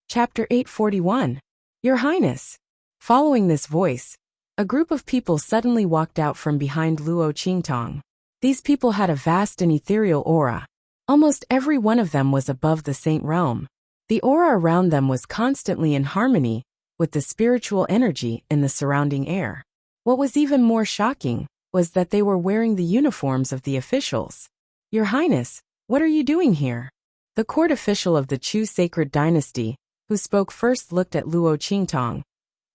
Chapter 841. Your Highness. Following this voice, a group of people suddenly walked out from behind Luo Qingtong. These people had a vast and ethereal aura. Almost every one of them was above the saint realm. The aura around them was constantly in harmony with the spiritual energy in the surrounding air. What was even more shocking was that they were wearing the uniforms of the officials. Your Highness, what are you doing here? The court official of the Chu sacred dynasty, who spoke first, looked at Luo Qingtong,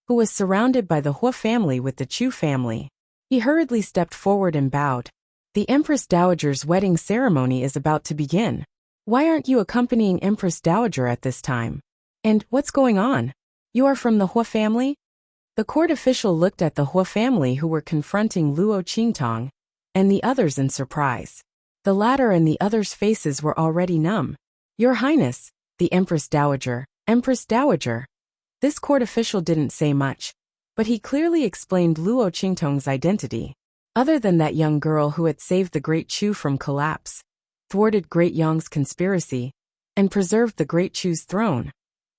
who was surrounded by the Hua family with the Chu family. He hurriedly stepped forward and bowed. The Empress Dowager's wedding ceremony is about to begin. Why aren't you accompanying Empress Dowager at this time? And what's going on? You are from the Hua family? The court official looked at the Hua family, who were confronting Luo Qingtong and the others in surprise. The latter and the others' faces were already numb. Your Highness, the Empress Dowager. Empress Dowager. This court official didn't say much, but he clearly explained Luo Qingtong's identity. Other than that young girl who had saved the Great Chu from collapse, thwarted Great Yang's conspiracy, and preserved the Great Chu's throne,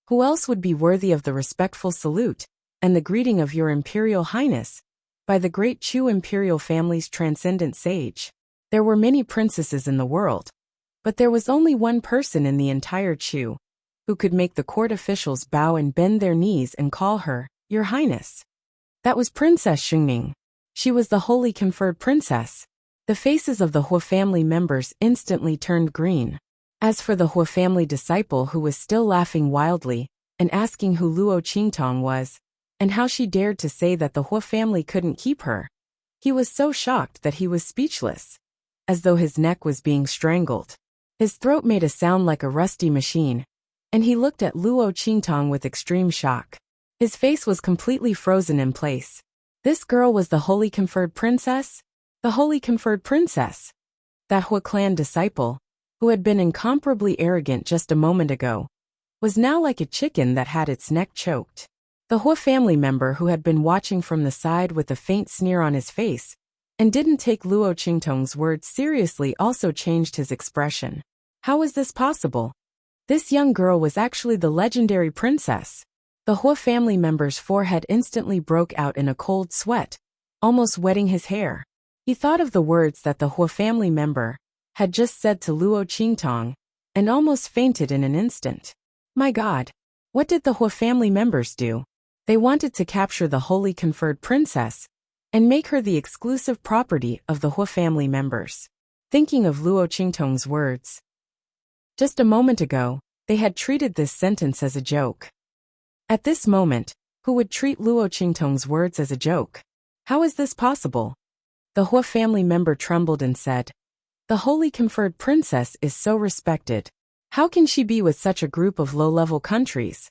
who else would be worthy of the respectful salute and the greeting of Your Imperial Highness by the Great Chu imperial family's transcendent sage? There were many princesses in the world, but there was only one person in the entire Chu who could make the court officials bow and bend their knees and call her Your Highness. That was Princess Xingning. She was the holy conferred princess. The faces of the Hua family members instantly turned green. As for the Hua family disciple, who was still laughing wildly and asking who Luo Qingtong was, and how she dared to say that the Hua family couldn't keep her, he was so shocked that he was speechless, as though his neck was being strangled. His throat made a sound like a rusty machine, and he looked at Luo Qingtong with extreme shock. His face was completely frozen in place. This girl was the holy conferred princess? The holy conferred princess? That Hua clan disciple, who had been incomparably arrogant just a moment ago, was now like a chicken that had its neck choked. The Hua family member, who had been watching from the side with a faint sneer on his face and didn't take Luo Qingtong's words seriously, also changed his expression. How was this possible? This young girl was actually the legendary princess. The Hua family member's forehead instantly broke out in a cold sweat, almost wetting his hair. He thought of the words that the Hua family member had just said to Luo Qingtong and almost fainted in an instant. My God! What did the Hua family members do? They wanted to capture the holy conferred princess and make her the exclusive property of the Hua family members. Thinking of Luo Qingtong's words just a moment ago, they had treated this sentence as a joke. At this moment, who would treat Luo Qingtong's words as a joke? How is this possible? The Hua family member trembled and said, The holy conferred princess is so respected. How can she be with such a group of low-level countries?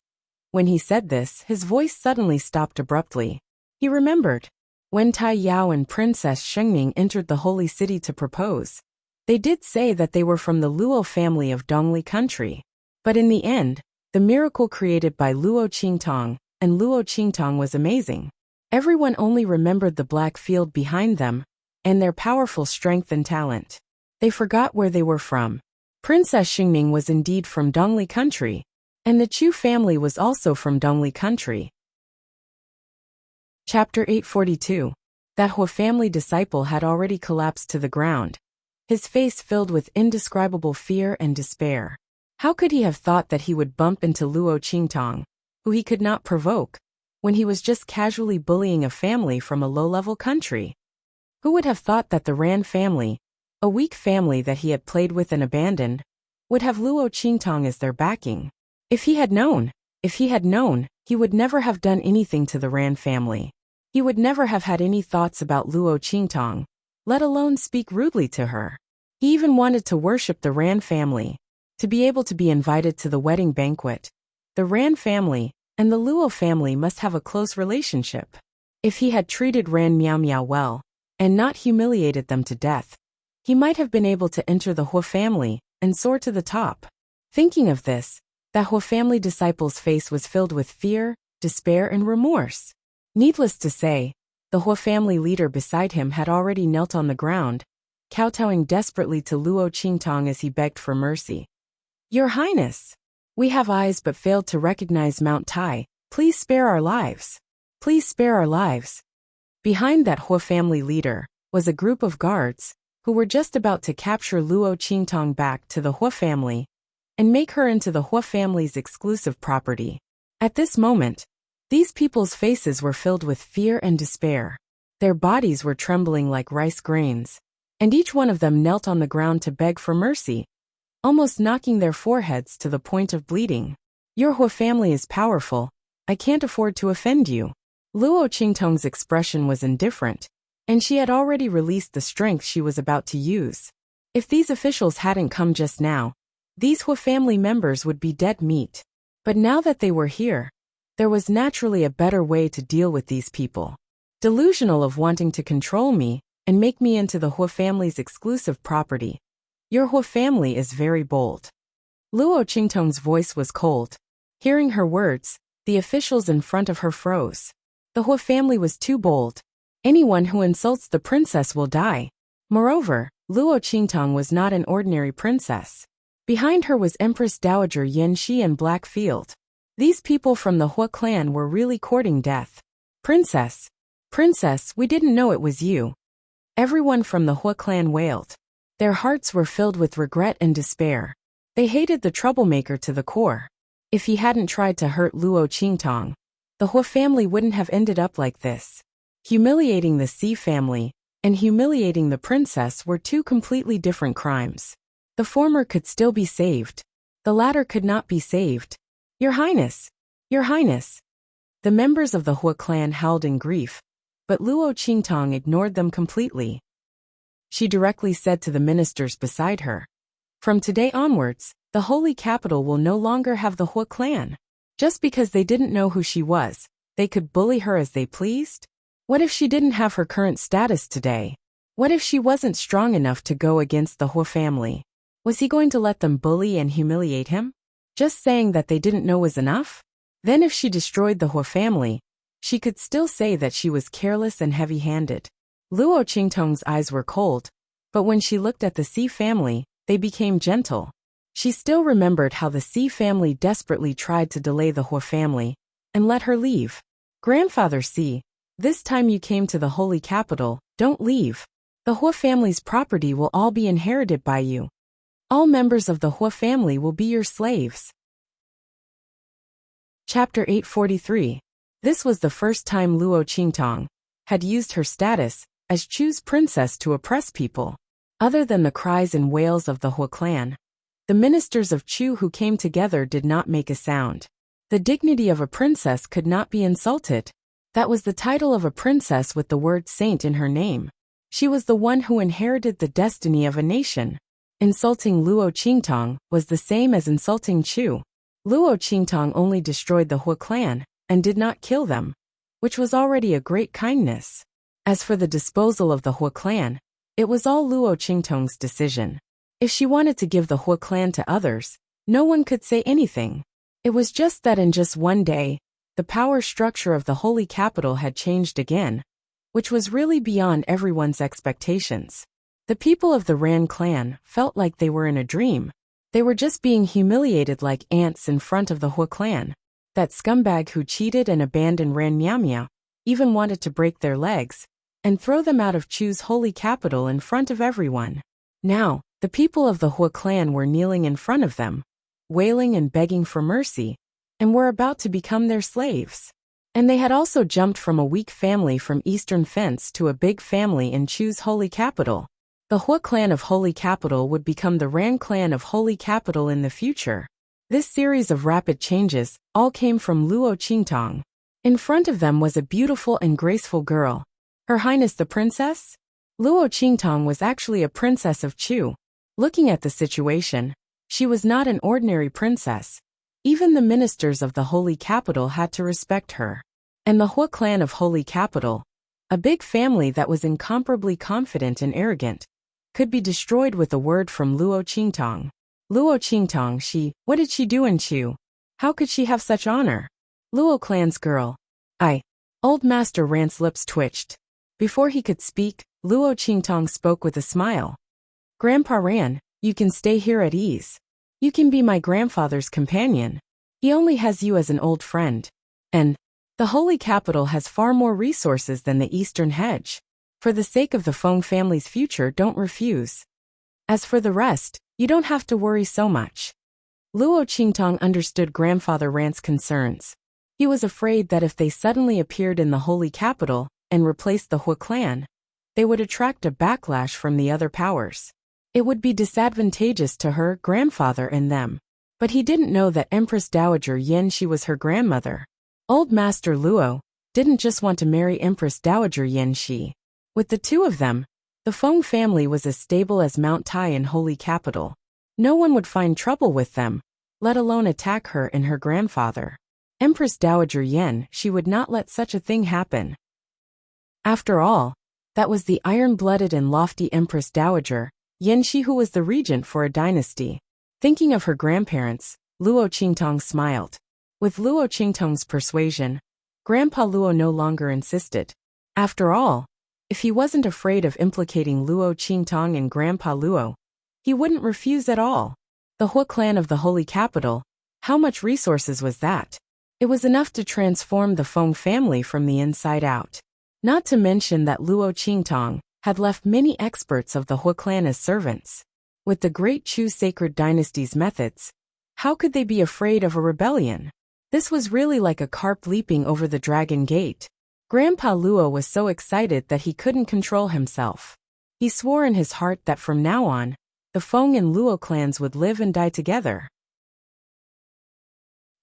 When he said this, his voice suddenly stopped abruptly. He remembered. When Tai Yao and Princess Xingning entered the holy city to propose, they did say that they were from the Luo family of Dongli country. But in the end, the miracle created by Luo Qingtong and Luo Qingtong was amazing. Everyone only remembered the black field behind them and their powerful strength and talent. They forgot where they were from. Princess Xingning was indeed from Dongli country, and the Chu family was also from Dongli country. Chapter 842. That Hua family disciple had already collapsed to the ground, his face filled with indescribable fear and despair. How could he have thought that he would bump into Luo Qingtong, who he could not provoke, when he was just casually bullying a family from a low-level country? Who would have thought that the Ran family, a weak family that he had played with and abandoned, would have Luo Qingtong as their backing? If he had known, he would never have done anything to the Ran family. He would never have had any thoughts about Luo Qingtong, let alone speak rudely to her. He even wanted to worship the Ran family, to be able to be invited to the wedding banquet. The Ran family and the Luo family must have a close relationship. If he had treated Ran Miao Miao well, and not humiliated them to death, he might have been able to enter the Hua family and soar to the top. Thinking of this, that Hua family disciple's face was filled with fear, despair, and remorse. Needless to say, the Hua family leader beside him had already knelt on the ground, kowtowing desperately to Luo Qingtong as he begged for mercy. Your Highness! We have eyes but failed to recognize Mount Tai. Please spare our lives. Please spare our lives. Behind that Hua family leader was a group of guards who were just about to capture Luo Qingtong back to the Hua family and make her into the Hua family's exclusive property. At this moment, these people's faces were filled with fear and despair. Their bodies were trembling like rice grains, and each one of them knelt on the ground to beg for mercy, almost knocking their foreheads to the point of bleeding. Your Hua family is powerful. I can't afford to offend you. Luo Qingtong's expression was indifferent, and she had already released the strength she was about to use. If these officials hadn't come just now, these Hua family members would be dead meat. But now that they were here, there was naturally a better way to deal with these people. Delusional of wanting to control me and make me into the Hua family's exclusive property. Your Hua family is very bold. Luo Qingtong's voice was cold. Hearing her words, the officials in front of her froze. The Hua family was too bold. Anyone who insults the princess will die. Moreover, Luo Qingtong was not an ordinary princess. Behind her was Empress Dowager Yanxi and Blackfield. These people from the Hua clan were really courting death. Princess! Princess, we didn't know it was you. Everyone from the Hua clan wailed. Their hearts were filled with regret and despair. They hated the troublemaker to the core. If he hadn't tried to hurt Luo Qingtong, the Hua family wouldn't have ended up like this. Humiliating the Si family and humiliating the princess were two completely different crimes. The former could still be saved. The latter could not be saved. Your Highness! Your Highness! The members of the Hua clan howled in grief, but Luo Qingtong ignored them completely. She directly said to the ministers beside her, "From today onwards, the holy capital will no longer have the Hua clan. Just because they didn't know who she was, they could bully her as they pleased? What if she didn't have her current status today? What if she wasn't strong enough to go against the Hua family? Was he going to let them bully and humiliate him? Just saying that they didn't know was enough? Then if she destroyed the Hua family, she could still say that she was careless and heavy-handed." Luo Qingtong's eyes were cold, but when she looked at the Si family, they became gentle. She still remembered how the Si family desperately tried to delay the Hua family and let her leave. "Grandfather Si, this time you came to the holy capital, don't leave. The Hua family's property will all be inherited by you. All members of the Hua family will be your slaves." Chapter 843. This was the first time Luo Qingtong had used her status as Chu's princess to oppress people. Other than the cries and wails of the Hua clan, the ministers of Chu who came together did not make a sound. The dignity of a princess could not be insulted. That was the title of a princess with the word saint in her name. She was the one who inherited the destiny of a nation. Insulting Luo Qingtong was the same as insulting Chu. Luo Qingtong only destroyed the Hua clan and did not kill them, which was already a great kindness. As for the disposal of the Hua clan, it was all Luo Qingtong's decision. If she wanted to give the Hua clan to others, no one could say anything. It was just that in just one day, the power structure of the holy capital had changed again, which was really beyond everyone's expectations. The people of the Ran clan felt like they were in a dream. They were just being humiliated like ants in front of the Hua clan. That scumbag who cheated and abandoned Ran Miao even wanted to break their legs and throw them out of Chu's holy capital in front of everyone. Now, the people of the Hua clan were kneeling in front of them, wailing and begging for mercy, and were about to become their slaves. And they had also jumped from a weak family from Eastern Fence to a big family in Chu's holy capital. The Hua clan of Holy Capital would become the Ran clan of Holy Capital in the future. This series of rapid changes all came from Luo Qingtong. In front of them was a beautiful and graceful girl. Her Highness the Princess? Luo Qingtong was actually a princess of Chu. Looking at the situation, she was not an ordinary princess. Even the ministers of the Holy Capital had to respect her. And the Hua clan of Holy Capital, a big family that was incomparably confident and arrogant, could be destroyed with a word from Luo Qingtong. Luo Qingtong, what did she do in Chu? How could she have such honor? Luo clan's girl. Old Master Ran's lips twitched. Before he could speak, Luo Qingtong spoke with a smile. Grandpa Ran, you can stay here at ease. You can be my grandfather's companion. He only has you as an old friend. And the holy capital has far more resources than the Eastern Hedge. For the sake of the Feng family's future, don't refuse. As for the rest, you don't have to worry so much. Luo Qingtong understood Grandfather Rant's concerns. He was afraid that if they suddenly appeared in the holy capital and replaced the Hu clan, they would attract a backlash from the other powers. It would be disadvantageous to her grandfather and them. But he didn't know that Empress Dowager Yen Shi was her grandmother. Old Master Luo didn't just want to marry Empress Dowager Yen Shi. With the two of them, the Feng family was as stable as Mount Tai in holy capital. No one would find trouble with them, let alone attack her and her grandfather. Empress Dowager Yen Shi would not let such a thing happen. After all, that was the iron-blooded and lofty Empress Dowager Yen Shi who was the regent for a dynasty. Thinking of her grandparents, Luo Qingtong smiled. With Luo Qingtong's persuasion, Grandpa Luo no longer insisted. After all, if he wasn't afraid of implicating Luo Qingtong and Grandpa Luo, he wouldn't refuse at all. The Hu clan of the holy capital, how much resources was that? It was enough to transform the Feng family from the inside out. Not to mention that Luo Qingtong had left many experts of the Hu clan as servants. With the Great Chu sacred dynasty's methods, how could they be afraid of a rebellion? This was really like a carp leaping over the dragon gate. Grandpa Luo was so excited that he couldn't control himself. He swore in his heart that from now on, the Feng and Luo clans would live and die together.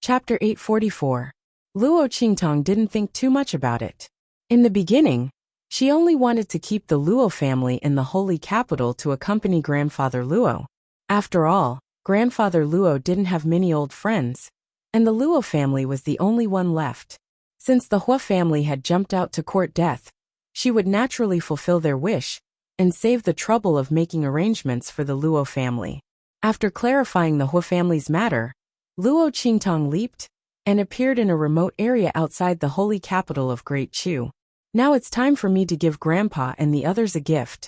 Chapter 844. Luo Qingtong didn't think too much about it. In the beginning, she only wanted to keep the Luo family in the holy capital to accompany Grandfather Luo. After all, Grandfather Luo didn't have many old friends, and the Luo family was the only one left. Since the Hua family had jumped out to court death, she would naturally fulfill their wish and save the trouble of making arrangements for the Luo family. After clarifying the Hua family's matter, Luo Qingtong leaped and appeared in a remote area outside the holy capital of Great Chu. Now it's time for me to give Grandpa and the others a gift.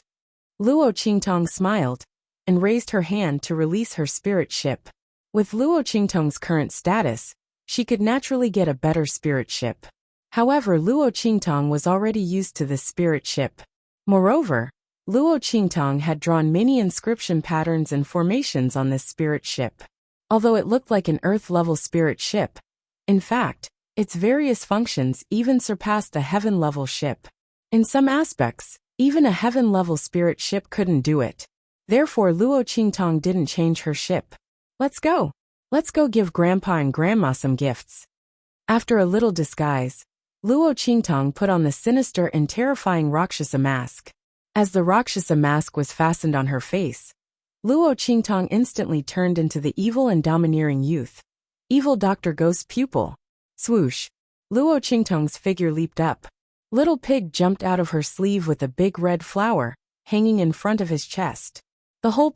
Luo Qingtong smiled and raised her hand to release her spirit ship. With Luo Qingtong's current status, she could naturally get a better spirit ship. However, Luo Qingtong was already used to this spirit ship. Moreover, Luo Qingtong had drawn many inscription patterns and formations on this spirit ship. Although it looked like an Earth-level spirit ship, in fact, its various functions even surpassed a heaven-level ship. In some aspects, even a heaven-level spirit ship couldn't do it. Therefore, Luo Qingtong didn't change her ship. Let's go. Let's go give Grandpa and Grandma some gifts. After a little disguise, Luo Qingtong put on the sinister and terrifying Rakshasa mask. As the Rakshasa mask was fastened on her face, Luo Qingtong instantly turned into the evil and domineering youth. Evil Dr. Ghost's pupil. Swoosh. Luo Qingtong's figure leaped up. Little Pig jumped out of her sleeve with a big red flower, hanging in front of his chest. The whole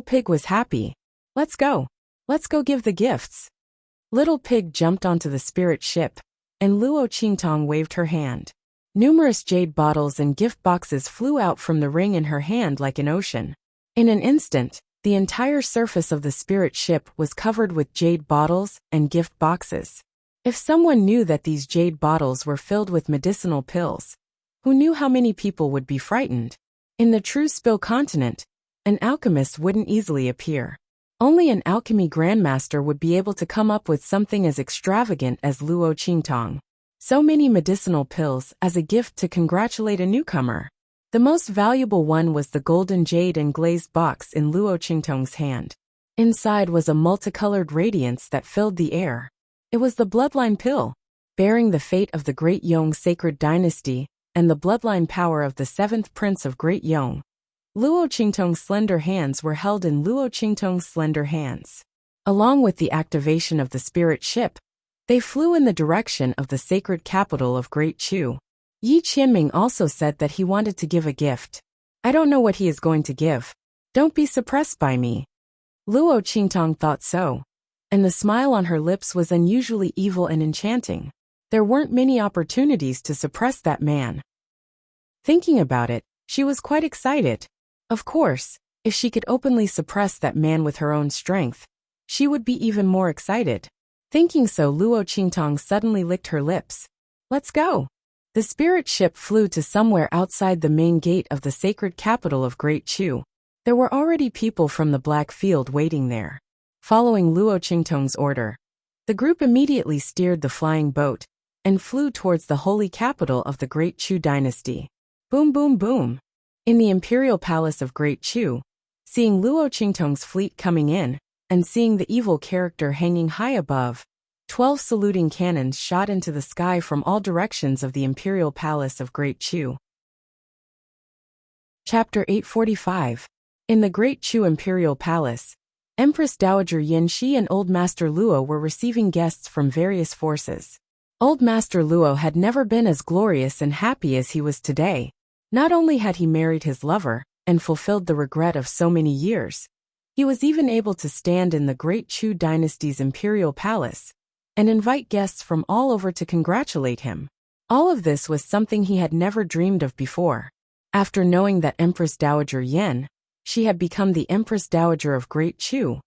pig was happy. Let's go. Let's go give the gifts. Little Pig jumped onto the spirit ship, and Luo Qingtong waved her hand. Numerous jade bottles and gift boxes flew out from the ring in her hand like an ocean. In an instant, the entire surface of the spirit ship was covered with jade bottles and gift boxes. If someone knew that these jade bottles were filled with medicinal pills, who knew how many people would be frightened? In the true Spill continent, an alchemist wouldn't easily appear. Only an alchemy grandmaster would be able to come up with something as extravagant as Luo Qingtong. So many medicinal pills as a gift to congratulate a newcomer. The most valuable one was the golden jade and glazed box in Luo Qingtong's hand. Inside was a multicolored radiance that filled the air. It was the bloodline pill, bearing the fate of the Great Yong sacred dynasty and the bloodline power of the 7th prince of Great Yong. Luo Qingtong's slender hands were held in Luo Qingtong's slender hands. Along with the activation of the spirit ship, they flew in the direction of the sacred capital of Great Chu. Yi Qianming also said that he wanted to give a gift. I don't know what he is going to give. Don't be suppressed by me. Luo Qingtong thought so, and the smile on her lips was unusually evil and enchanting. There weren't many opportunities to suppress that man. Thinking about it, she was quite excited. Of course, If she could openly suppress that man with her own strength, she would be even more excited. Thinking so, Luo Qingtong suddenly licked her lips. Let's go. The spirit ship flew to somewhere outside the main gate of the sacred capital of Great Chu. There were already people from the Black Field waiting there. Following Luo Qingtong's order, the group immediately steered the flying boat and flew towards the holy capital of the Great Chu dynasty. Boom boom boom. In the imperial palace of Great Chu, seeing Luo Qingtong's fleet coming in, and seeing the evil character hanging high above, 12 saluting cannons shot into the sky from all directions of the imperial palace of Great Chu. Chapter 845. In the Great Chu imperial palace, Empress Dowager Yanxi and Old Master Luo were receiving guests from various forces. Old Master Luo had never been as glorious and happy as he was today. Not only had he married his lover and fulfilled the regret of so many years, he was even able to stand in the Great Chu dynasty's imperial palace and invite guests from all over to congratulate him. All of this was something he had never dreamed of before. After knowing that Empress Dowager Yan, she had become the Empress Dowager of Great Chu,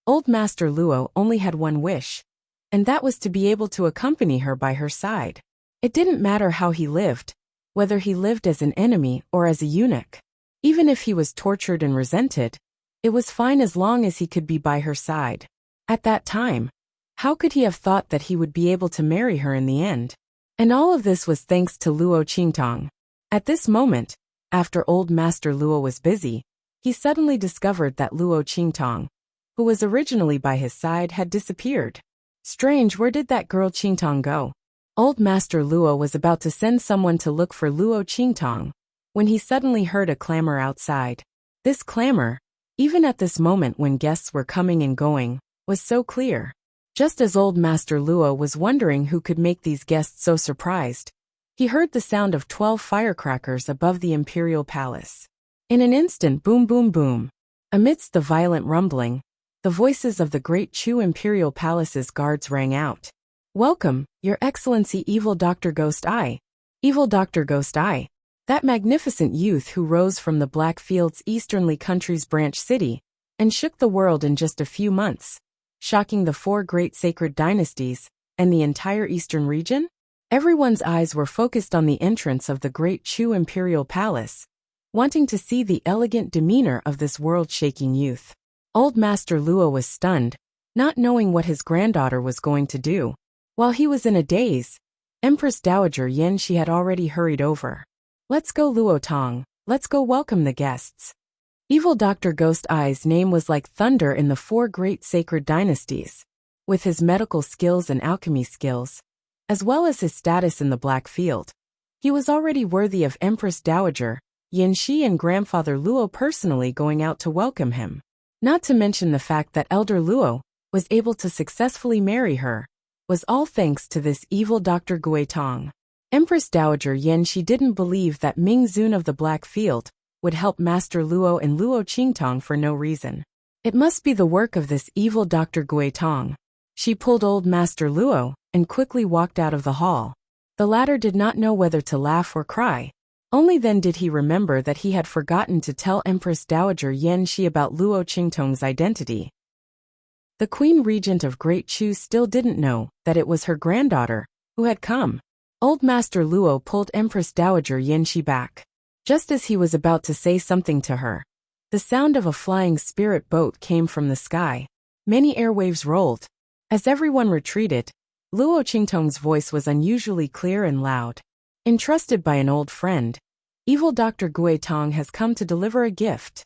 Old Master Luo only had one wish, and that was to be able to accompany her by her side. It didn't matter how he lived, whether he lived as an enemy or as a eunuch. Even if he was tortured and resented, it was fine as long as he could be by her side. At that time, how could he have thought that he would be able to marry her in the end? And all of this was thanks to Luo Qingtong. At this moment, after Old Master Luo was busy, he suddenly discovered that Luo Qingtong, who was originally by his side, had disappeared. Strange, where did that girl Qingtong go? Old Master Luo was about to send someone to look for Luo Qingtong when he suddenly heard a clamor outside. This clamor, even at this moment when guests were coming and going, was so clear. Just as Old Master Luo was wondering who could make these guests so surprised, he heard the sound of 12 firecrackers above the imperial palace. In an instant, boom boom boom. Amidst the violent rumbling, the voices of the Great Chu imperial palace's guards rang out. Welcome, Your Excellency Evil Dr. Ghost Eye. Evil Dr. Ghost Eye, that magnificent youth who rose from the Black Field's easternly country's branch city and shook the world in just a few months, shocking the 4 great sacred dynasties and the entire eastern region? Everyone's eyes were focused on the entrance of the Great Chu imperial palace, wanting to see the elegant demeanor of this world-shaking youth. Old Master Luo was stunned, not knowing what his granddaughter was going to do. While he was in a daze, Empress Dowager Yanxi had already hurried over. Let's go, Luo Tong, let's go welcome the guests. Evil Dr. Ghost Eye's name was like thunder in the 4 great sacred dynasties. With his medical skills and alchemy skills, as well as his status in the Black Field, he was already worthy of Empress Dowager Yanxi and grandfather Luo personally going out to welcome him. Not to mention the fact that Elder Luo was able to successfully marry her, was all thanks to this evil Dr. Gui Tong. Empress Dowager Yanxi didn't believe that Ming Zun of the Black Field would help Master Luo and Luo Qingtong for no reason. It must be the work of this evil Dr. Gui Tong. She pulled Old Master Luo and quickly walked out of the hall. The latter did not know whether to laugh or cry. Only then did he remember that he had forgotten to tell Empress Dowager Yanxi about Luo Qingtong's identity. The Queen Regent of Great Chu still didn't know that it was her granddaughter who had come. Old Master Luo pulled Empress Dowager Yanxi back. Just as he was about to say something to her, the sound of a flying spirit boat came from the sky. Many airwaves rolled. As everyone retreated, Luo Qingtong's voice was unusually clear and loud. Entrusted by an old friend, evil Dr. Gui Tong has come to deliver a gift.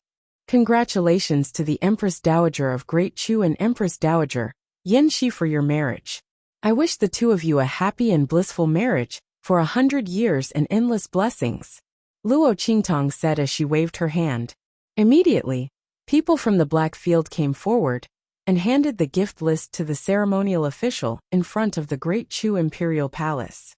Congratulations to the Empress Dowager of Great Chu and Empress Dowager Yanxi for your marriage. I wish the two of you a happy and blissful marriage for 100 years and endless blessings, Luo Qingtong said as she waved her hand. Immediately, people from the Black Field came forward and handed the gift list to the ceremonial official in front of the Great Chu Imperial Palace.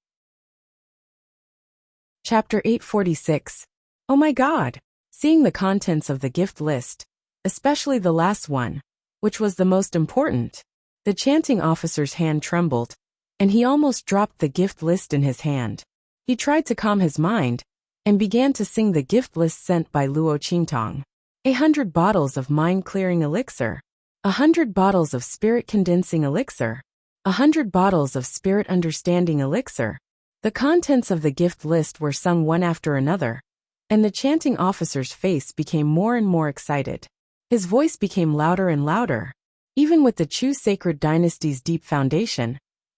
Chapter 846. Oh my God! Seeing the contents of the gift list, especially the last one, which was the most important, the chanting officer's hand trembled, and he almost dropped the gift list in his hand. He tried to calm his mind and began to sing the gift list sent by Luo Qingtong. 100 bottles of mind-clearing elixir. 100 bottles of spirit-condensing elixir. 100 bottles of spirit-understanding elixir. The contents of the gift list were sung one after another, and the chanting officer's face became more and more excited. His voice became louder and louder. Even with the Chu sacred dynasty's deep foundation,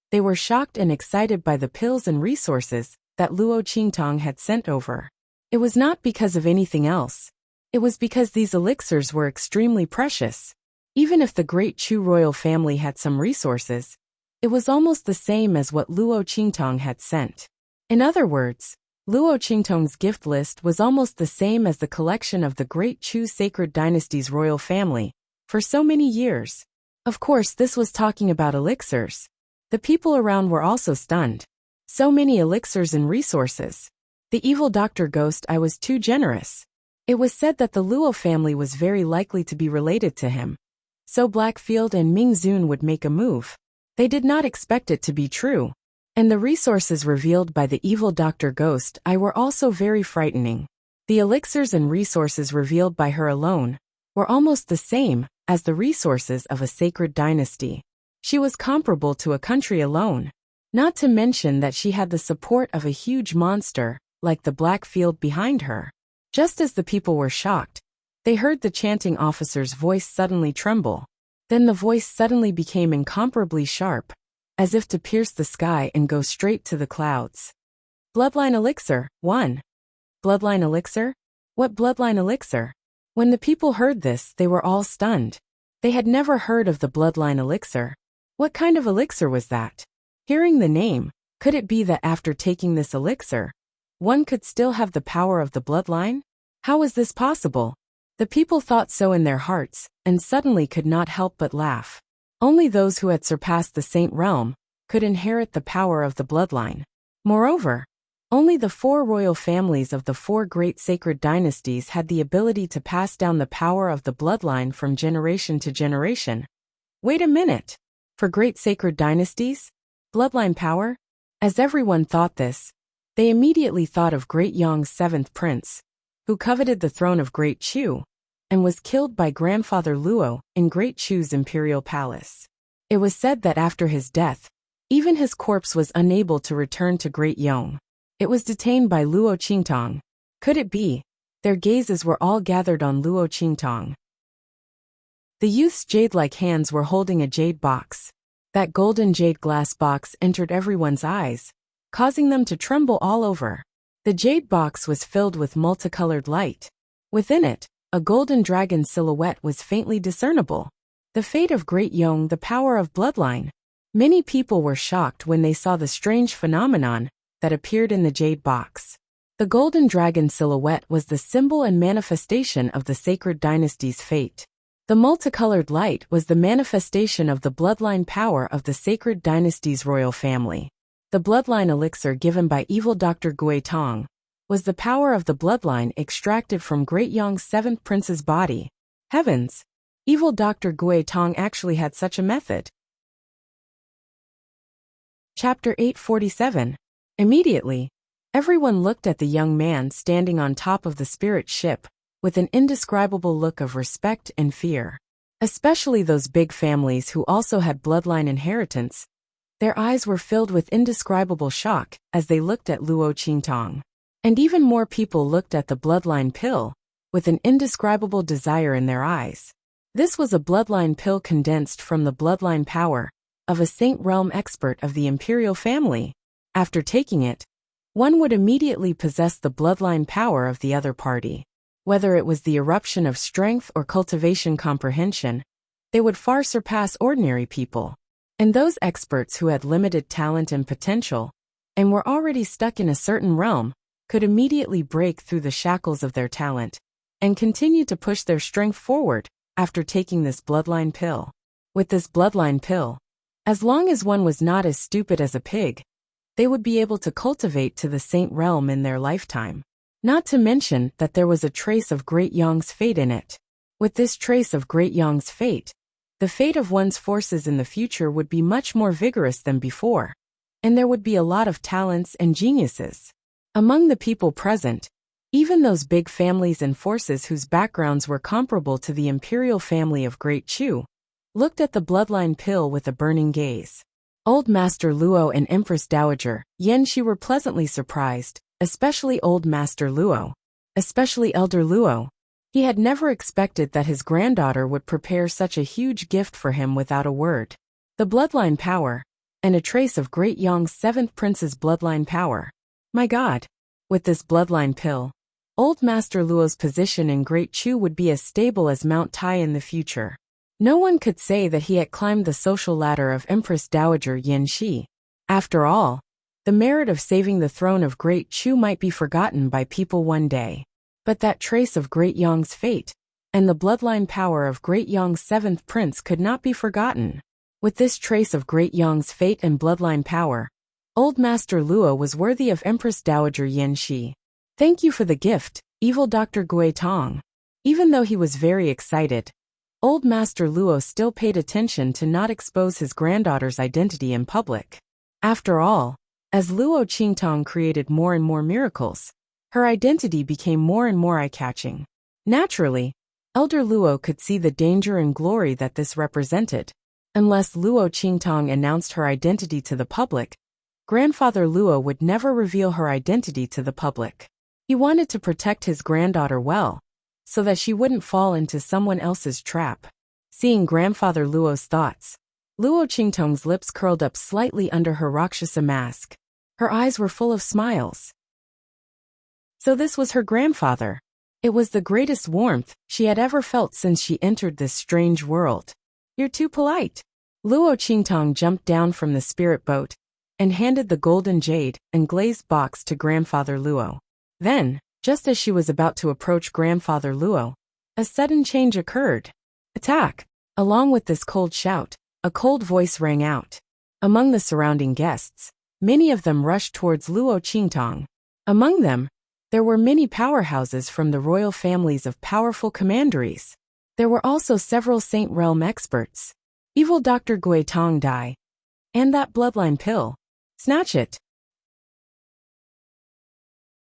they were shocked and excited by the pills and resources that Luo Qingtong had sent over. It was not because of anything else. It was because these elixirs were extremely precious. Even if the great Chu royal family had some resources, it was almost the same as what Luo Qingtong had sent. In other words, Luo Qingtong's gift list was almost the same as the collection of the great Chu sacred dynasty's royal family for so many years. Of course, this was talking about elixirs. The people around were also stunned. So many elixirs and resources. The evil Dr. Ghost, I was too generous. It was said that the Luo family was very likely to be related to him. So Blackfield and Ming Zun would make a move. They did not expect it to be true. And the resources revealed by the evil Dr. Ghost I were also very frightening. The elixirs and resources revealed by her alone were almost the same as the resources of a sacred dynasty. She was comparable to a country alone. Not to mention that she had the support of a huge monster like the Blackfield behind her. Just as the people were shocked, they heard the chanting officer's voice suddenly tremble. Then the voice suddenly became incomparably sharp, as if to pierce the sky and go straight to the clouds. Bloodline elixir, 1. Bloodline elixir? What bloodline elixir? When the people heard this, they were all stunned. They had never heard of the bloodline elixir. What kind of elixir was that? Hearing the name, could it be that after taking this elixir, one could still have the power of the bloodline? How was this possible? The people thought so in their hearts, and suddenly could not help but laugh. Only those who had surpassed the saint realm could inherit the power of the bloodline. Moreover, only the 4 royal families of the 4 great sacred dynasties had the ability to pass down the power of the bloodline from generation to generation. Wait a minute! For great sacred dynasties? Bloodline power? As everyone thought this, they immediately thought of Great Yong's 7th prince, who coveted the throne of Great Chu, and was killed by grandfather Luo in Great Chu's imperial palace. It was said that after his death, even his corpse was unable to return to Great Yong. It was detained by Luo Qingtong. Could it be? Their gazes were all gathered on Luo Qingtong. The youth's jade-like hands were holding a jade box. That golden jade glass box entered everyone's eyes, causing them to tremble all over. The jade box was filled with multicolored light. Within it, a golden dragon silhouette was faintly discernible. The fate of Great Yong, the power of bloodline. Many people were shocked when they saw the strange phenomenon that appeared in the jade box. The golden dragon silhouette was the symbol and manifestation of the sacred dynasty's fate. The multicolored light was the manifestation of the bloodline power of the sacred dynasty's royal family. The bloodline elixir given by evil Dr. Gui Tong was the power of the bloodline extracted from Great Yong's 7th prince's body. Heavens! Evil Dr. Gui Tong actually had such a method. Chapter 847. Immediately, everyone looked at the young man standing on top of the spirit ship with an indescribable look of respect and fear. Especially those big families who also had bloodline inheritance. Their eyes were filled with indescribable shock as they looked at Luo Qingtong. And even more people looked at the bloodline pill with an indescribable desire in their eyes. This was a bloodline pill condensed from the bloodline power of a saint realm expert of the imperial family. After taking it, one would immediately possess the bloodline power of the other party. Whether it was the eruption of strength or cultivation comprehension, they would far surpass ordinary people. And those experts who had limited talent and potential, and were already stuck in a certain realm, could immediately break through the shackles of their talent, and continue to push their strength forward after taking this bloodline pill. With this bloodline pill, as long as one was not as stupid as a pig, they would be able to cultivate to the saint realm in their lifetime. Not to mention that there was a trace of Great Yong's fate in it. With this trace of Great Yong's fate, the fate of one's forces in the future would be much more vigorous than before, and there would be a lot of talents and geniuses. Among the people present, Even those big families and forces whose backgrounds were comparable to the imperial family of Great Chu looked at the bloodline pill with a burning gaze. Old Master Luo and Empress Dowager Yan Shi were pleasantly surprised, especially Old Master Luo. Especially Elder Luo. He had never expected that his granddaughter would prepare such a huge gift for him without a word. The bloodline power, and a trace of Great Yong's 7th prince's bloodline power. My God! With this bloodline pill, Old Master Luo's position in Great Chu would be as stable as Mount Tai in the future. No one could say that he had climbed the social ladder of Empress Dowager Yan Shi. After all, the merit of saving the throne of Great Chu might be forgotten by people one day. But that trace of Great Yong's fate, and the bloodline power of Great Yong's 7th prince could not be forgotten. With this trace of Great Yong's fate and bloodline power, Old Master Luo was worthy of Empress Dowager Yan Shi. Thank you for the gift, evil Dr. Gui Tong. Even though he was very excited, Old Master Luo still paid attention to not expose his granddaughter's identity in public. After all, as Luo Qingtong created more and more miracles, her identity became more and more eye-catching. Naturally, Elder Luo could see the danger and glory that this represented. Unless Luo Qingtong announced her identity to the public, Grandfather Luo would never reveal her identity to the public. He wanted to protect his granddaughter well, so that she wouldn't fall into someone else's trap. Seeing Grandfather Luo's thoughts, Luo Qingtong's lips curled up slightly under her Rakshasa mask. Her eyes were full of smiles. So this was her grandfather. It was the greatest warmth she had ever felt since she entered this strange world. You're too polite. Luo Qingtong jumped down from the spirit boat and handed the golden jade and glazed box to Grandfather Luo. Then, just as she was about to approach Grandfather Luo, a sudden change occurred. Attack! Along with this cold shout, a cold voice rang out. Among the surrounding guests, many of them rushed towards Luo Qingtong. Among them, there were many powerhouses from the royal families of powerful commanderies. There were also several Saint Realm experts. Evil Dr. Gui Tong Dai. And that bloodline pill. Snatch it.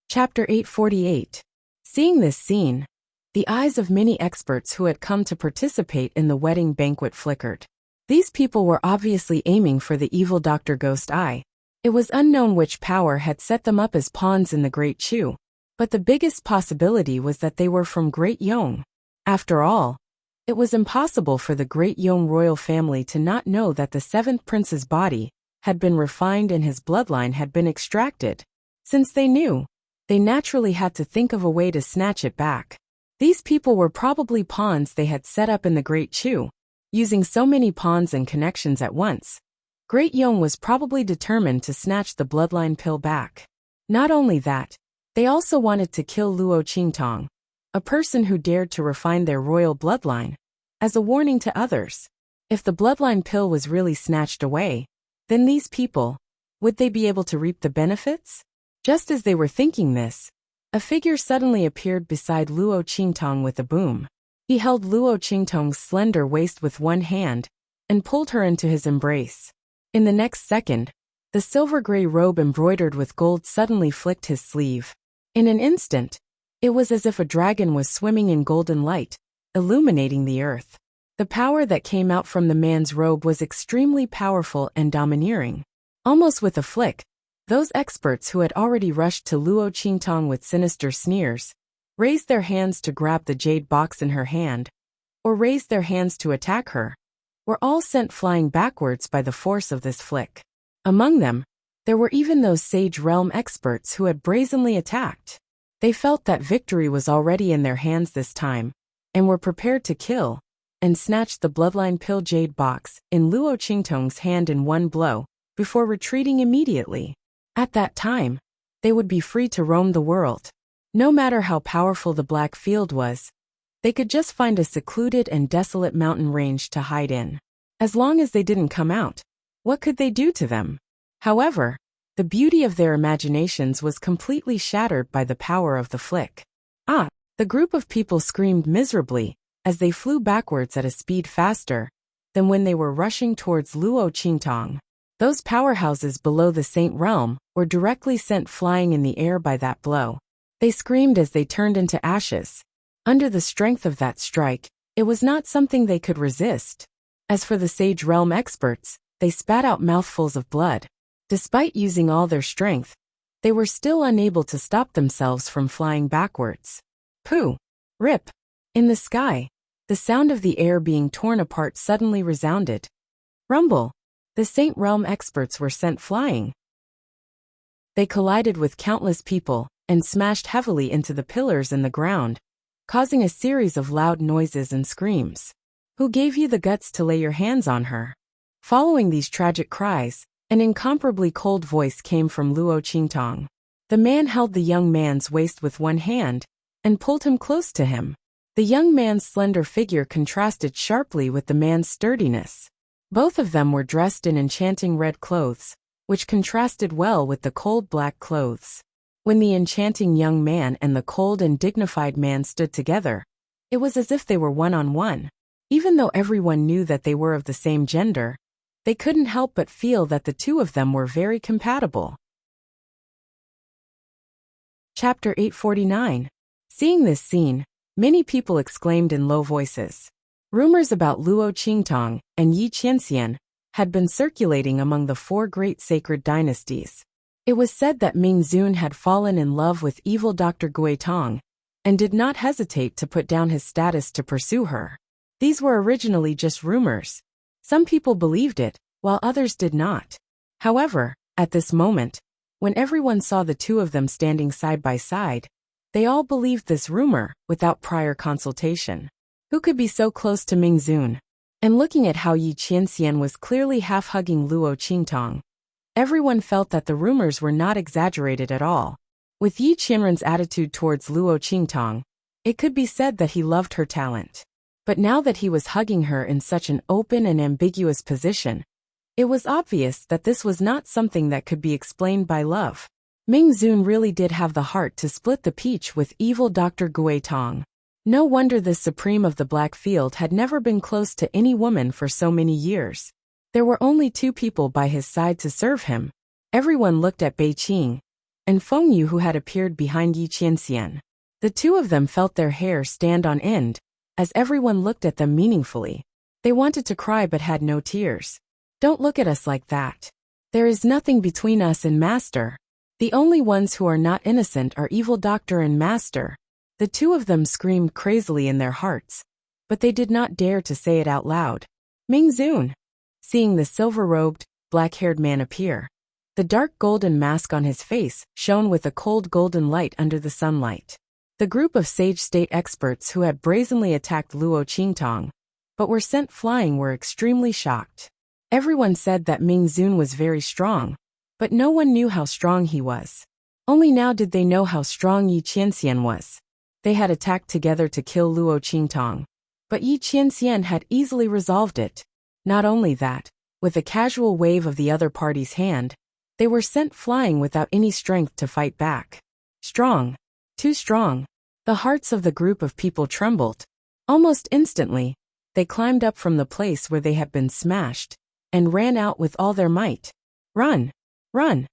Chapter 848. Seeing this scene, the eyes of many experts who had come to participate in the wedding banquet flickered. These people were obviously aiming for the evil Dr. Ghost Eye. It was unknown which power had set them up as pawns in the Great Chu, but the biggest possibility was that they were from Great Yong. After all, it was impossible for the Great Yong royal family to not know that the 7th prince's body had been refined and his bloodline had been extracted. Since they knew, they naturally had to think of a way to snatch it back. These people were probably pawns they had set up in the Great Chu. Using so many pawns and connections at once, Great Yong was probably determined to snatch the bloodline pill back. Not only that, they also wanted to kill Luo Qingtong, a person who dared to refine their royal bloodline, as a warning to others. If the bloodline pill was really snatched away, then these people, would they be able to reap the benefits? Just as they were thinking this, a figure suddenly appeared beside Luo Qingtong with a boom. He held Luo Qingtong's slender waist with one hand and pulled her into his embrace. In the next second, the silver-gray robe embroidered with gold suddenly flicked his sleeve. In an instant, it was as if a dragon was swimming in golden light, illuminating the earth. The power that came out from the man's robe was extremely powerful and domineering. Almost with a flick, those experts who had already rushed to Luo Qingtong with sinister sneers, raised their hands to grab the jade box in her hand, or raised their hands to attack her, were all sent flying backwards by the force of this flick. Among them, there were even those Sage Realm experts who had brazenly attacked. They felt that victory was already in their hands this time, and were prepared to kill, and snatch the bloodline pill jade box in Luo Qingtong's hand in one blow, before retreating immediately. At that time, they would be free to roam the world. No matter how powerful the Black Field was, they could just find a secluded and desolate mountain range to hide in. As long as they didn't come out, what could they do to them? However, the beauty of their imaginations was completely shattered by the power of the flick. Ah! The group of people screamed miserably as they flew backwards at a speed faster than when they were rushing towards Luo Qingtong. Those powerhouses below the Saint Realm were directly sent flying in the air by that blow. They screamed as they turned into ashes. Under the strength of that strike, it was not something they could resist. As for the Sage Realm experts, they spat out mouthfuls of blood. Despite using all their strength, they were still unable to stop themselves from flying backwards. Pooh! Rip! In the sky, the sound of the air being torn apart suddenly resounded. Rumble! The Saint Realm experts were sent flying. They collided with countless people and smashed heavily into the pillars and the ground, causing a series of loud noises and screams. Who gave you the guts to lay your hands on her? Following these tragic cries, an incomparably cold voice came from Luo Qingtong. The man held the young man's waist with one hand and pulled him close to him. The young man's slender figure contrasted sharply with the man's sturdiness. Both of them were dressed in enchanting red clothes, which contrasted well with the cold black clothes. When the enchanting young man and the cold and dignified man stood together, it was as if they were one-on-one. Even though everyone knew that they were of the same gender, they couldn't help but feel that the two of them were very compatible. Chapter 849. Seeing this scene, many people exclaimed in low voices. Rumors about Luo Qingtong and Yi Qianxian had been circulating among the four great sacred dynasties. It was said that Ming Zun had fallen in love with evil Dr. Gui Tong and did not hesitate to put down his status to pursue her. These were originally just rumors. Some people believed it, while others did not. However, at this moment, when everyone saw the two of them standing side by side, they all believed this rumor without prior consultation. Who could be so close to Ming Zun? And looking at how Yi Qianxian was clearly half-hugging Luo Qingtong, everyone felt that the rumors were not exaggerated at all. With Yi Qianren's attitude towards Luo Qingtong, it could be said that he loved her talent. But now that he was hugging her in such an open and ambiguous position, it was obvious that this was not something that could be explained by love. Ming Zun really did have the heart to split the peach with evil Dr. Gui Tong. No wonder this supreme of the Black Field had never been close to any woman for so many years. There were only two people by his side to serve him. Everyone looked at Bei Qing and Feng Yu, who had appeared behind Yi Qianxian. The two of them felt their hair stand on end as everyone looked at them meaningfully. They wanted to cry but had no tears. Don't look at us like that. There is nothing between us and Master. The only ones who are not innocent are evil Doctor and Master. The two of them screamed crazily in their hearts, but they did not dare to say it out loud. Ming Zun. Seeing the silver-robed, black-haired man appear, the dark golden mask on his face shone with a cold golden light under the sunlight. The group of sage state experts who had brazenly attacked Luo Qingtong, but were sent flying, were extremely shocked. Everyone said that Ming Zun was very strong, but no one knew how strong he was. Only now did they know how strong Yi Qianxian was. They had attacked together to kill Luo Qingtong, but Yi Qianxian had easily resolved it. Not only that, with a casual wave of the other party's hand, they were sent flying without any strength to fight back. Strong. Too strong. The hearts of the group of people trembled. Almost instantly, they climbed up from the place where they had been smashed and ran out with all their might. Run! Run!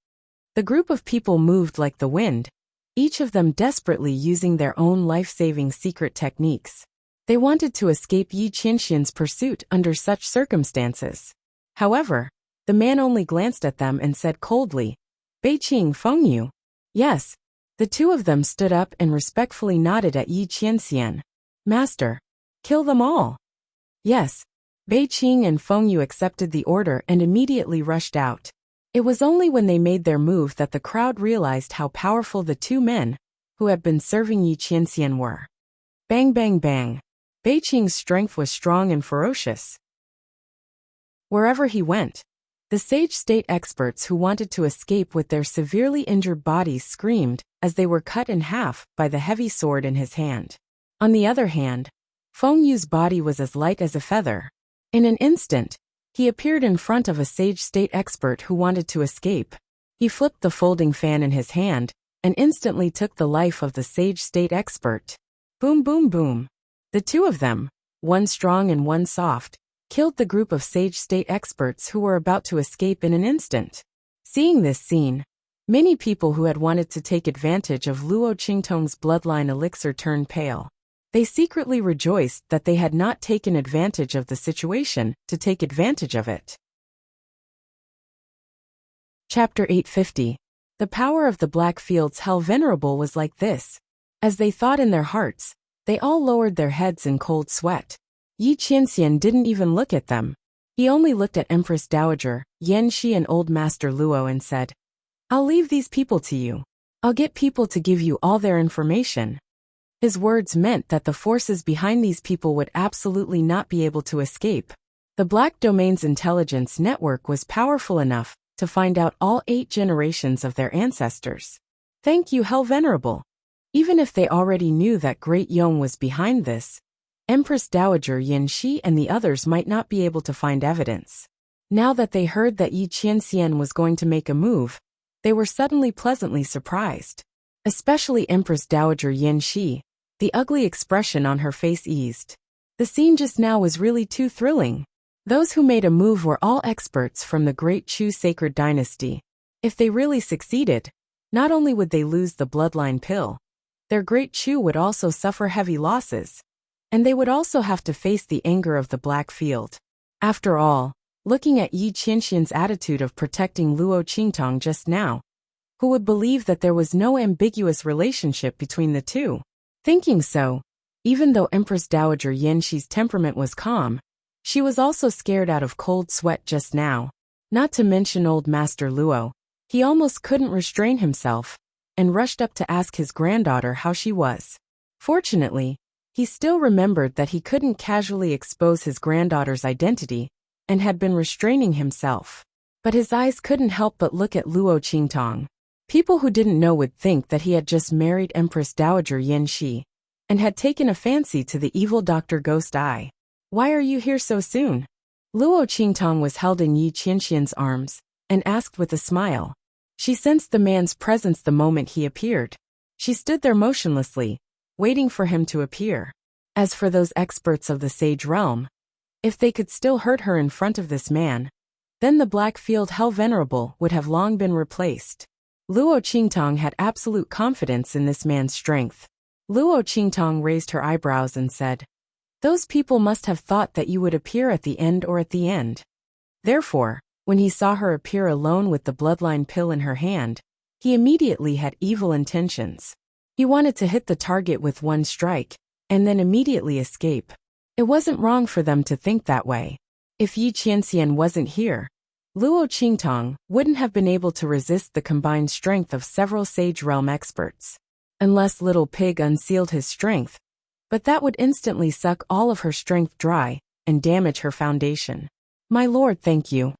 The group of people moved like the wind, each of them desperately using their own life-saving secret techniques. They wanted to escape Yi Qianxian's pursuit under such circumstances. However, the man only glanced at them and said coldly, Bei Qing, Feng Yu. Yes. The two of them stood up and respectfully nodded at Yi Qianxian. Master, kill them all. Yes. Bei Qing and Feng Yu accepted the order and immediately rushed out. It was only when they made their move that the crowd realized how powerful the two men who had been serving Yi Qianxian were. Bang bang bang. Bei Qing's strength was strong and ferocious. Wherever he went, the sage state experts who wanted to escape with their severely injured bodies screamed as they were cut in half by the heavy sword in his hand. On the other hand, Feng Yu's body was as light as a feather. In an instant, he appeared in front of a sage state expert who wanted to escape. He flipped the folding fan in his hand and instantly took the life of the sage state expert. Boom boom boom. The two of them, one strong and one soft, killed the group of sage state experts who were about to escape in an instant. Seeing this scene, Many people who had wanted to take advantage of Luo Qingtong's bloodline elixir turned pale. They secretly rejoiced that they had not taken advantage of the situation to take advantage of it. Chapter 850. The power of the Black Fields. How venerable was like this. As they thought in their hearts, they all lowered their heads in cold sweat. Yi Qianxian didn't even look at them. He only looked at Empress Dowager, Yan Shi and Old Master Luo and said, "I'll leave these people to you. I'll get people to give you all their information." His words meant that the forces behind these people would absolutely not be able to escape. The Black Domain's intelligence network was powerful enough to find out all 8 generations of their ancestors. Thank you, Hell Venerable. Even if they already knew that Great Yong was behind this, Empress Dowager Yan Shi and the others might not be able to find evidence. Now that they heard that Yi Qianxian was going to make a move, they were suddenly pleasantly surprised. Especially Empress Dowager Yan Shi. The ugly expression on her face eased. The scene just now was really too thrilling. Those who made a move were all experts from the Great Chu Sacred Dynasty. If they really succeeded, not only would they lose the bloodline pill, their Great Chu would also suffer heavy losses. And they would also have to face the anger of the Black Field. After all, looking at Yi Qianxian's attitude of protecting Luo Qingtong just now, who would believe that there was no ambiguous relationship between the two? Thinking so, even though Empress Dowager Yan Shi's temperament was calm, she was also scared out of cold sweat just now. Not to mention Old Master Luo. He almost couldn't restrain himself, and rushed up to ask his granddaughter how she was. Fortunately, he still remembered that he couldn't casually expose his granddaughter's identity, and had been restraining himself. But his eyes couldn't help but look at Luo Qingtong. People who didn't know would think that he had just married Empress Dowager Yan Shi, and had taken a fancy to the evil Dr. Ghost Eye. "Why are you here so soon?" Luo Qingtong was held in Yi Qianxian's arms, and asked with a smile. She sensed the man's presence the moment he appeared. She stood there motionlessly, waiting for him to appear. As for those experts of the Sage Realm, if they could still hurt her in front of this man, then the Black Field Hell Venerable would have long been replaced. Luo Qingtong had absolute confidence in this man's strength. Luo Qingtong raised her eyebrows and said, "Those people must have thought that you would appear at the end or at the end." Therefore, when he saw her appear alone with the bloodline pill in her hand, he immediately had evil intentions. He wanted to hit the target with one strike, and then immediately escape. It wasn't wrong for them to think that way. If Yi Qianxian wasn't here, Luo Qingtong wouldn't have been able to resist the combined strength of several Sage Realm experts. Unless Little Pig unsealed his strength, but that would instantly suck all of her strength dry, and damage her foundation. "My lord, thank you."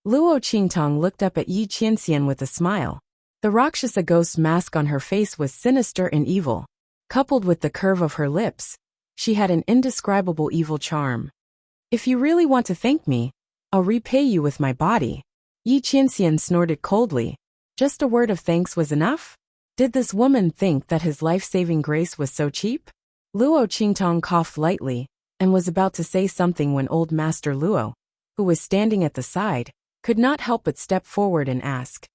Luo Qingtong looked up at Yi Qianxian with a smile. The Rakshasa ghost mask on her face was sinister and evil. Coupled with the curve of her lips, she had an indescribable evil charm. "If you really want to thank me, I'll repay you with my body." Yi Qianxian snorted coldly. Just a word of thanks was enough? Did this woman think that his life-saving grace was so cheap? Luo Qingtong coughed lightly, and was about to say something when Old Master Luo, who was standing at the side, could not help but step forward and ask,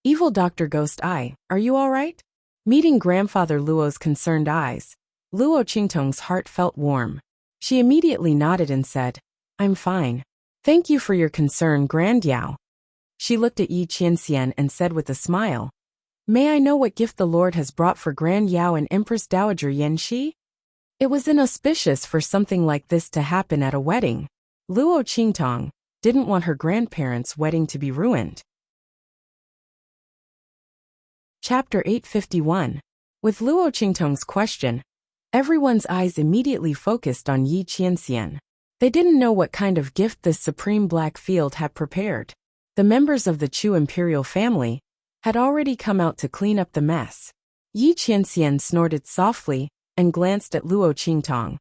"Evil Dr. Ghost Eye, are you all right?" Meeting Grandfather Luo's concerned eyes, Luo Qingtong's heart felt warm. She immediately nodded and said, "I'm fine. Thank you for your concern, Grand Yao." She looked at Yi Qianxian and said with a smile, "May I know what gift the Lord has brought for Grand Yao and Empress Dowager Yan Shi?" It was inauspicious for something like this to happen at a wedding. Luo Qingtong didn't want her grandparents' wedding to be ruined. Chapter 851. With Luo Qingtong's question, everyone's eyes immediately focused on Yi Qianxian. They didn't know what kind of gift this supreme Black Field had prepared. The members of the Chu imperial family had already come out to clean up the mess. Yi Qianxian snorted softly and glanced at Luo Qingtong,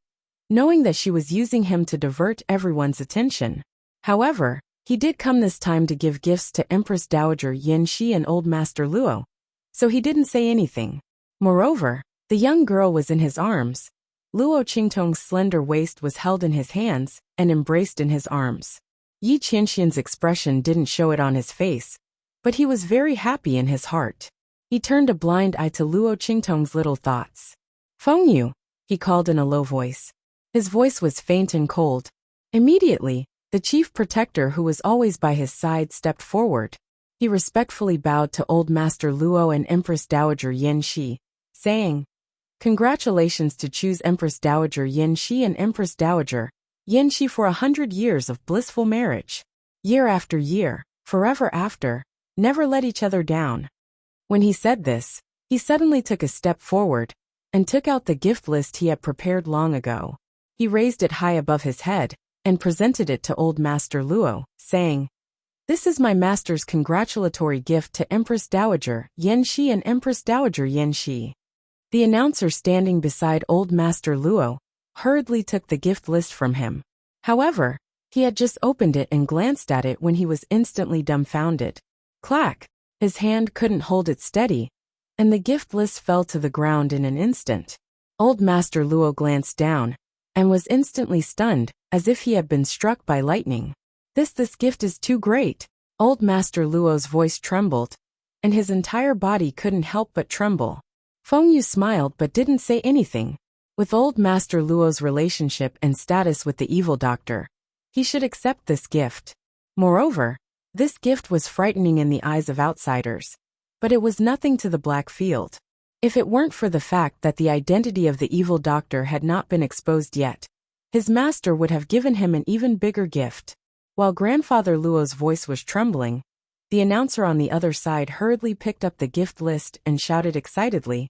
knowing that she was using him to divert everyone's attention. However, he did come this time to give gifts to Empress Dowager Yan Shi and Old Master Luo, so he didn't say anything. Moreover, the young girl was in his arms. Luo Qingtong's slender waist was held in his hands and embraced in his arms. Yi Qianxian's expression didn't show it on his face, but he was very happy in his heart. He turned a blind eye to Luo Qingtong's little thoughts. "Feng Yu," he called in a low voice. His voice was faint and cold. Immediately, the chief protector who was always by his side stepped forward. He respectfully bowed to Old Master Luo and Empress Dowager Yin Shi, saying, "Congratulations to choose Empress Dowager Yin Shi and Empress Dowager Yin Shi for 100 years of blissful marriage. Year after year, forever after, never let each other down." When he said this, he suddenly took a step forward and took out the gift list he had prepared long ago. He raised it high above his head and presented it to Old Master Luo, saying, "This is my master's congratulatory gift to Empress Dowager Yin Shi and Empress Dowager Yin Shi." The announcer standing beside Old Master Luo hurriedly took the gift list from him. However, he had just opened it and glanced at it when he was instantly dumbfounded. Clack! His hand couldn't hold it steady, and the gift list fell to the ground in an instant. Old Master Luo glanced down and was instantly stunned, as if he had been struck by lightning. This gift is too great." Old Master Luo's voice trembled, and his entire body couldn't help but tremble. Feng Yu smiled but didn't say anything. With Old Master Luo's relationship and status with the evil doctor, he should accept this gift. Moreover, this gift was frightening in the eyes of outsiders, but it was nothing to the Black Field. If it weren't for the fact that the identity of the evil doctor had not been exposed yet, his master would have given him an even bigger gift. While Grandfather Luo's voice was trembling, the announcer on the other side hurriedly picked up the gift list and shouted excitedly,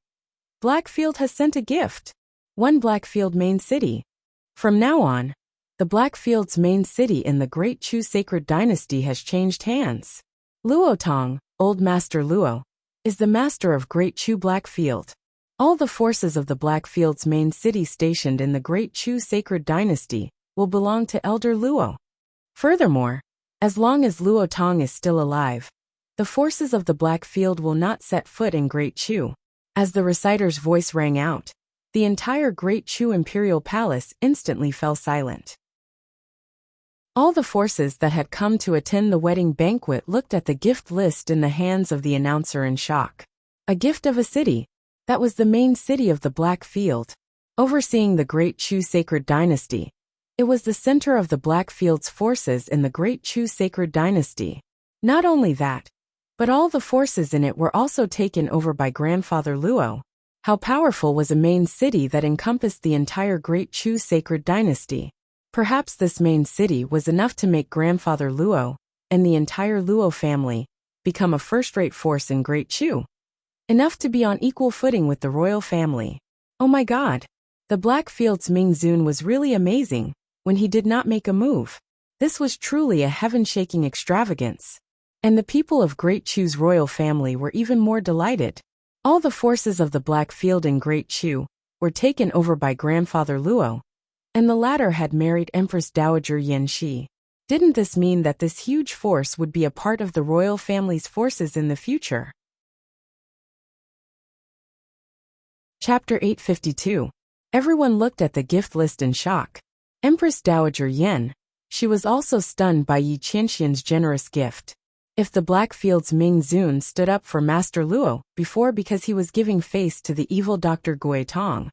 "Blackfield has sent a gift! One Blackfield main city. From now on, the Blackfield's main city in the Great Chu Sacred Dynasty has changed hands. Luo Tong, Old Master Luo, is the master of Great Chu Blackfield. All the forces of the Blackfield's main city stationed in the Great Chu Sacred Dynasty will belong to Elder Luo. Furthermore, as long as Luo Tong is still alive, the forces of the Blackfield will not set foot in Great Chu." As the reciter's voice rang out, the entire Great Chu Imperial Palace instantly fell silent. All the forces that had come to attend the wedding banquet looked at the gift list in the hands of the announcer in shock. A gift of a city. That was the main city of the Blackfield, overseeing the Great Chu Sacred Dynasty. It was the center of the Blackfield's forces in the Great Chu Sacred Dynasty. Not only that, but all the forces in it were also taken over by Grandfather Luo. How powerful was a main city that encompassed the entire Great Chu Sacred Dynasty? Perhaps this main city was enough to make Grandfather Luo and the entire Luo family become a first-rate force in Great Chu. Enough to be on equal footing with the royal family. Oh my God! The Blackfield's Ming Zun was really amazing when he did not make a move. This was truly a heaven-shaking extravagance. And the people of Great Chu's royal family were even more delighted. All the forces of the Blackfield in Great Chu were taken over by Grandfather Luo, and the latter had married Empress Dowager Yin Shi. Didn't this mean that this huge force would be a part of the royal family's forces in the future? Chapter 852. Everyone looked at the gift list in shock. Empress Dowager Yin, she was also stunned by Yi Qianxian's generous gift. If the Blackfield's Ming Zun stood up for Master Luo before because he was giving face to the evil Dr. Gui Tong,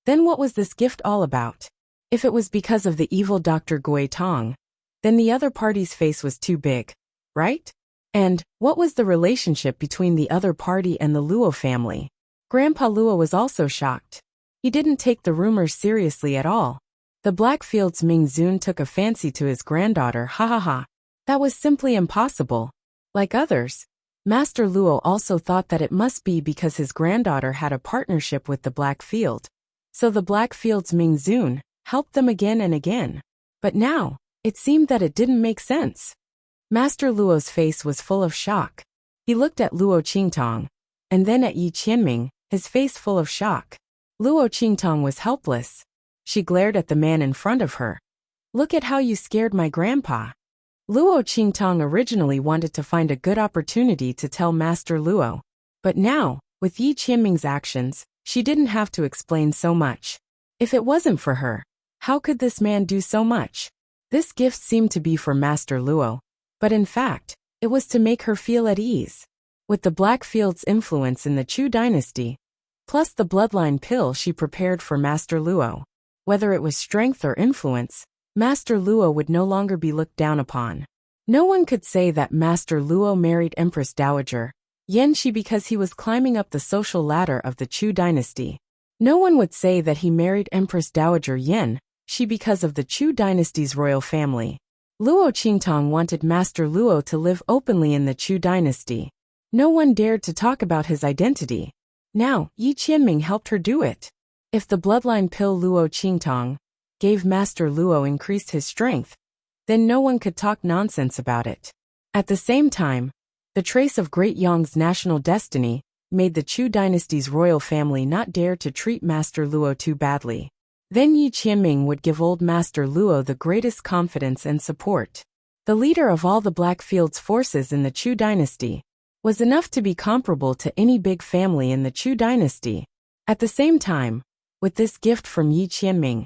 then what was this gift all about? If it was because of the evil Dr. Gui Tong, then the other party's face was too big, right? And what was the relationship between the other party and the Luo family? Grandpa Luo was also shocked. He didn't take the rumors seriously at all. The Blackfield's Ming Zun took a fancy to his granddaughter, ha ha ha. That was simply impossible. Like others, Master Luo also thought that it must be because his granddaughter had a partnership with the Blackfield. So the Blackfield's Ming Zun helped them again and again. But now, it seemed that it didn't make sense. Master Luo's face was full of shock. He looked at Luo Qingtong, and then at Yi Qianming, his face full of shock. Luo Qingtong was helpless. She glared at the man in front of her. "Look at how you scared my grandpa." Luo Qingtong originally wanted to find a good opportunity to tell Master Luo, but now, with Yi Qianming's actions, she didn't have to explain so much. If it wasn't for her, how could this man do so much? This gift seemed to be for Master Luo, but in fact, It was to make her feel at ease. With the Blackfield's influence in the Chu dynasty, plus the bloodline pill she prepared for Master Luo. Whether it was strength or influence, Master Luo would no longer be looked down upon. No one could say that Master Luo married Empress Dowager Yan Shi because he was climbing up the social ladder of the Chu dynasty. No one would say that he married Empress Dowager Yan Shi because of the Chu dynasty's royal family. Luo Qingtong wanted Master Luo to live openly in the Chu dynasty. No one dared to talk about his identity. Now, Yi Qianming helped her do it. If the bloodline pill Luo Qingtong gave Master Luo increased his strength, then no one could talk nonsense about it. At the same time, the trace of Great Yong's national destiny made the Chu dynasty's royal family not dare to treat Master Luo too badly. Then Yi Qianming would give old Master Luo the greatest confidence and support. The leader of all the Blackfield's forces in the Chu dynasty was enough to be comparable to any big family in the Chu dynasty. At the same time, with this gift from Yi Qianming,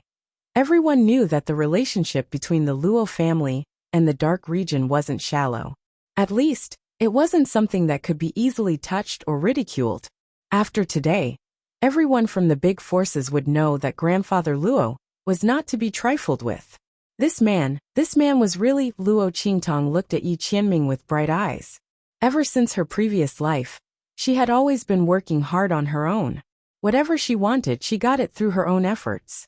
everyone knew that the relationship between the Luo family and the dark region wasn't shallow. At least, it wasn't something that could be easily touched or ridiculed. After today, everyone from the big forces would know that Grandfather Luo was not to be trifled with. This man was really Luo Qingtong looked at Yi Qianming with bright eyes. Ever since her previous life, she had always been working hard on her own. Whatever she wanted, she got it through her own efforts.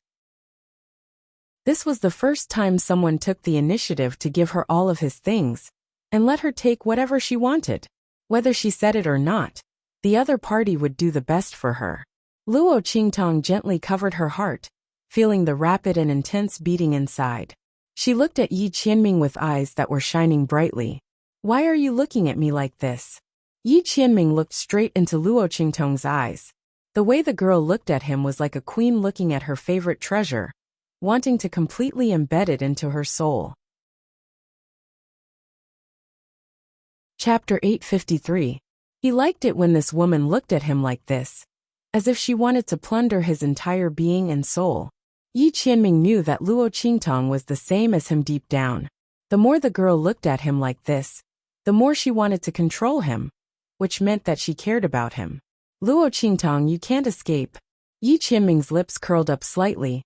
This was the first time someone took the initiative to give her all of his things and let her take whatever she wanted. Whether she said it or not, the other party would do the best for her. Luo Qingtong gently covered her heart, feeling the rapid and intense beating inside. She looked at Yi Qianming with eyes that were shining brightly. "Why are you looking at me like this?" Yi Qianming looked straight into Luo Qingtong's eyes. The way the girl looked at him was like a queen looking at her favorite treasure, wanting to completely embed it into her soul. Chapter 853. He liked it when this woman looked at him like this, as if she wanted to plunder his entire being and soul. Yi Qianming knew that Luo Qingtong was the same as him deep down. The more the girl looked at him like this, the more she wanted to control him, which meant that she cared about him. "Luo Qingtong, you can't escape." Yi Qianming's lips curled up slightly,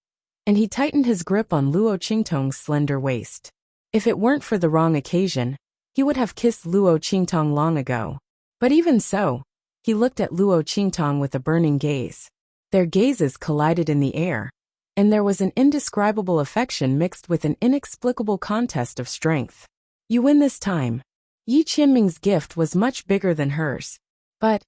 and he tightened his grip on Luo Qingtong's slender waist. If it weren't for the wrong occasion, he would have kissed Luo Qingtong long ago. But even so, he looked at Luo Qingtong with a burning gaze. Their gazes collided in the air, and there was an indescribable affection mixed with an inexplicable contest of strength. "You win this time." Yi Qianming's gift was much bigger than hers. "But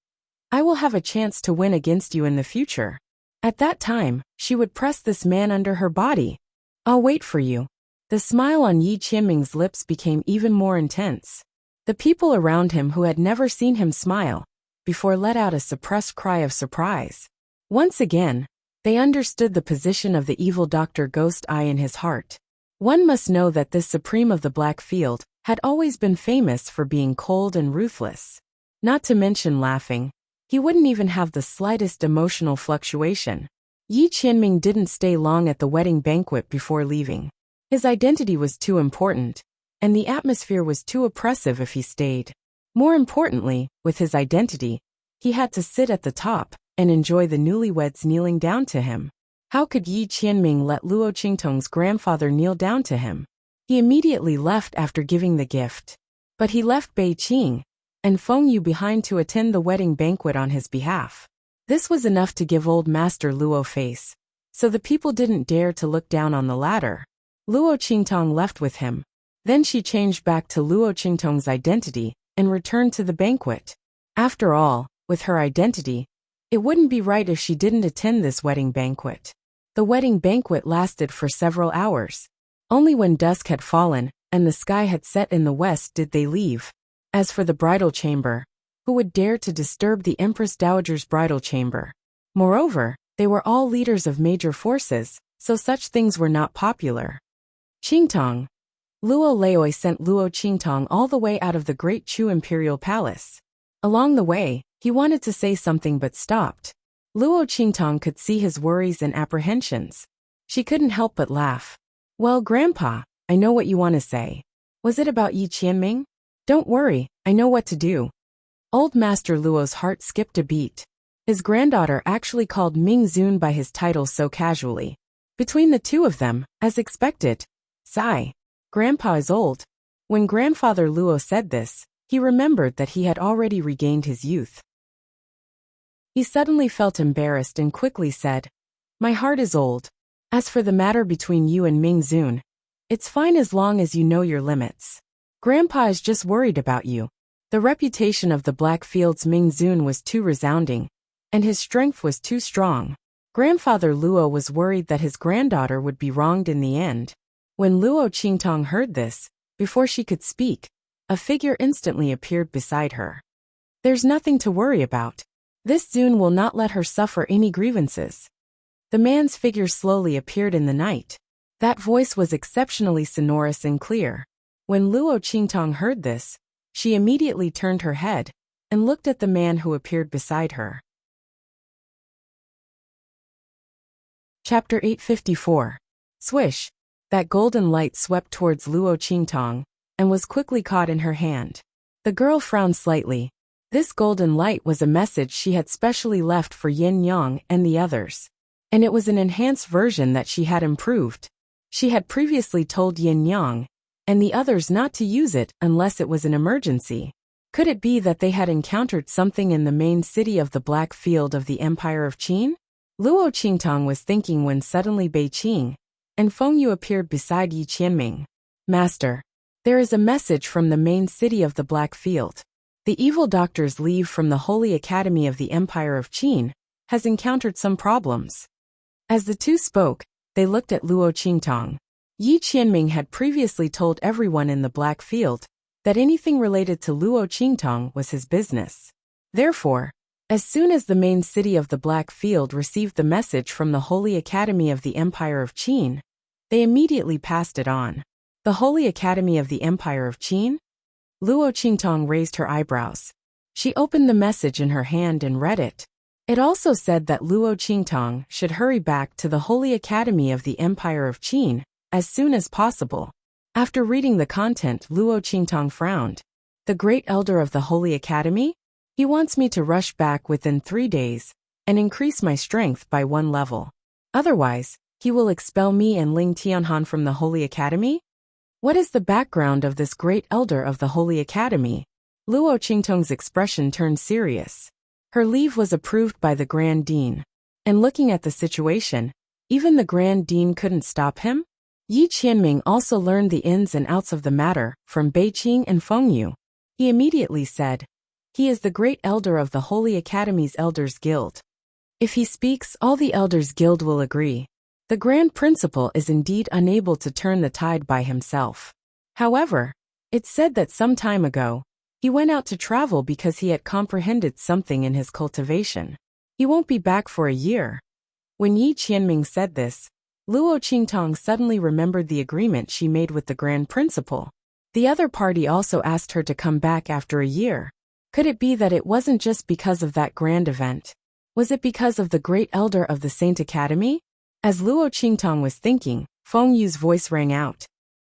I will have a chance to win against you in the future. At that time, she would press this man under her body. I'll wait for you." The smile on Yi Qianming's lips became even more intense. The people around him who had never seen him smile before let out a suppressed cry of surprise. Once again, they understood the position of the evil Dr. Ghost Eye in his heart. One must know that this supreme of the Blackfield had always been famous for being cold and ruthless. Not to mention laughing, he wouldn't even have the slightest emotional fluctuation. Yi Qianming didn't stay long at the wedding banquet before leaving. His identity was too important, and the atmosphere was too oppressive if he stayed. More importantly, with his identity, he had to sit at the top and enjoy the newlyweds kneeling down to him. How could Yi Qianming let Luo Qingtong's grandfather kneel down to him? He immediately left after giving the gift. But he left Bei Qing and Feng Yu behind to attend the wedding banquet on his behalf. This was enough to give old Master Luo face, so the people didn't dare to look down on the latter. Luo Qingtong left with him. Then she changed back to Luo Qingtong's identity and returned to the banquet. After all, with her identity, it wouldn't be right if she didn't attend this wedding banquet. The wedding banquet lasted for several hours. Only when dusk had fallen and the sky had set in the west did they leave. As for the bridal chamber, who would dare to disturb the Empress Dowager's bridal chamber? Moreover, they were all leaders of major forces, so such things were not popular. Qingtong. Luo Laoi sent Luo Qingtong all the way out of the Great Chu Imperial Palace. Along the way, he wanted to say something but stopped. Luo Qingtong could see his worries and apprehensions. She couldn't help but laugh. "Well, Grandpa, I know what you want to say. Was it about Yi Qianming?" Don't worry, I know what to do. Old Master Luo's heart skipped a beat. His granddaughter actually called Ming Zun by his title so casually. Between the two of them, as expected. Sigh. Grandpa is old. When Grandfather Luo said this, he remembered that he had already regained his youth. He suddenly felt embarrassed and quickly said, My heart is old. As for the matter between you and Ming Zun, it's fine as long as you know your limits. Grandpa is just worried about you. The reputation of the Blackfield's Ming Zun was too resounding, and his strength was too strong. Grandfather Luo was worried that his granddaughter would be wronged in the end. When Luo Qingtong heard this, before she could speak, a figure instantly appeared beside her. There's nothing to worry about. This Zun will not let her suffer any grievances. The man's figure slowly appeared in the night. That voice was exceptionally sonorous and clear. When Luo Qingtong heard this, she immediately turned her head and looked at the man who appeared beside her. Chapter 854. Swish. That golden light swept towards Luo Qingtong and was quickly caught in her hand. The girl frowned slightly. This golden light was a message she had specially left for Yin Yang and the others. And it was an enhanced version that she had improved. She had previously told Yin Yang and the others not to use it unless it was an emergency. Could it be that they had encountered something in the main city of the Black Field of the Empire of Qin? Luo Qingtong was thinking when suddenly Bei Qing and Feng Yu appeared beside Yi Qianming. Master, there is a message from the main city of the Black Field. The evil doctor's leave from the Holy Academy of the Empire of Qin has encountered some problems. As the two spoke, they looked at Luo Qingtong. Yi Qianming had previously told everyone in the Black Field that anything related to Luo Qingtong was his business. Therefore, as soon as the main city of the Black Field received the message from the Holy Academy of the Empire of Qin, they immediately passed it on. The Holy Academy of the Empire of Qin? Luo Qingtong raised her eyebrows. She opened the message in her hand and read it. It also said that Luo Qingtong should hurry back to the Holy Academy of the Empire of Qin as soon as possible. After reading the content, Luo Qingtong frowned. The great elder of the Holy Academy? He wants me to rush back within 3 days and increase my strength by 1 level. Otherwise, he will expel me and Ling Tianhan from the Holy Academy? What is the background of this great elder of the Holy Academy? Luo Qingtong's expression turned serious. Her leave was approved by the Grand Dean. And looking at the situation, even the Grand Dean couldn't stop him? Yi Qianming also learned the ins and outs of the matter from Bei Qing and Feng Yu. He immediately said, He is the great elder of the Holy Academy's Elders Guild. If he speaks, all the Elders Guild will agree. The Grand Principal is indeed unable to turn the tide by himself. However, it's said that some time ago, he went out to travel because he had comprehended something in his cultivation. He won't be back for a year. When Yi Qianming said this, Luo Qingtong suddenly remembered the agreement she made with the Grand Principal. The other party also asked her to come back after a year. Could it be that it wasn't just because of that grand event? Was it because of the great elder of the Saint Academy? As Luo Qingtong was thinking, Feng Yu's voice rang out.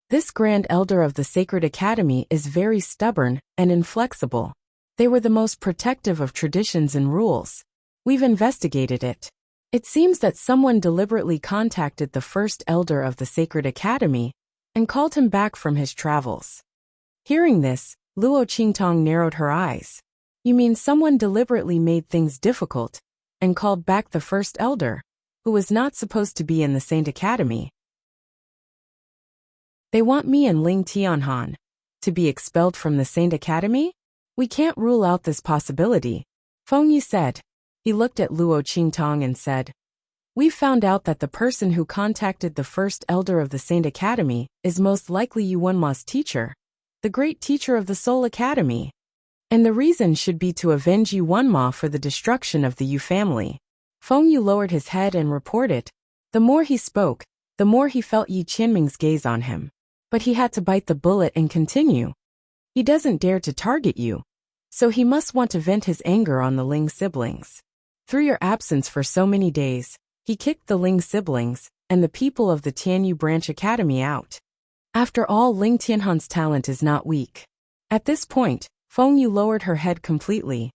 This grand elder of the Sacred Academy is very stubborn and inflexible. They were the most protective of traditions and rules. We've investigated it. It seems that someone deliberately contacted the first elder of the Sacred Academy and called him back from his travels. Hearing this, Luo Qingtong narrowed her eyes. You mean someone deliberately made things difficult and called back the first elder, who was not supposed to be in the Saint Academy? They want me and Ling Tianhan to be expelled from the Saint Academy? We can't rule out this possibility, Feng Yu said. He looked at Luo Qingtong and said, We've found out that the person who contacted the first elder of the Saint Academy is most likely Yu Wenma's teacher, the great teacher of the Soul Academy. And the reason should be to avenge Yu Wenma for the destruction of the Yu family. Feng Yu lowered his head and reported. The more he spoke, the more he felt Yi Qianming's gaze on him. But he had to bite the bullet and continue. He doesn't dare to target you, so he must want to vent his anger on the Ling siblings. Through your absence for so many days, he kicked the Ling siblings and the people of the Tianyu Branch Academy out. After all, Ling Tianhan's talent is not weak. At this point, Feng Yu lowered her head completely.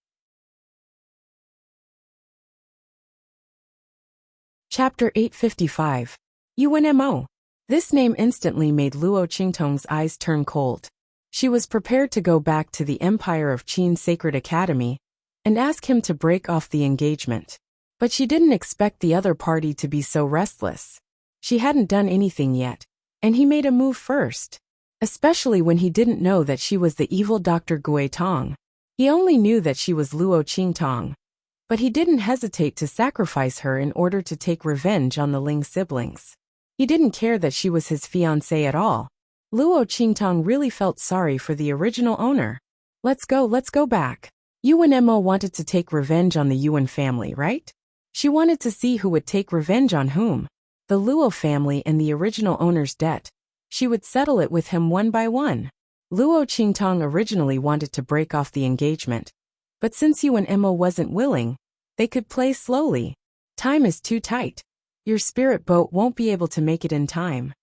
Chapter 855. UNMO. This name instantly made Luo Qingtong's eyes turn cold. She was prepared to go back to the Empire of Qin Sacred Academy and ask him to break off the engagement. But she didn't expect the other party to be so restless. She hadn't done anything yet, and he made a move first. Especially when he didn't know that she was the evil Dr. Gui Tong. He only knew that she was Luo Qingtong. But he didn't hesitate to sacrifice her in order to take revenge on the Ling siblings. He didn't care that she was his fiancée at all. Luo Qingtong really felt sorry for the original owner. Let's go back. UNMO wanted to take revenge on the Yuan family, right? She wanted to see who would take revenge on whom. The Luo family and the original owner's debt. She would settle it with him one by one. Luo Qingtong originally wanted to break off the engagement. But since UNMO wasn't willing, they could play slowly. Time is too tight. Your spirit boat won't be able to make it in time.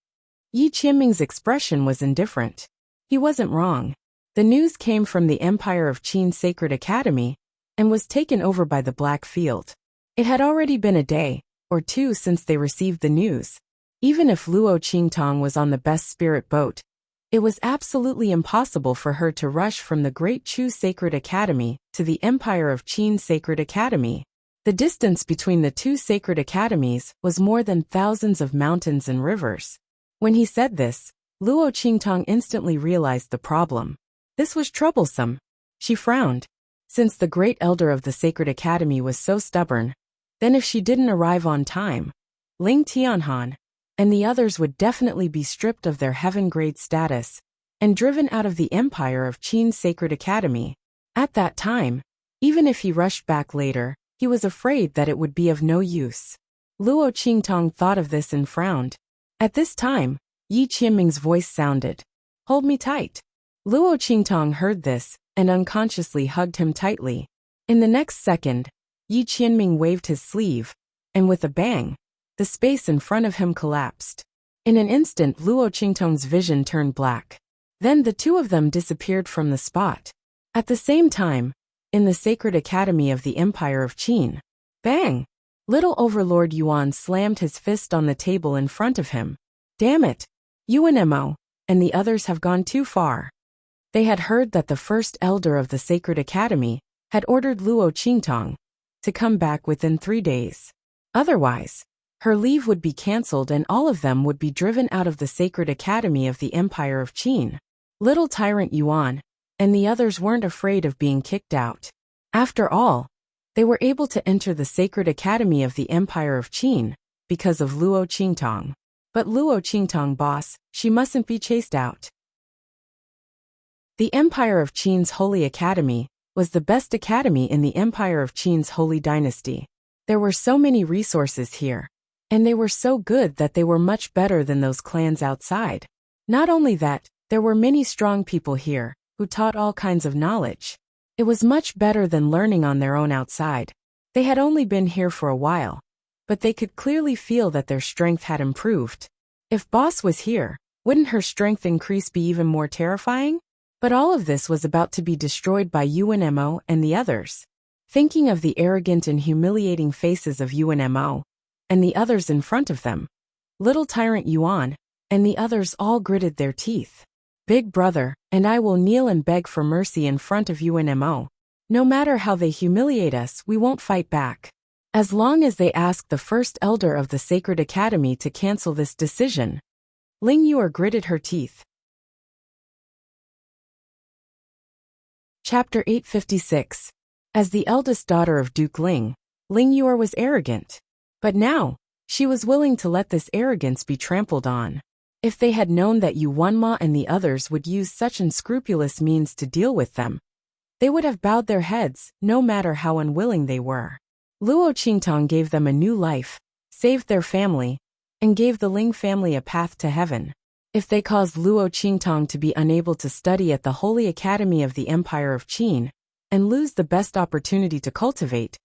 Yi Qianming's expression was indifferent. He wasn't wrong. The news came from the Empire of Qin Sacred Academy and was taken over by the Black Field. It had already been a day or two since they received the news. Even if Luo Qingtong was on the best spirit boat, it was absolutely impossible for her to rush from the Great Chu Sacred Academy to the Empire of Qin Sacred Academy. The distance between the two sacred academies was more than thousands of mountains and rivers. When he said this, Luo Qingtong instantly realized the problem. This was troublesome. She frowned. Since the great elder of the Sacred Academy was so stubborn, then if she didn't arrive on time, Ling Tianhan and the others would definitely be stripped of their heaven-grade status and driven out of the Empire of Qin Sacred Academy. At that time, even if he rushed back later, he was afraid that it would be of no use. Luo Qingtong thought of this and frowned. At this time, Yi Qianming's voice sounded. Hold me tight. Luo Qingtong heard this and unconsciously hugged him tightly. In the next second, Yi Qianming waved his sleeve, and with a bang, the space in front of him collapsed. In an instant, Luo Qingtong's vision turned black. Then the two of them disappeared from the spot. At the same time, in the Sacred Academy of the Empire of Qin, bang! Little Overlord Yuan slammed his fist on the table in front of him. Damn it! UNMO and the others have gone too far. They had heard that the first elder of the Sacred Academy had ordered Luo Qingtong to come back within 3 days. Otherwise, her leave would be cancelled and all of them would be driven out of the Sacred Academy of the Empire of Qin. Little Tyrant Yuan and the others weren't afraid of being kicked out. After all, they were able to enter the Sacred Academy of the Empire of Qin because of Luo Qingtong. But Luo Qingtong, boss, she mustn't be chased out. The Empire of Qin's Holy Academy was the best academy in the Empire of Qin's Holy Dynasty. There were so many resources here. And they were so good that they were much better than those clans outside. Not only that, there were many strong people here, who taught all kinds of knowledge. It was much better than learning on their own outside. They had only been here for a while, but they could clearly feel that their strength had improved. If Boss was here, wouldn't her strength increase be even more terrifying? But all of this was about to be destroyed by UNMO and the others. Thinking of the arrogant and humiliating faces of UNMO, and the others in front of them, Little Tyrant Yuan and the others all gritted their teeth. Big brother, and I will kneel and beg for mercy in front of UNMO. No matter how they humiliate us, we won't fight back. As long as they ask the first elder of the Sacred Academy to cancel this decision. Ling Yuer gritted her teeth. Chapter 856. As the eldest daughter of Duke Ling, Ling Yuer was arrogant. But now, she was willing to let this arrogance be trampled on. If they had known that Yuanma and the others would use such unscrupulous means to deal with them, they would have bowed their heads, no matter how unwilling they were. Luo Qingtong gave them a new life, saved their family, and gave the Ling family a path to heaven. If they caused Luo Qingtong to be unable to study at the Holy Academy of the Empire of Qin, and lose the best opportunity to cultivate,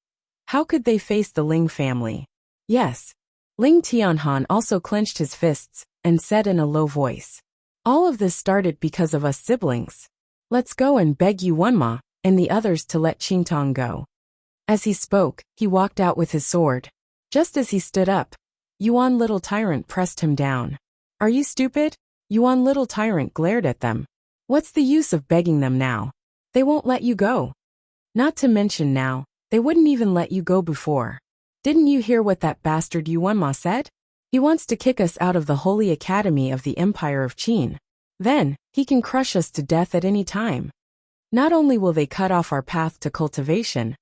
how could they face the Ling family? Yes. Ling Tianhan also clenched his fists and said in a low voice, all of this started because of us siblings. Let's go and beg Yuanma and the others to let Qingtong go. As he spoke, he walked out with his sword. Just as he stood up, Yuan Little Tyrant pressed him down. Are you stupid? Yuan Little Tyrant glared at them. What's the use of begging them now? They won't let you go. Not to mention now, they wouldn't even let you go before. Didn't you hear what that bastard Yuanma said? He wants to kick us out of the Holy Academy of the Empire of Qin. Then, he can crush us to death at any time. Not only will they cut off our path to cultivation,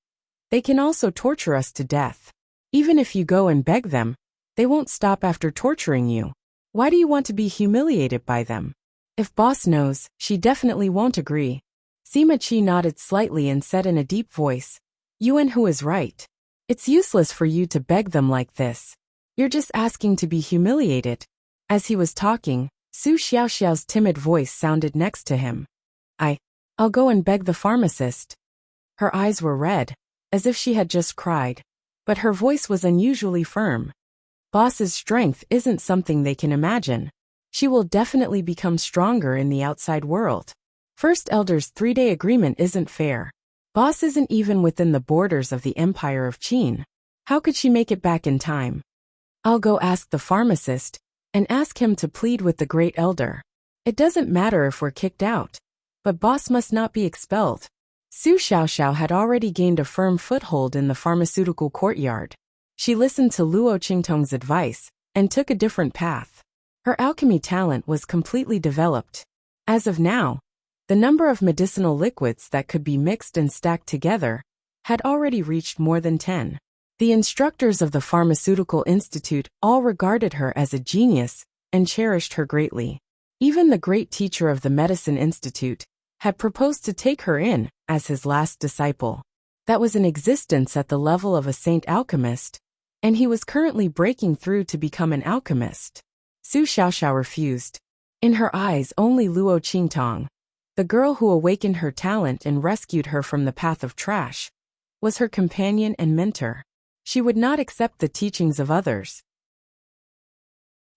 they can also torture us to death. Even if you go and beg them, they won't stop after torturing you. Why do you want to be humiliated by them? If boss knows, she definitely won't agree. Sima Qi nodded slightly and said in a deep voice, Yuan Hu is right. It's useless for you to beg them like this. You're just asking to be humiliated. As he was talking, Su Xiaoxiao's timid voice sounded next to him. I'll go and beg the pharmacist. Her eyes were red, as if she had just cried, but her voice was unusually firm. Boss's strength isn't something they can imagine. She will definitely become stronger in the outside world. First Elder's 3-day agreement isn't fair. Boss isn't even within the borders of the Empire of Qin. How could she make it back in time? I'll go ask the pharmacist, and ask him to plead with the Great Elder. It doesn't matter if we're kicked out, but boss must not be expelled. Su Xiaoxiao had already gained a firm foothold in the pharmaceutical courtyard. She listened to Luo Qingtong's advice, and took a different path. Her alchemy talent was completely developed. As of now, the number of medicinal liquids that could be mixed and stacked together had already reached more than 10. The instructors of the Pharmaceutical Institute all regarded her as a genius and cherished her greatly. Even the great teacher of the Medicine Institute had proposed to take her in as his last disciple. That was in existence at the level of a saint alchemist, and he was currently breaking through to become an alchemist. Su Xiaoxiao refused. In her eyes only Luo Qingtong, the girl who awakened her talent and rescued her from the path of trash, was her companion and mentor. She would not accept the teachings of others,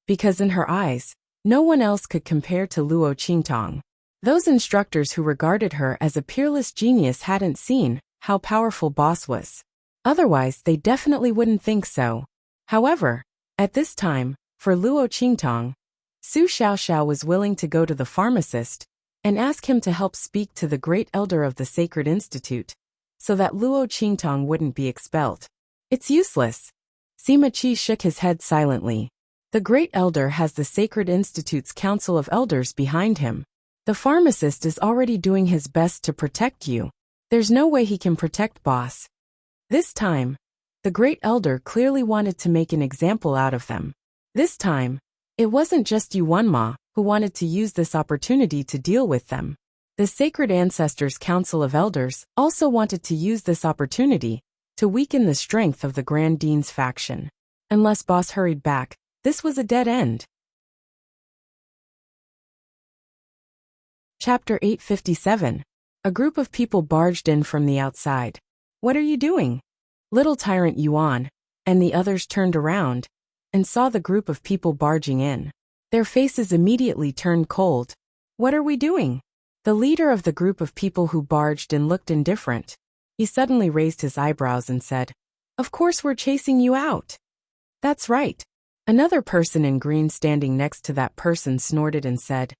because in her eyes, no one else could compare to Luo Qingtong. Those instructors who regarded her as a peerless genius hadn't seen how powerful boss was. Otherwise, they definitely wouldn't think so. However, at this time, for Luo Qingtong, Su Xiaoxiao was willing to go to the pharmacist and ask him to help speak to the Great Elder of the Sacred Institute, so that Luo Qingtong wouldn't be expelled. It's useless. Sima Qi shook his head silently. The Great Elder has the Sacred Institute's Council of Elders behind him. The pharmacist is already doing his best to protect you. There's no way he can protect boss. This time, the Great Elder clearly wanted to make an example out of them. This time, it wasn't just Yuanma who wanted to use this opportunity to deal with them. The Sacred Ancestors' Council of Elders also wanted to use this opportunity to weaken the strength of the Grand Dean's faction. Unless boss hurried back, this was a dead end. Chapter 857. A group of people barged in from the outside. What are you doing? Little Tyrant Yuan and the others turned around and saw the group of people barging in. Their faces immediately turned cold. What are we doing? The leader of the group of people who barged in looked indifferent. He suddenly raised his eyebrows and said, Of course we're chasing you out. That's right. Another person in green standing next to that person snorted and said,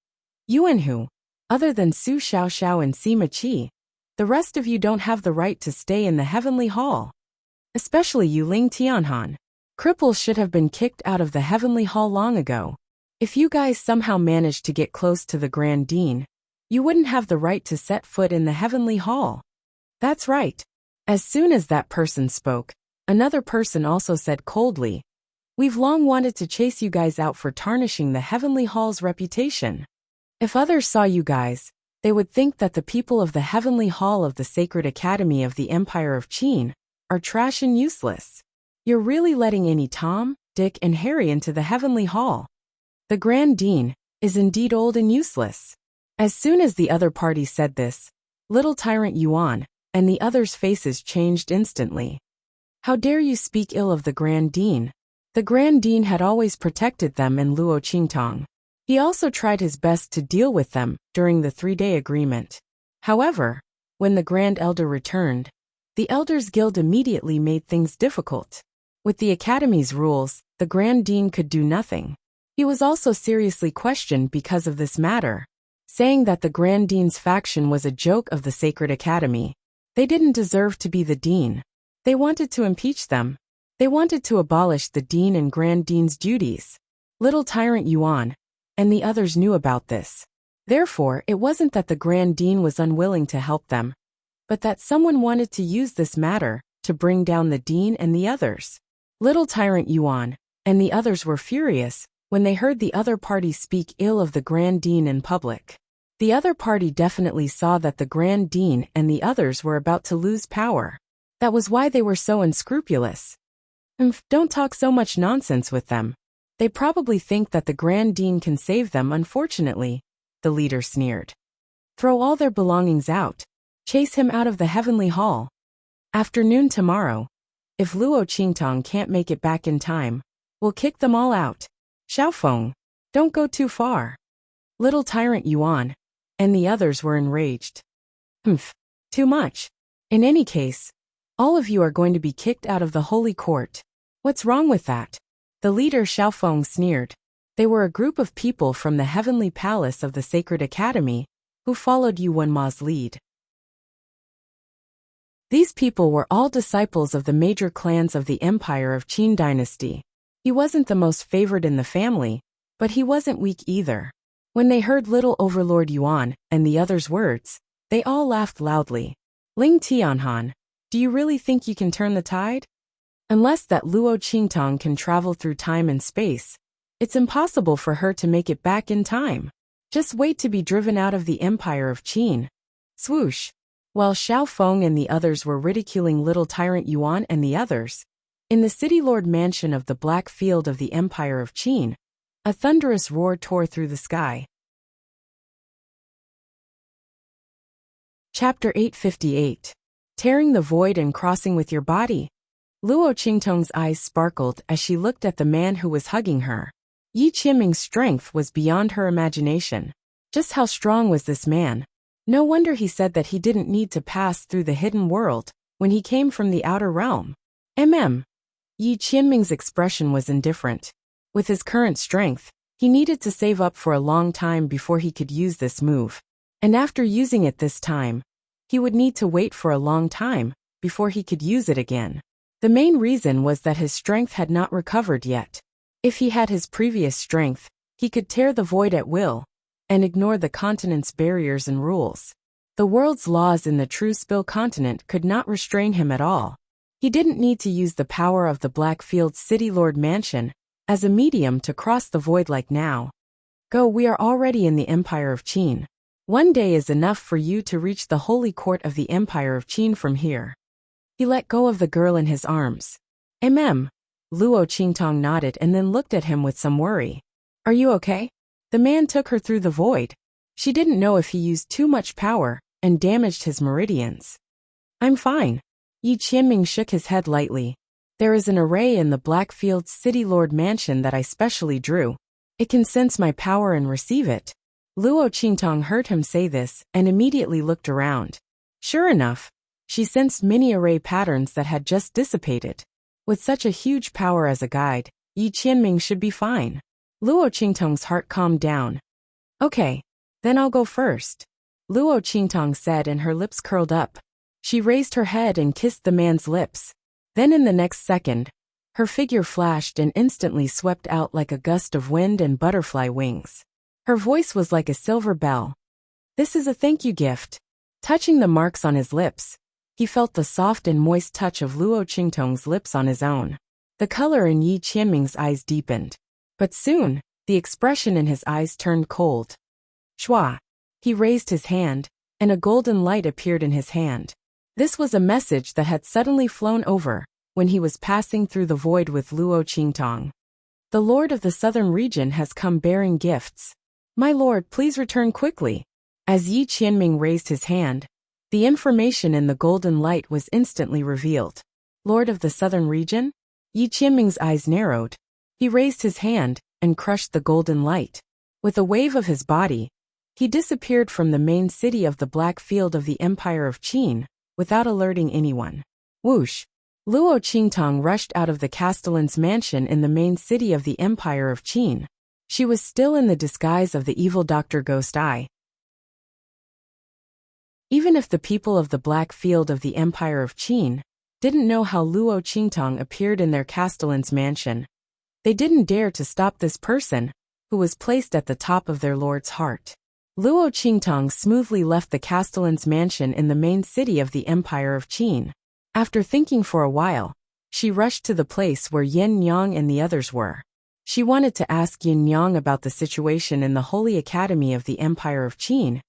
Yuan Hu, other than Su Xiaoxiao and Sima Qi, the rest of you don't have the right to stay in the Heavenly Hall. Especially you Ling Tianhan. Cripples should have been kicked out of the Heavenly Hall long ago. If you guys somehow managed to get close to the Grand Dean, you wouldn't have the right to set foot in the Heavenly Hall. That's right. As soon as that person spoke, another person also said coldly, We've long wanted to chase you guys out for tarnishing the Heavenly Hall's reputation. If others saw you guys, they would think that the people of the Heavenly Hall of the Sacred Academy of the Empire of Qin are trash and useless. You're really letting any Tom, Dick, and Harry into the Heavenly Hall. The Grand Dean is indeed old and useless. As soon as the other party said this, Little Tyrant Yuan and the others' faces changed instantly. How dare you speak ill of the Grand Dean? The Grand Dean had always protected them and Luo Qingtong. He also tried his best to deal with them during the 3-day agreement. However, when the Grand Elder returned, the Elders Guild immediately made things difficult. With the Academy's rules, the Grand Dean could do nothing. He was also seriously questioned because of this matter, saying that the Grand Dean's faction was a joke of the Sacred Academy. They didn't deserve to be the Dean. They wanted to impeach them. They wanted to abolish the Dean and Grand Dean's duties. Little Tyrant Yuan and the others knew about this. Therefore, it wasn't that the Grand Dean was unwilling to help them, but that someone wanted to use this matter to bring down the Dean and the others. Little Tyrant Yuan and the others were furious when they heard the other party speak ill of the Grand Dean in public. The other party definitely saw that the Grand Dean and the others were about to lose power. That was why they were so unscrupulous. Don't talk so much nonsense with them. They probably think that the Grand Dean can save them. Unfortunately, the leader sneered. Throw all their belongings out. Chase him out of the heavenly hall. Afternoon tomorrow. If Luo Qingtong can't make it back in time, we'll kick them all out. Xiaofeng, don't go too far. Little Tyrant Yuan and the others were enraged. Too much. In any case, all of you are going to be kicked out of the holy court. What's wrong with that? The leader Xiaofeng sneered. They were a group of people from the heavenly palace of the Sacred Academy who followed Yuan Ma's lead. These people were all disciples of the major clans of the Empire of Qin dynasty. He wasn't the most favored in the family, but he wasn't weak either. When they heard little Overlord Yuan and the others' words, they all laughed loudly. Ling Tianhan, do you really think you can turn the tide? Unless that Luo Qingtong can travel through time and space, it's impossible for her to make it back in time. Just wait to be driven out of the Empire of Qin. Swoosh. While Xiaofeng and the others were ridiculing little Tyrant Yuan and the others, in the City Lord mansion of the Black Field of the Empire of Qin, a thunderous roar tore through the sky. Chapter 858. Tearing the Void and Crossing with Your Body. Luo Qingtong's eyes sparkled as she looked at the man who was hugging her. Yi Qianming's strength was beyond her imagination. Just how strong was this man? No wonder he said that he didn't need to pass through the hidden world when he came from the outer realm. Yi Qianming's expression was indifferent. With his current strength, he needed to save up for a long time before he could use this move. And after using it this time, he would need to wait for a long time before he could use it again. The main reason was that his strength had not recovered yet. If he had his previous strength, he could tear the void at will and ignore the continent's barriers and rules. The world's laws in the True Spill continent could not restrain him at all. He didn't need to use the power of the Blackfield City Lord Mansion as a medium to cross the void like now. Go, we are already in the Empire of Qin. One day is enough for you to reach the holy court of the Empire of Qin from here. He let go of the girl in his arms. Luo Qingtong nodded and then looked at him with some worry. Are you okay? The man took her through the void. She didn't know if he used too much power and damaged his meridians. I'm fine. Yi Qianming shook his head lightly. There is an array in the Blackfield City Lord Mansion that I specially drew. It can sense my power and receive it. Luo Qingtong heard him say this and immediately looked around. Sure enough, she sensed many array patterns that had just dissipated. With such a huge power as a guide, Yi Qianming should be fine. Luo Qingtong's heart calmed down. Okay, then I'll go first. Luo Qingtong said and her lips curled up. She raised her head and kissed the man's lips. Then in the next second, her figure flashed and instantly swept out like a gust of wind and butterfly wings. Her voice was like a silver bell. This is a thank you gift. Touching the marks on his lips, he felt the soft and moist touch of Luo Qingtong's lips on his own. The color in Yi Qianming's eyes deepened. But soon, the expression in his eyes turned cold. Shua. He raised his hand, and a golden light appeared in his hand. This was a message that had suddenly flown over when he was passing through the void with Luo Qingtong. The Lord of the Southern Region has come bearing gifts. My lord, please return quickly. As Yi Qianming raised his hand, the information in the golden light was instantly revealed. Lord of the Southern Region? Yi Qianming's eyes narrowed. He raised his hand and crushed the golden light. With a wave of his body, He disappeared from the main city of the Black Field of the Empire of Qin, without alerting anyone. Whoosh! Luo Qingtong rushed out of the Castellan's mansion in the main city of the Empire of Qin. She was still in the disguise of the evil Dr. Ghost Eye. Even if the people of the Black Field of the Empire of Qin didn't know how Luo Qingtong appeared in their Castellan's mansion, they didn't dare to stop this person, who was placed at the top of their lord's heart. Luo Qingtong smoothly left the Castellan's mansion in the main city of the Empire of Qin. After thinking for a while, she rushed to the place where Yin Yang and the others were. She wanted to ask Yin Yang about the situation in the Holy Academy of the Empire of Qin,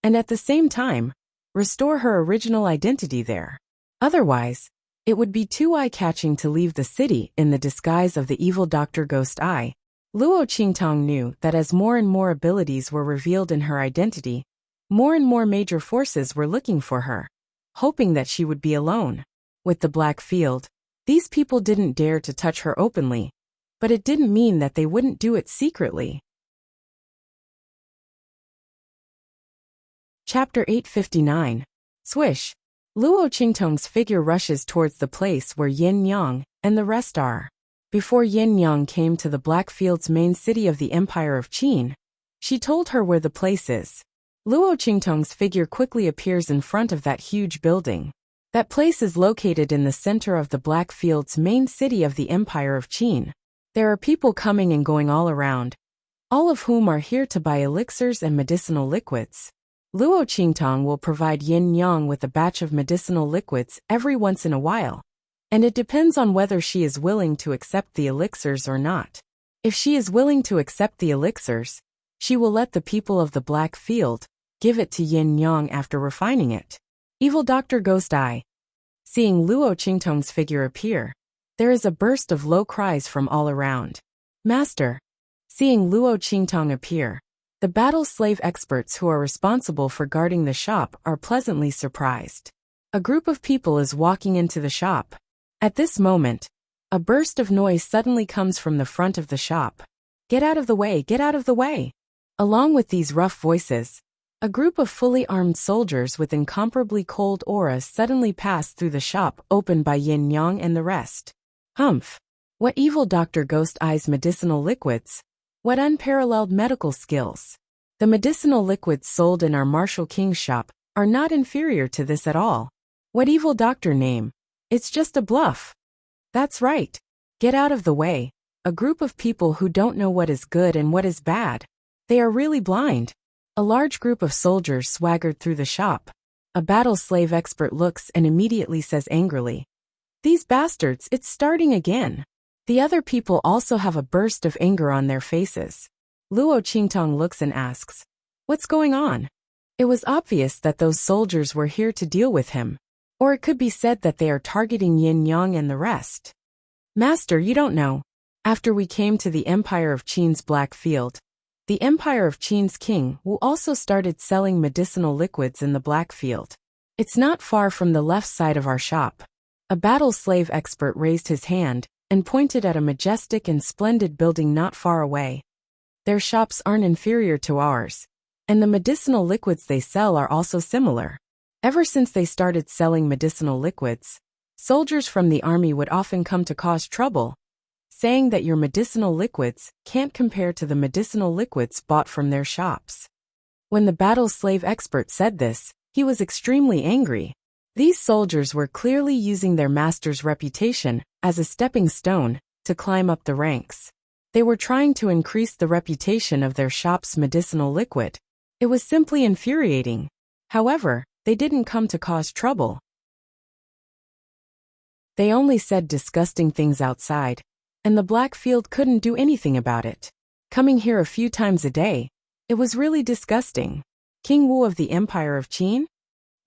and at the same time, restore her original identity there. Otherwise, it would be too eye-catching to leave the city in the disguise of the evil Dr. Ghost Eye. Luo Qingtong knew that as more and more abilities were revealed in her identity, more and more major forces were looking for her, hoping that she would be alone. With the Black Field, these people didn't dare to touch her openly, but it didn't mean that they wouldn't do it secretly. Chapter 859. Swish! Luo Qingtong's figure rushes towards the place where Yin Yang and the rest are. Before Yin Yang came to the Black Field's main city of the Empire of Qin, she told her where the place is. Luo Qingtong's figure quickly appears in front of that huge building. That place is located in the center of the Black Field's main city of the Empire of Qin. There are people coming and going all around, all of whom are here to buy elixirs and medicinal liquids. Luo Qingtong will provide Yin Yang with a batch of medicinal liquids every once in a while, and it depends on whether she is willing to accept the elixirs or not. If she is willing to accept the elixirs, she will let the people of the Black Field give it to Yin Yang after refining it. Evil Dr. Ghost Eye. Seeing Luo Qingtong's figure appear, there is a burst of low cries from all around. Master! Seeing Luo Qingtong appear, the battle slave experts who are responsible for guarding the shop are pleasantly surprised. A group of people is walking into the shop. At this moment, a burst of noise suddenly comes from the front of the shop. Get out of the way, get out of the way! Along with these rough voices, a group of fully armed soldiers with incomparably cold auras suddenly pass through the shop opened by Yin Yang and the rest. Humph! What evil Dr. Ghost Eye's medicinal liquids! What unparalleled medical skills! The medicinal liquids sold in our Martial King's shop are not inferior to this at all. What evil doctor name? It's just a bluff. That's right. Get out of the way. A group of people who don't know what is good and what is bad. They are really blind. A large group of soldiers swaggered through the shop. A battle slave expert looks and immediately says angrily, "These bastards, it's starting again." The other people also have a burst of anger on their faces. Luo Qingtong looks and asks, "What's going on?" It was obvious that those soldiers were here to deal with him. Or it could be said that they are targeting Yin Yang and the rest. Master, you don't know. After we came to the Empire of Qin's Black Field, the Empire of Qin's king Wu also started selling medicinal liquids in the Black Field. It's not far from the left side of our shop. A battle slave expert raised his hand and pointed at a majestic and splendid building not far away. Their shops aren't inferior to ours, and the medicinal liquids they sell are also similar. Ever since they started selling medicinal liquids, soldiers from the army would often come to cause trouble, saying that your medicinal liquids can't compare to the medicinal liquids bought from their shops. When the battle slave expert said this, he was extremely angry. These soldiers were clearly using their master's reputation as a stepping stone to climb up the ranks. They were trying to increase the reputation of their shop's medicinal liquid. It was simply infuriating. However, they didn't come to cause trouble. They only said disgusting things outside, and the Black Field couldn't do anything about it. Coming here a few times a day, it was really disgusting. King Wu of the Empire of Qin?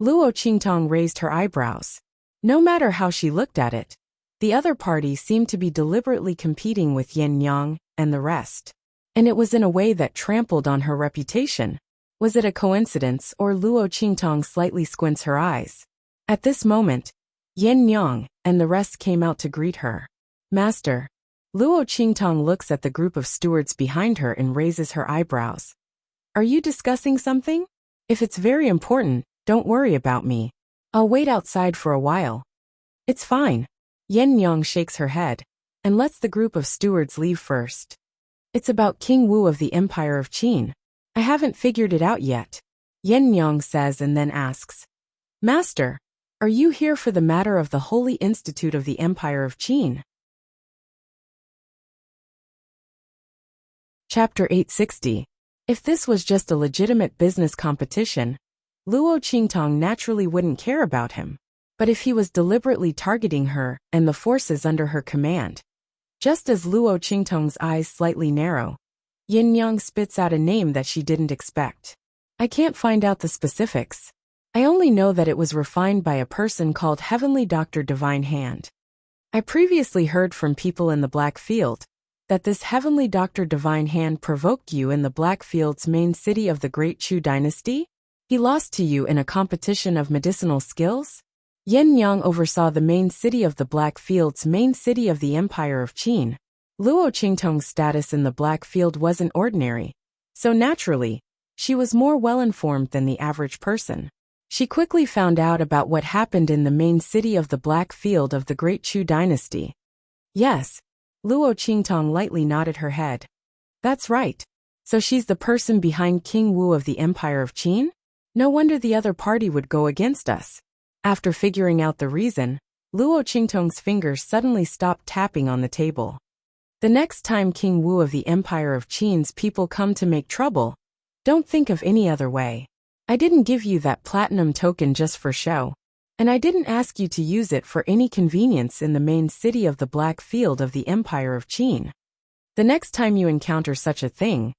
Luo Qingtong raised her eyebrows. No matter how she looked at it, the other party seemed to be deliberately competing with Yin Yang and the rest. And it was in a way that trampled on her reputation. Was it a coincidence, or Luo Qingtong slightly squints her eyes? At this moment, Yin Yang and the rest came out to greet her. Master. Luo Qingtong looks at the group of stewards behind her and raises her eyebrows. Are you discussing something? If it's very important, don't worry about me. I'll wait outside for a while. It's fine. Yen Yang shakes her head and lets the group of stewards leave first. It's about King Wu of the Empire of Qin. I haven't figured it out yet, Yen Yang says and then asks, Master, are you here for the matter of the Holy Institute of the Empire of Qin? Chapter 860. If this was just a legitimate business competition, Luo Qingtong naturally wouldn't care about him. But if he was deliberately targeting her and the forces under her command, just as Luo Qingtong's eyes slightly narrow, Yin Yang spits out a name that she didn't expect. I can't find out the specifics. I only know that it was refined by a person called Heavenly Doctor Divine Hand. I previously heard from people in the Black Field that this Heavenly Doctor Divine Hand provoked you in the Black Field's main city of the Great Chu dynasty? He lost to you in a competition of medicinal skills? Yin Yang oversaw the main city of the Black Field's main city of the Empire of Qin. Luo Qingtong's status in the Black Field wasn't ordinary, so naturally, she was more well-informed than the average person. She quickly found out about what happened in the main city of the Black Field of the Great Chu dynasty. Yes, Luo Qingtong lightly nodded her head. That's right. So she's the person behind King Wu of the Empire of Qin? No wonder the other party would go against us. After figuring out the reason, Luo Qingtong's fingers suddenly stopped tapping on the table. The next time King Wu of the Empire of Qin's people come to make trouble, don't think of any other way. I didn't give you that platinum token just for show, and I didn't ask you to use it for any convenience in the main city of the Black Field of the Empire of Qin. The next time you encounter such a thing,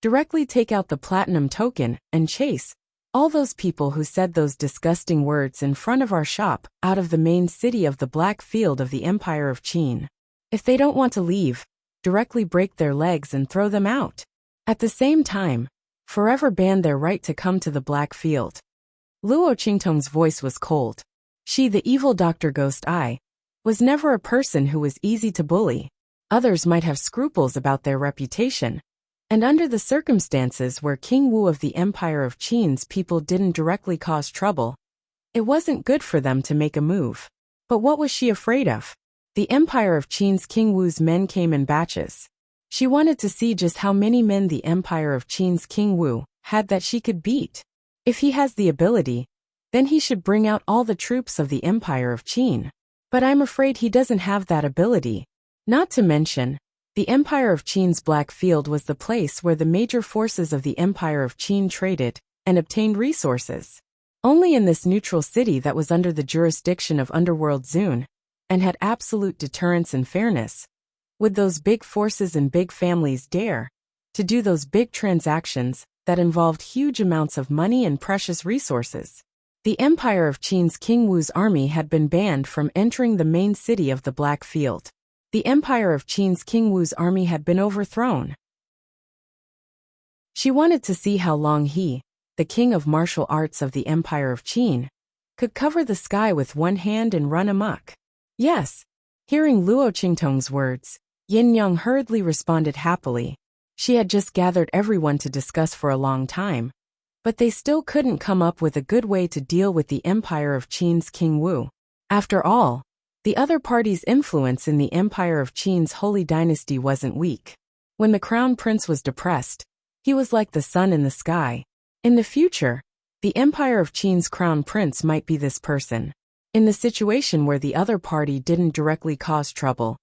directly take out the platinum token and chase all those people who said those disgusting words in front of our shop out of the main city of the Black Field of the Empire of Qin. If they don't want to leave, directly break their legs and throw them out. At the same time, forever ban their right to come to the Black Field. Luo Qingtong's voice was cold. She, the evil Dr. Ghost Eye, was never a person who was easy to bully. Others might have scruples about their reputation, and under the circumstances where King Wu of the Empire of Qin's people didn't directly cause trouble, it wasn't good for them to make a move. But what was she afraid of? The Empire of Qin's King Wu's men came in batches. She wanted to see just how many men the Empire of Qin's King Wu had that she could beat. If he has the ability, then he should bring out all the troops of the Empire of Qin. But I'm afraid he doesn't have that ability. Not to mention, the Empire of Qin's Black Field was the place where the major forces of the Empire of Qin traded and obtained resources. Only in this neutral city that was under the jurisdiction of Underworld Zune and had absolute deterrence and fairness, would those big forces and big families dare to do those big transactions that involved huge amounts of money and precious resources. The Empire of Qin's King Wu's army had been banned from entering the main city of the Black Field. The Empire of Qin's King Wu's army had been overthrown. She wanted to see how long he, the king of martial arts of the Empire of Qin, could cover the sky with one hand and run amok. Yes. Hearing Luo Qingtong's words, Yin Yang hurriedly responded happily. She had just gathered everyone to discuss for a long time, but they still couldn't come up with a good way to deal with the Empire of Qin's King Wu. After all, the other party's influence in the Empire of Qin's holy dynasty wasn't weak. When the crown prince was depressed, he was like the sun in the sky. In the future, the Empire of Qin's crown prince might be this person. In the situation where the other party didn't directly cause trouble,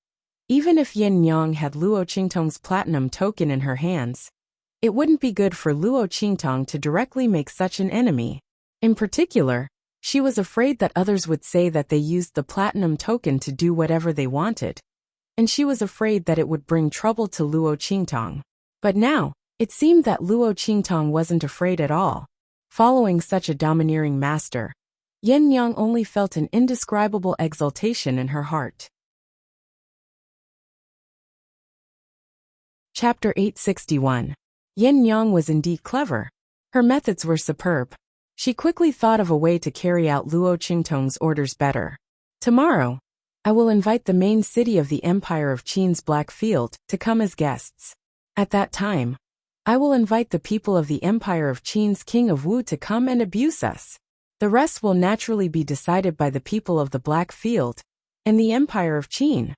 even if Yin Yang had Luo Qingtong's platinum token in her hands, it wouldn't be good for Luo Qingtong to directly make such an enemy. In particular, she was afraid that others would say that they used the platinum token to do whatever they wanted, and she was afraid that it would bring trouble to Luo Qingtong. But now, it seemed that Luo Qingtong wasn't afraid at all. Following such a domineering master, Yin Yang only felt an indescribable exultation in her heart. Chapter 861. Yin Yang was indeed clever. Her methods were superb. She quickly thought of a way to carry out Luo Qingtong's orders better. Tomorrow, I will invite the main city of the Empire of Qin's Black Field to come as guests. At that time, I will invite the people of the Empire of Qin's King of Wu to come and abuse us. The rest will naturally be decided by the people of the Black Field and the Empire of Qin."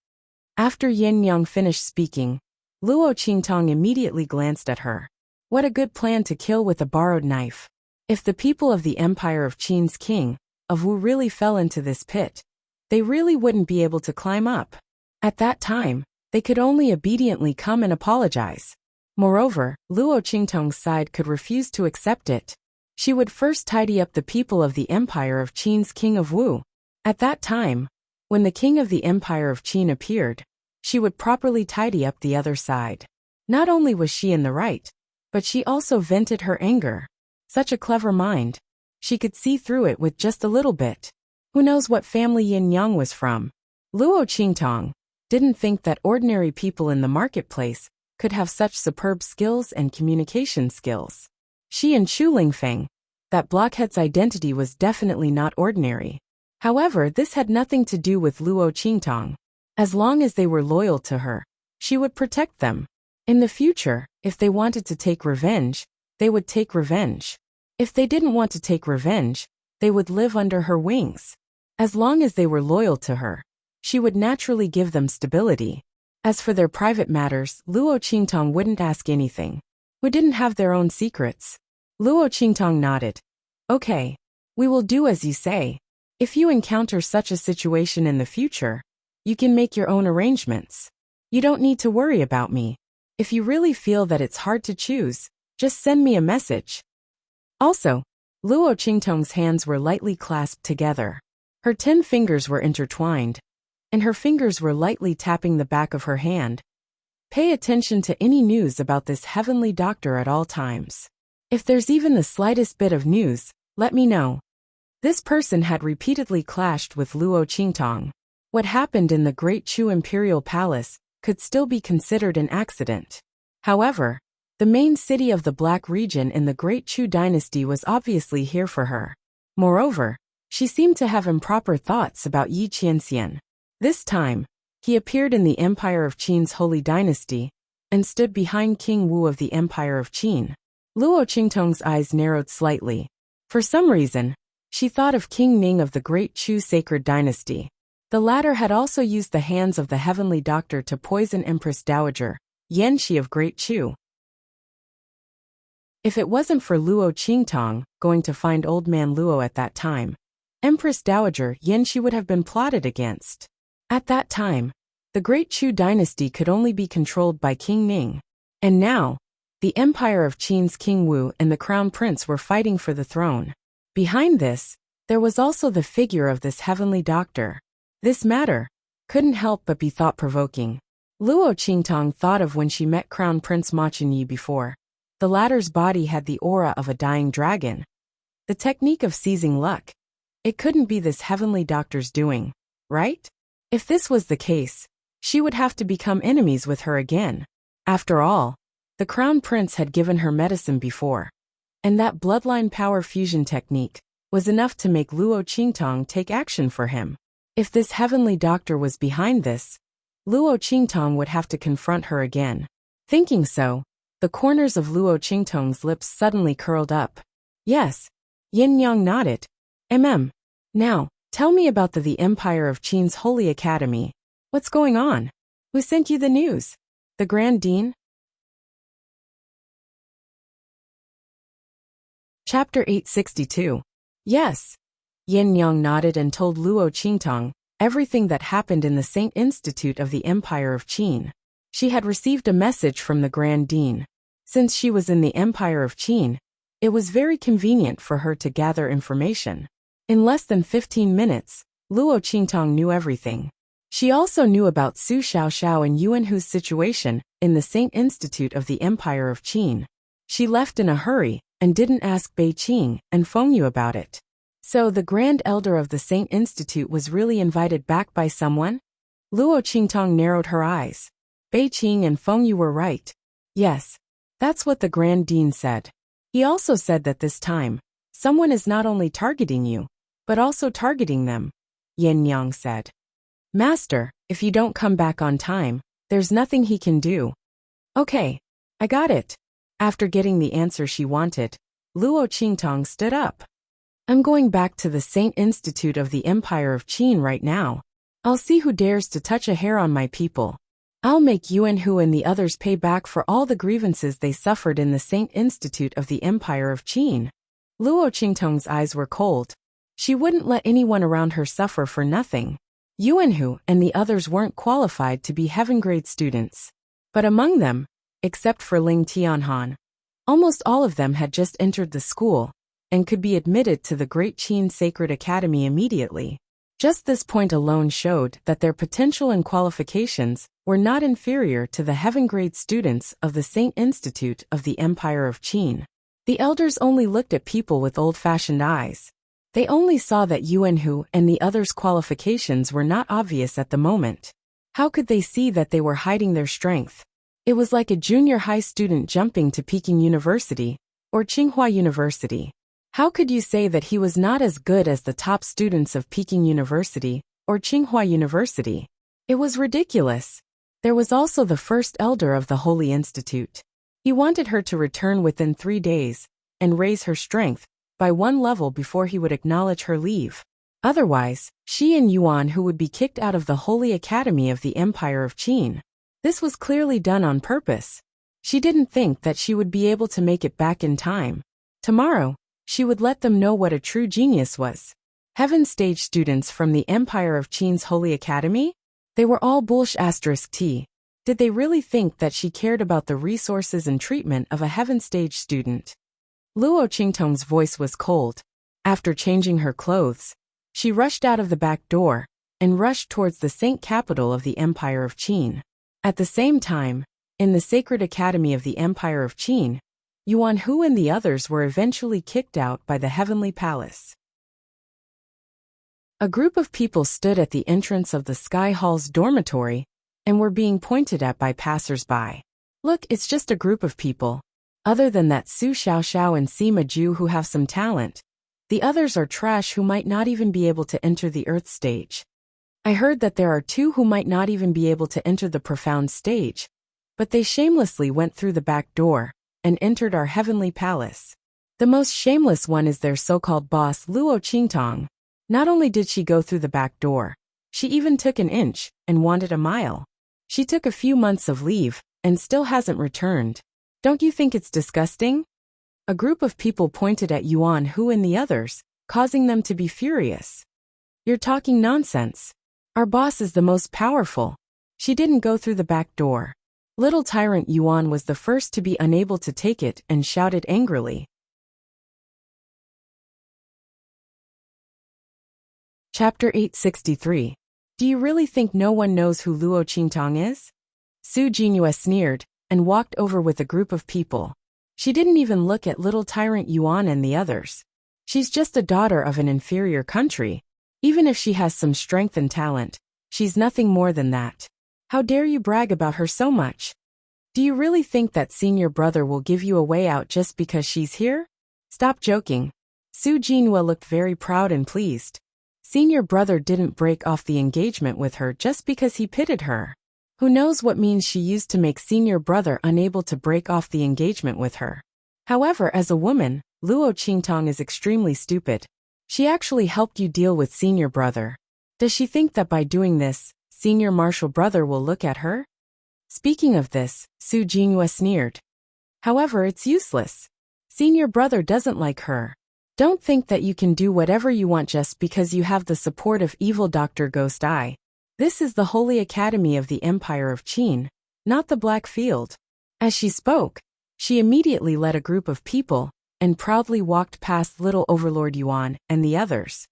After Yin Yang finished speaking, Luo Qingtong immediately glanced at her. What a good plan to kill with a borrowed knife. If the people of the Empire of Qin's King of Wu really fell into this pit, they really wouldn't be able to climb up. At that time, they could only obediently come and apologize. Moreover, Luo Qingtong's side could refuse to accept it. She would first tidy up the people of the Empire of Qin's King of Wu. At that time, when the king of the Empire of Qin appeared, she would properly tidy up the other side. Not only was she in the right, but she also vented her anger. Such a clever mind. She could see through it with just a little bit. Who knows what family Yin Yang was from? Luo Qingtong didn't think that ordinary people in the marketplace could have such superb skills and communication skills. She and Chu Lingfeng, that blockhead's identity was definitely not ordinary. However, this had nothing to do with Luo Qingtong. As long as they were loyal to her, she would protect them. In the future, if they wanted to take revenge, they would take revenge. If they didn't want to take revenge, they would live under her wings. As long as they were loyal to her, she would naturally give them stability. As for their private matters, Luo Qingtong wouldn't ask anything. Who didn't have their own secrets? Luo Qingtong nodded. Okay, we will do as you say. If you encounter such a situation in the future, you can make your own arrangements. You don't need to worry about me. If you really feel that it's hard to choose, just send me a message. Also, Luo Qingtong's hands were lightly clasped together. Her 10 fingers were intertwined, and her fingers were lightly tapping the back of her hand. Pay attention to any news about this heavenly doctor at all times. If there's even the slightest bit of news, let me know. This person had repeatedly clashed with Luo Qingtong. What happened in the Great Chu Imperial Palace could still be considered an accident. However, the main city of the Black region in the Great Chu dynasty was obviously here for her. Moreover, she seemed to have improper thoughts about Yi Qianxian. This time, he appeared in the Empire of Qin's holy dynasty and stood behind King Wu of the Empire of Qin. Luo Qingtong's eyes narrowed slightly. For some reason, she thought of King Ning of the Great Chu sacred dynasty. The latter had also used the hands of the heavenly doctor to poison Empress Dowager Yanxi of Great Chu. If it wasn't for Luo Qingtong going to find old man Luo at that time, Empress Dowager Yanxi would have been plotted against. At that time, the Great Chu dynasty could only be controlled by King Ning. And now, the Empire of Qin's King Wu and the Crown Prince were fighting for the throne. Behind this, there was also the figure of this heavenly doctor. This matter couldn't help but be thought-provoking. Luo Qingtong thought of when she met Crown Prince Ma Chunyi before. The latter's body had the aura of a dying dragon. The technique of seizing luck. It couldn't be this heavenly doctor's doing, right? If this was the case, she would have to become enemies with her again. After all, the Crown Prince had given her medicine before. And that bloodline power fusion technique was enough to make Luo Qingtong take action for him. If this heavenly doctor was behind this, Luo Qingtong would have to confront her again. Thinking so, the corners of Luo Qingtong's lips suddenly curled up. Yes, Yin Yang nodded. Now, tell me about the Empire of Qin's Holy Academy. What's going on? Who sent you the news? The Grand Dean? Chapter 862. Yes. Yin Yang nodded and told Luo Qingtong everything that happened in the Saint Institute of the Empire of Qin. She had received a message from the Grand Dean. Since she was in the Empire of Qin, it was very convenient for her to gather information. In less than 15 minutes, Luo Qingtong knew everything. She also knew about Su Xiaoxiao and Yuan Hu's situation in the Saint Institute of the Empire of Qin. She left in a hurry and didn't ask Bei Qing and Feng Yu about it. So the Grand Elder of the Saint Institute was really invited back by someone? Luo Qingtong narrowed her eyes. Bei Qing and Feng Yu were right. Yes, that's what the Grand Dean said. He also said that this time, someone is not only targeting you, but also targeting them, Yin Yang said. Master, if you don't come back on time, there's nothing he can do. Okay, I got it. After getting the answer she wanted, Luo Qingtong stood up. I'm going back to the Saint Institute of the Empire of Qin right now. I'll see who dares to touch a hair on my people. I'll make Yuan Hu and the others pay back for all the grievances they suffered in the Saint Institute of the Empire of Qin. Luo Qingtong's eyes were cold. She wouldn't let anyone around her suffer for nothing. Yuan Hu and the others weren't qualified to be heaven-grade students. But among them, except for Ling Tianhan, almost all of them had just entered the school and could be admitted to the Great Qin Sacred Academy immediately. Just this point alone showed that their potential and qualifications were not inferior to the heaven-grade students of the Saint Institute of the Empire of Qin. The elders only looked at people with old-fashioned eyes. They only saw that Yuan Hu and the others' qualifications were not obvious at the moment. How could they see that they were hiding their strength? It was like a junior high student jumping to Peking University or Tsinghua University. How could you say that he was not as good as the top students of Peking University or Tsinghua University? It was ridiculous. There was also the first elder of the Holy Institute. He wanted her to return within 3 days and raise her strength by 1 level before he would acknowledge her leave. Otherwise, she and Yuan Hu would be kicked out of the Holy Academy of the Empire of Qin. This was clearly done on purpose. She didn't think that she would be able to make it back in time. Tomorrow, she would let them know what a true genius was. Heaven stage students from the Empire of Qin's Holy Academy? They were all *T. Did they really think that she cared about the resources and treatment of a heaven stage student? Luo Qingtong's voice was cold. After changing her clothes, she rushed out of the back door and rushed towards the saint capital of the Empire of Qin. At the same time, in the Sacred Academy of the Empire of Qin, Yuan Hu and the others were eventually kicked out by the Heavenly Palace. A group of people stood at the entrance of the Sky Hall's dormitory and were being pointed at by passers-by. Look, it's just a group of people. Other than that Su Xiaoxiao and Sima Ju who have some talent, the others are trash who might not even be able to enter the Earth stage. I heard that there are 2 who might not even be able to enter the profound stage, but they shamelessly went through the back door and entered our heavenly palace. The most shameless one is their so-called boss Luo Qingtong. Not only did she go through the back door, she even took an inch and wanted a mile. She took a few months of leave and still hasn't returned. Don't you think it's disgusting? A group of people pointed at Yuan Hu and the others, causing them to be furious. You're talking nonsense. Our boss is the most powerful. She didn't go through the back door. Little tyrant Yuan was the first to be unable to take it and shouted angrily. Chapter 863. Do you really think no one knows who Luo Qingtong is? Su Jinhua sneered and walked over with a group of people. She didn't even look at little tyrant Yuan and the others. She's just a daughter of an inferior country. Even if she has some strength and talent, she's nothing more than that. How dare you brag about her so much? Do you really think that senior brother will give you a way out just because she's here? Stop joking. Su Jinhua looked very proud and pleased. Senior brother didn't break off the engagement with her just because he pitied her. Who knows what means she used to make senior brother unable to break off the engagement with her. However, as a woman, Luo Qingtong is extremely stupid. She actually helped you deal with senior brother. Does she think that by doing this, senior martial brother will look at her? Speaking of this, Su Jinhua sneered. However, it's useless. Senior brother doesn't like her. Don't think that you can do whatever you want just because you have the support of evil Dr. Ghost Eye. This is the Holy Academy of the Empire of Qin, not the Black Field. As she spoke, she immediately led a group of people and proudly walked past little Overlord Yuan and the others.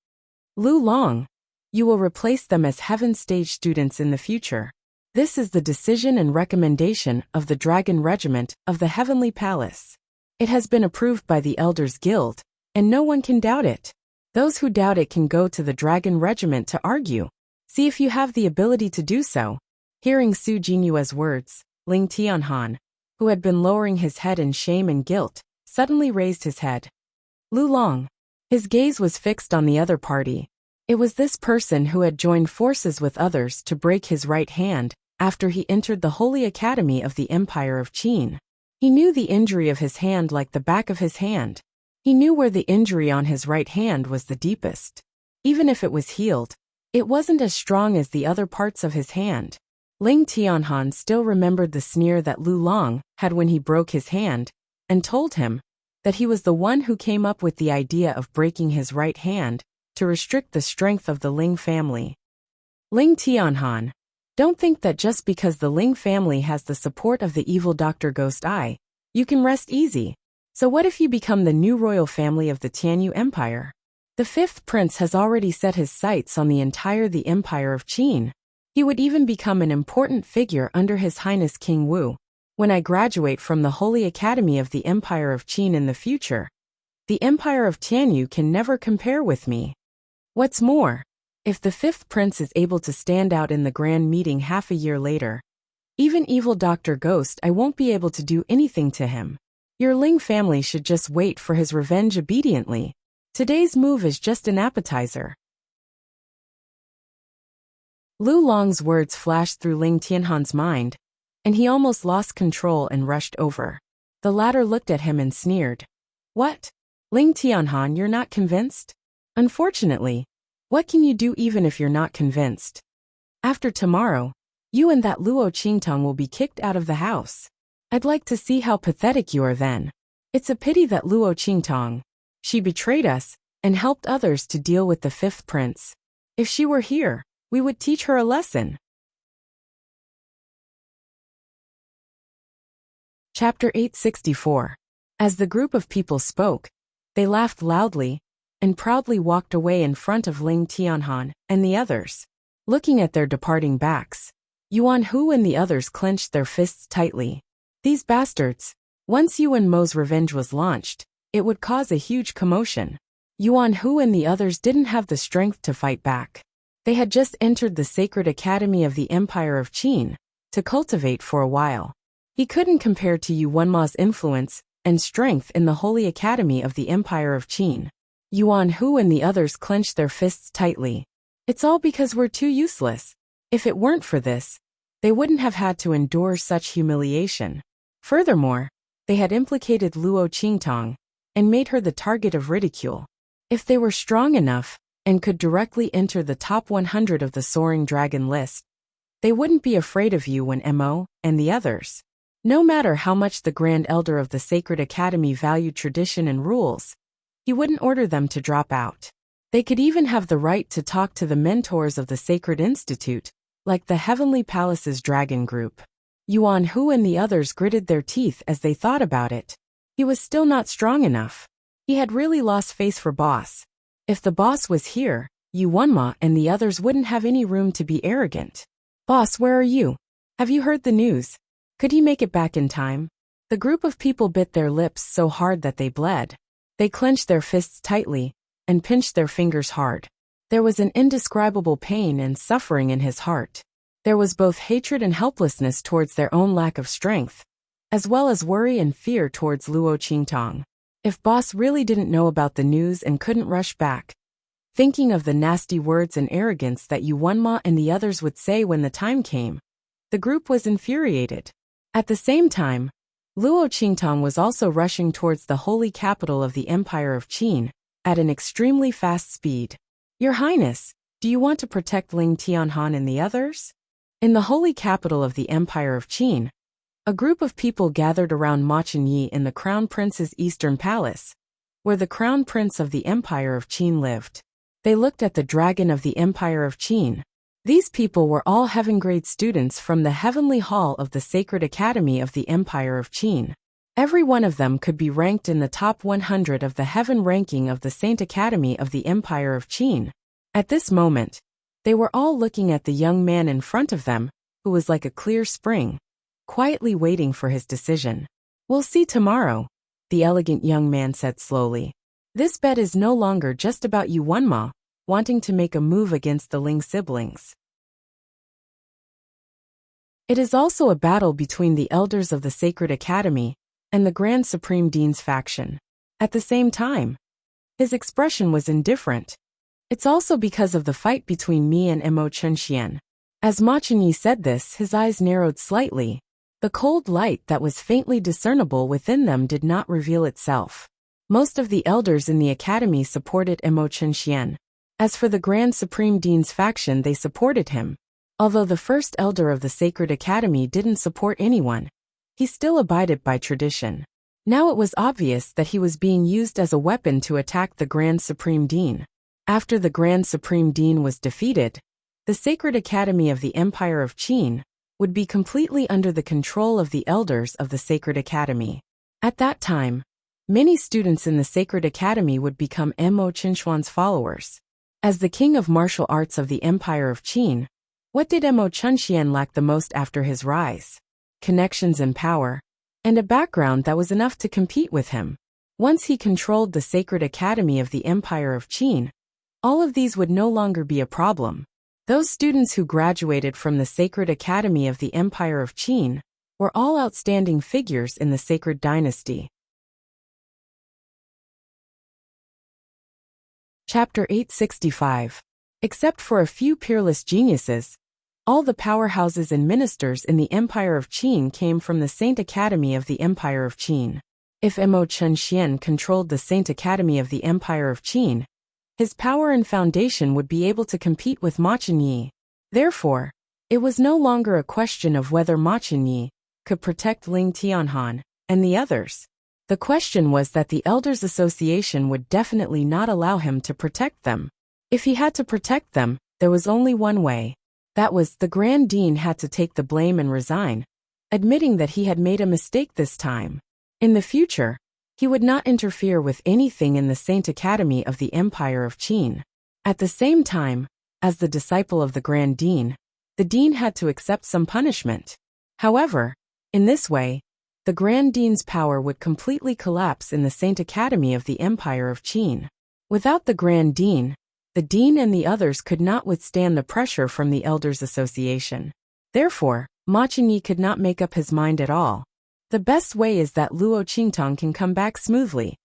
Lu Long, you will replace them as Heaven Stage students in the future. This is the decision and recommendation of the Dragon Regiment of the Heavenly Palace. It has been approved by the Elders Guild, and no one can doubt it. Those who doubt it can go to the Dragon Regiment to argue. See if you have the ability to do so. Hearing Su Jinyue's words, Ling Tianhan, who had been lowering his head in shame and guilt, suddenly raised his head. Lu Long. His gaze was fixed on the other party. It was this person who had joined forces with others to break his right hand after he entered the Holy Academy of the Empire of Qin. He knew the injury of his hand like the back of his hand. He knew where the injury on his right hand was the deepest. Even if it was healed, it wasn't as strong as the other parts of his hand. Ling Tianhan still remembered the sneer that Lu Long had when he broke his hand, and told him that he was the one who came up with the idea of breaking his right hand to restrict the strength of the Ling family. Ling Tianhan, don't think that just because the Ling family has the support of the evil Dr. Ghost Eye, you can rest easy. So what if you become the new royal family of the Tianyu Empire? The fifth prince has already set his sights on the Empire of Qin. He would even become an important figure under His Highness King Wu. When I graduate from the Holy Academy of the Empire of Qin in the future, the Empire of Tianyu can never compare with me. What's more, if the fifth prince is able to stand out in the grand meeting half a year later, even evil Dr. Ghost I won't be able to do anything to him. Your Ling family should just wait for his revenge obediently. Today's move is just an appetizer. Lu Long's words flashed through Ling Tianhan's mind, and he almost lost control and rushed over. The latter looked at him and sneered. What? Ling Tianhan, you're not convinced? Unfortunately, what can you do even if you're not convinced? After tomorrow, you and that Luo Qingtong will be kicked out of the house. I'd like to see how pathetic you are then. It's a pity that Luo Qingtong, she betrayed us and helped others to deal with the fifth prince. If she were here, we would teach her a lesson. Chapter 864. As the group of people spoke, they laughed loudly and proudly walked away in front of Ling Tianhan and the others. Looking at their departing backs, Yuan Hu and the others clenched their fists tightly. These bastards. Once Yuan Mo's revenge was launched, it would cause a huge commotion. Yuan Hu and the others didn't have the strength to fight back. They had just entered the sacred academy of the Empire of Qin to cultivate for a while. He couldn't compare to Yuan Ma's influence and strength in the holy academy of the Empire of Qin. Yuan Hu and the others clenched their fists tightly. It's all because we're too useless. If it weren't for this, they wouldn't have had to endure such humiliation. Furthermore, they had implicated Luo Qingtong and made her the target of ridicule. If they were strong enough and could directly enter the top 100 of the Soaring Dragon list, they wouldn't be afraid of Yuan Mo and the others. No matter how much the Grand Elder of the Sacred Academy valued tradition and rules, he wouldn't order them to drop out. They could even have the right to talk to the mentors of the Sacred Institute, like the Heavenly Palace's Dragon Group. Yuan Hu and the others gritted their teeth as they thought about it. He was still not strong enough. He had really lost face for boss. If the boss was here, Yuan Ma and the others wouldn't have any room to be arrogant. Boss, where are you? Have you heard the news? Could he make it back in time? The group of people bit their lips so hard that they bled. They clenched their fists tightly and pinched their fingers hard. There was an indescribable pain and suffering in his heart. There was both hatred and helplessness towards their own lack of strength, as well as worry and fear towards Luo Qingtong. If boss really didn't know about the news and couldn't rush back, thinking of the nasty words and arrogance that Yuan Ma and the others would say when the time came, the group was infuriated. At the same time, Luo Qingtong was also rushing towards the holy capital of the Empire of Qin at an extremely fast speed. Your Highness, do you want to protect Ling Tianhan and the others? In the holy capital of the Empire of Qin, a group of people gathered around Ma Chenyi in the Crown Prince's Eastern Palace, where the Crown Prince of the Empire of Qin lived. They looked at the dragon of the Empire of Qin. These people were all heaven-grade students from the Heavenly Hall of the Sacred Academy of the Empire of Qin. Every one of them could be ranked in the top 100 of the heaven ranking of the Saint Academy of the Empire of Qin. At this moment, they were all looking at the young man in front of them, who was like a clear spring, quietly waiting for his decision. We'll see tomorrow, the elegant young man said slowly. This bet is no longer just about Yuan Ma wanting to make a move against the Ling siblings. It is also a battle between the elders of the Sacred Academy and the Grand Supreme Dean's faction. At the same time, his expression was indifferent. It's also because of the fight between me and Mo Chenxian. As Ma Chenyi said this, his eyes narrowed slightly, The cold light that was faintly discernible within them did not reveal itself. Most of the elders in the academy supported Mo Chenxian. As for the Grand Supreme Dean's faction, they supported him. Although the first elder of the Sacred Academy didn't support anyone, he still abided by tradition. Now it was obvious that he was being used as a weapon to attack the Grand Supreme Dean. After the Grand Supreme Dean was defeated, the Sacred Academy of the Empire of Qin would be completely under the control of the elders of the Sacred Academy. At that time, many students in the Sacred Academy would become Mo Chenxian's followers. As the king of martial arts of the Empire of Qin, what did Mo Chenxian lack the most after his rise? Connections and power, and a background that was enough to compete with him. Once he controlled the Sacred Academy of the Empire of Qin, all of these would no longer be a problem. Those students who graduated from the Sacred Academy of the Empire of Qin were all outstanding figures in the Sacred Dynasty. Chapter 865. Except for a few peerless geniuses, all the powerhouses and ministers in the Empire of Qin came from the Saint Academy of the Empire of Qin. If Mo Chenxian controlled the Saint Academy of the Empire of Qin, his power and foundation would be able to compete with Ma Chenyi. Therefore, it was no longer a question of whether Ma Chenyi could protect Ling Tianhan and the others. The question was that the Elders Association would definitely not allow him to protect them. If he had to protect them, there was only one way. That was, the Grand Dean had to take the blame and resign, admitting that he had made a mistake this time. In the future, he would not interfere with anything in the Saint Academy of the Empire of Qin. At the same time, as the disciple of the Grand Dean, the Dean had to accept some punishment. However, in this way, the Grand Dean's power would completely collapse in the Saint Academy of the Empire of Qin. Without the Grand Dean, the Dean and the others could not withstand the pressure from the Elders Association. Therefore, Ma Chenyi could not make up his mind at all. The best way is that Luo Qingtong can come back smoothly.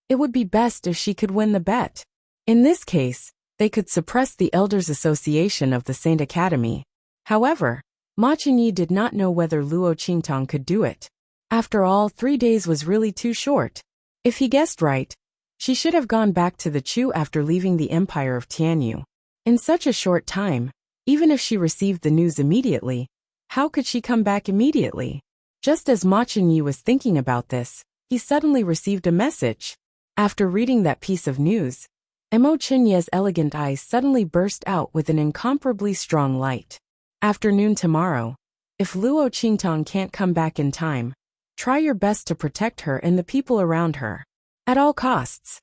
It would be best if she could win the bet. In this case, they could suppress the Elders Association of the Saint Academy. However, Ma Chenyi did not know whether Luo Qingtong could do it. After all, 3 days was really too short. If he guessed right, she should have gone back to the Chu after leaving the Empire of Tianyu. In such a short time, even if she received the news immediately, how could she come back immediately? Just as Ma Chenyi was thinking about this, he suddenly received a message. After reading that piece of news, Mo Chenyi's elegant eyes suddenly burst out with an incomparably strong light. Afternoon tomorrow. If Luo Qingtong can't come back in time, try your best to protect her and the people around her. At all costs,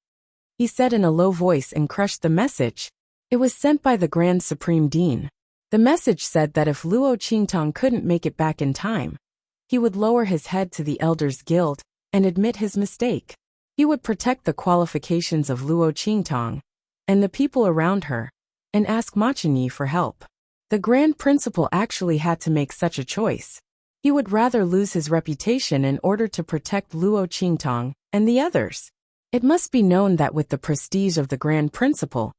he said in a low voice and crushed the message. It was sent by the Grand Supreme Dean. The message said that if Luo Qingtong couldn't make it back in time, he would lower his head to the Elders Guild and admit his mistake. He would protect the qualifications of Luo Qingtong and the people around her, and ask Ma Chenyi for help. The Grand Principal actually had to make such a choice. He would rather lose his reputation in order to protect Luo Qingtong and the others. It must be known that with the prestige of the Grand Principal,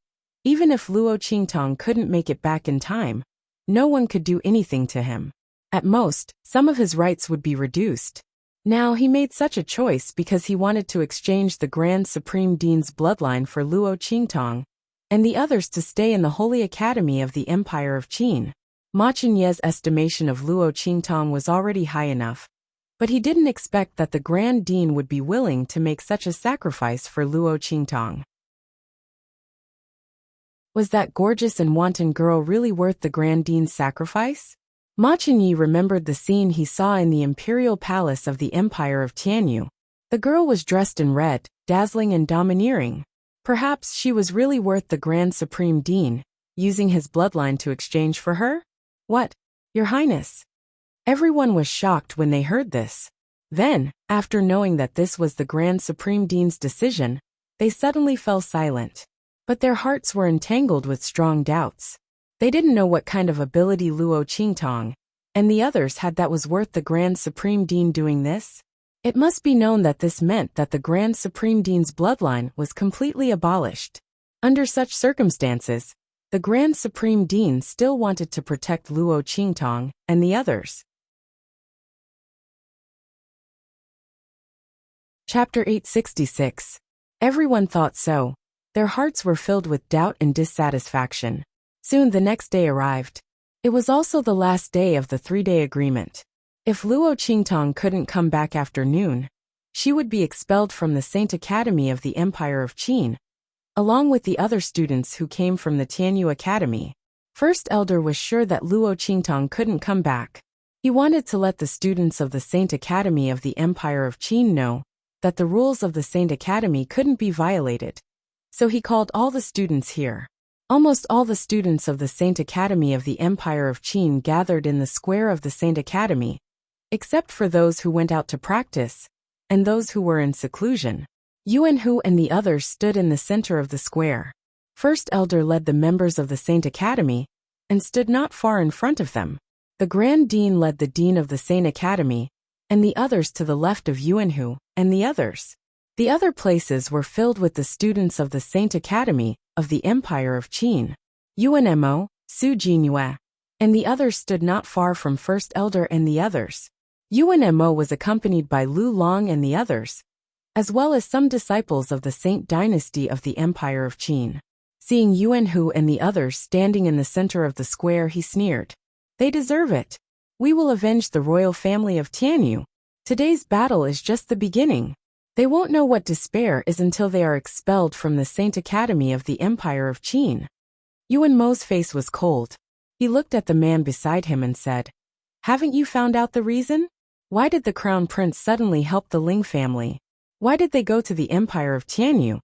even if Luo Qingtong couldn't make it back in time, no one could do anything to him. At most, some of his rights would be reduced. Now he made such a choice because he wanted to exchange the Grand Supreme Dean's bloodline for Luo Qingtong and the others to stay in the Holy Academy of the Empire of Qin. Ma Chenyi's estimation of Luo Qingtong was already high enough, but he didn't expect that the Grand Dean would be willing to make such a sacrifice for Luo Qingtong. Was that gorgeous and wanton girl really worth the Grand Dean's sacrifice? Ma Chenyi remembered the scene he saw in the imperial palace of the Empire of Tianyu. The girl was dressed in red, dazzling and domineering. Perhaps she was really worth the Grand Supreme Dean using his bloodline to exchange for her? What, Your Highness? Everyone was shocked when they heard this. Then, after knowing that this was the Grand Supreme Dean's decision, they suddenly fell silent. But their hearts were entangled with strong doubts. They didn't know what kind of ability Luo Qingtong and the others had that was worth the Grand Supreme Dean doing this. It must be known that this meant that the Grand Supreme Dean's bloodline was completely abolished. Under such circumstances, the Grand Supreme Dean still wanted to protect Luo Qingtong and the others. Chapter 866. Everyone thought so. Their hearts were filled with doubt and dissatisfaction. Soon the next day arrived. It was also the last day of the 3-day agreement. If Luo Qingtong couldn't come back after noon, she would be expelled from the Saint Academy of the Empire of Qin, along with the other students who came from the Tianyu Academy. First Elder was sure that Luo Qingtong couldn't come back. He wanted to let the students of the Saint Academy of the Empire of Qin know that the rules of the Saint Academy couldn't be violated. So he called all the students here. Almost all the students of the Saint Academy of the Empire of Qin gathered in the square of the Saint Academy, except for those who went out to practice, and those who were in seclusion. Yuan Hu and the others stood in the center of the square. First Elder led the members of the Saint Academy, and stood not far in front of them. The Grand Dean led the Dean of the Saint Academy, and the others to the left of Yuan Hu, and the others. The other places were filled with the students of the Saint Academy of the Empire of Qin. Yuan Mo, Su Jinyue, and the others stood not far from First Elder and the others. Yuan Mo was accompanied by Lu Long and the others, as well as some disciples of the Saint Dynasty of the Empire of Qin. Seeing Yuan Hu and the others standing in the center of the square, he sneered. They deserve it. We will avenge the royal family of Tianyu. Today's battle is just the beginning. They won't know what despair is until they are expelled from the Saint Academy of the Empire of Qin. Yuan Mo's face was cold. He looked at the man beside him and said, Haven't you found out the reason? Why did the Crown Prince suddenly help the Ling family? Why did they go to the Empire of Tianyu?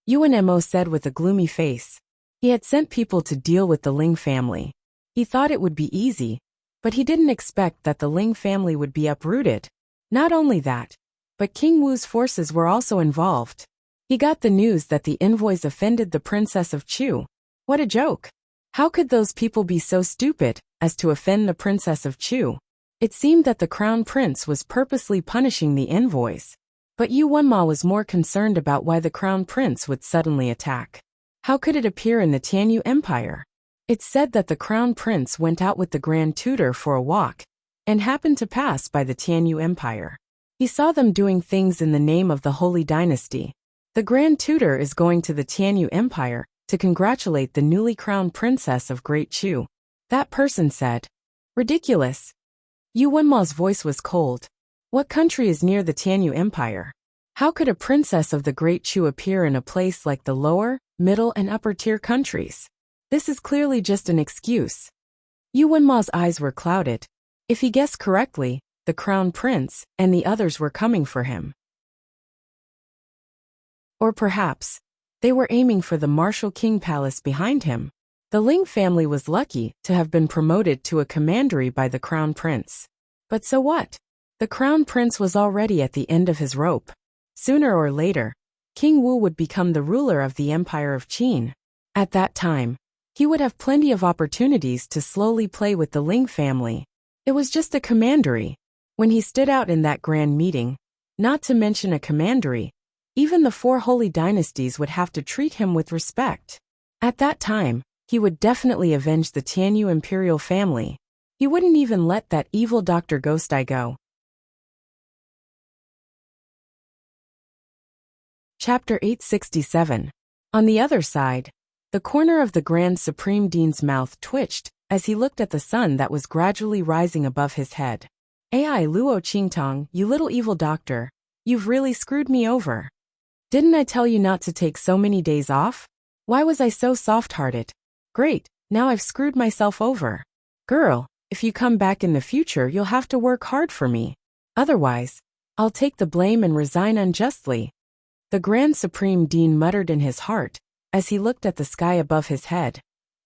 Yuan Mo said with a gloomy face. He had sent people to deal with the Ling family. He thought it would be easy, but he didn't expect that the Ling family would be uprooted. Not only that, but King Wu's forces were also involved. He got the news that the envoys offended the Princess of Chu. What a joke! How could those people be so stupid as to offend the Princess of Chu? It seemed that the Crown Prince was purposely punishing the envoys. But Yuan Ma was more concerned about why the Crown Prince would suddenly attack. How could it appear in the Tianyu Empire? It's said that the Crown Prince went out with the Grand Tutor for a walk, and happened to pass by the Tianyu Empire. He saw them doing things in the name of the Holy Dynasty. The Grand Tutor is going to the Tianyu Empire to congratulate the newly crowned princess of Great Chu. That person said. Ridiculous. Yuan Ma's voice was cold. What country is near the Tianyu Empire? How could a princess of the Great Chu appear in a place like the lower, middle and upper tier countries? This is clearly just an excuse. Yuan Ma's eyes were clouded. If he guessed correctly, the Crown Prince and the others were coming for him. Or perhaps, they were aiming for the Martial King Palace behind him. The Ling family was lucky to have been promoted to a commandery by the Crown Prince. But so what? The Crown Prince was already at the end of his rope. Sooner or later, King Wu would become the ruler of the Empire of Qin. At that time, he would have plenty of opportunities to slowly play with the Ling family. It was just a commandery. When he stood out in that grand meeting, not to mention a commandery, even the 4 holy dynasties would have to treat him with respect. At that time, he would definitely avenge the Tianyu imperial family. He wouldn't even let that evil Dr. Ghost Eye go. Chapter 867. On the other side, the corner of the Grand Supreme Dean's mouth twitched as he looked at the sun that was gradually rising above his head. Ai Luo Qingtong, you little evil doctor, you've really screwed me over. Didn't I tell you not to take so many days off? Why was I so soft-hearted? Great, now I've screwed myself over. Girl, if you come back in the future you'll have to work hard for me. Otherwise, I'll take the blame and resign unjustly. The Grand Supreme Dean muttered in his heart as he looked at the sky above his head,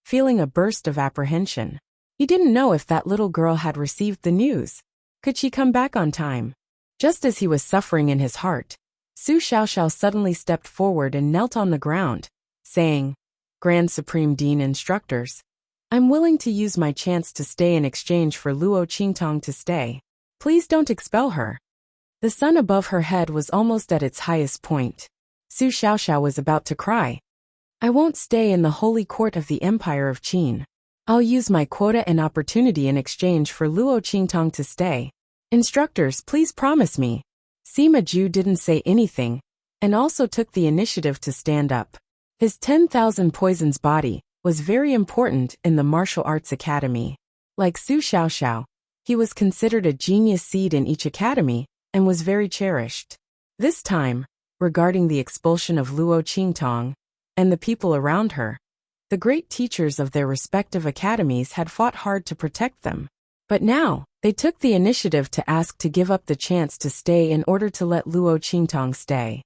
feeling a burst of apprehension. He didn't know if that little girl had received the news. Could she come back on time? Just as he was suffering in his heart, Su Xiaoxiao suddenly stepped forward and knelt on the ground, saying, Grand Supreme Dean Instructors, I'm willing to use my chance to stay in exchange for Luo Qingtong to stay. Please don't expel her. The sun above her head was almost at its highest point. Su Xiaoxiao was about to cry. I won't stay in the holy court of the Empire of Qin. I'll use my quota and opportunity in exchange for Luo Qingtong to stay. Instructors, please promise me. Sima Ju didn't say anything, and also took the initiative to stand up. His 10,000 poisons body was very important in the martial arts academy. Like Su Xiaoxiao, he was considered a genius seed in each academy and was very cherished. This time, regarding the expulsion of Luo Qingtong and the people around her, the great teachers of their respective academies had fought hard to protect them. But now, they took the initiative to ask to give up the chance to stay in order to let Luo Qingtong stay.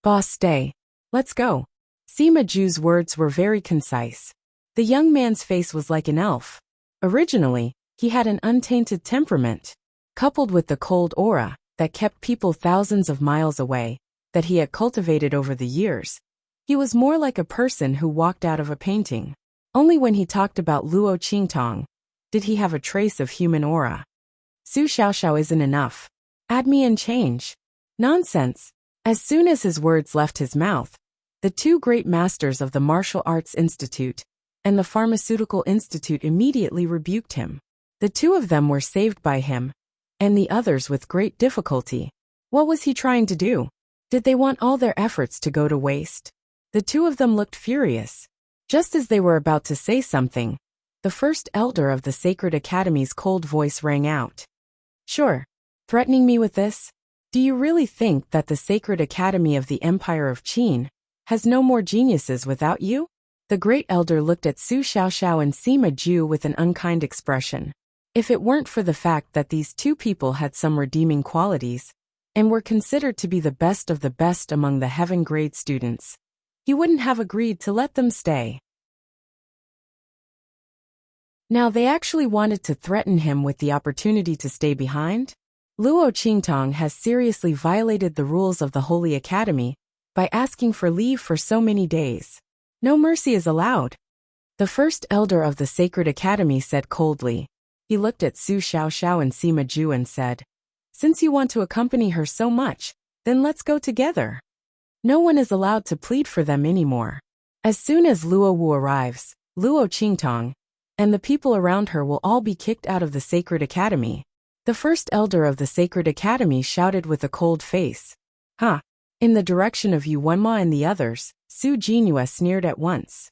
Boss, stay. Let's go. Sima Ju's words were very concise. The young man's face was like an elf. Originally, he had an untainted temperament, coupled with the cold aura that kept people thousands of miles away, that he had cultivated over the years. He was more like a person who walked out of a painting. Only when he talked about Luo Qingtong did he have a trace of human aura. Su Xiaoxiao isn't enough. Add me and change. Nonsense. As soon as his words left his mouth, the two great masters of the Martial Arts Institute and the Pharmaceutical Institute immediately rebuked him. The two of them were saved by him, and the others with great difficulty. What was he trying to do? Did they want all their efforts to go to waste? The two of them looked furious. Just as they were about to say something, the first elder of the Sacred Academy's cold voice rang out. Sure. Threatening me with this? Do you really think that the Sacred Academy of the Empire of Qin has no more geniuses without you? The great elder looked at Su Xiaoxiao and Sima Ju with an unkind expression. If it weren't for the fact that these two people had some redeeming qualities, and were considered to be the best of the best among the heaven-grade students, he wouldn't have agreed to let them stay. Now they actually wanted to threaten him with the opportunity to stay behind? Luo Qingtong has seriously violated the rules of the Holy Academy by asking for leave for so many days. No mercy is allowed. The first elder of the Sacred Academy said coldly. He looked at Su Xiaoxiao and Sima Ju and said, Since you want to accompany her so much, then let's go together. No one is allowed to plead for them anymore. As soon as Luo Wu arrives, Luo Qingtong and the people around her will all be kicked out of the Sacred Academy. The first elder of the Sacred Academy shouted with a cold face. Huh. In the direction of Yu Wenma and the others, Su Jinhua sneered at once.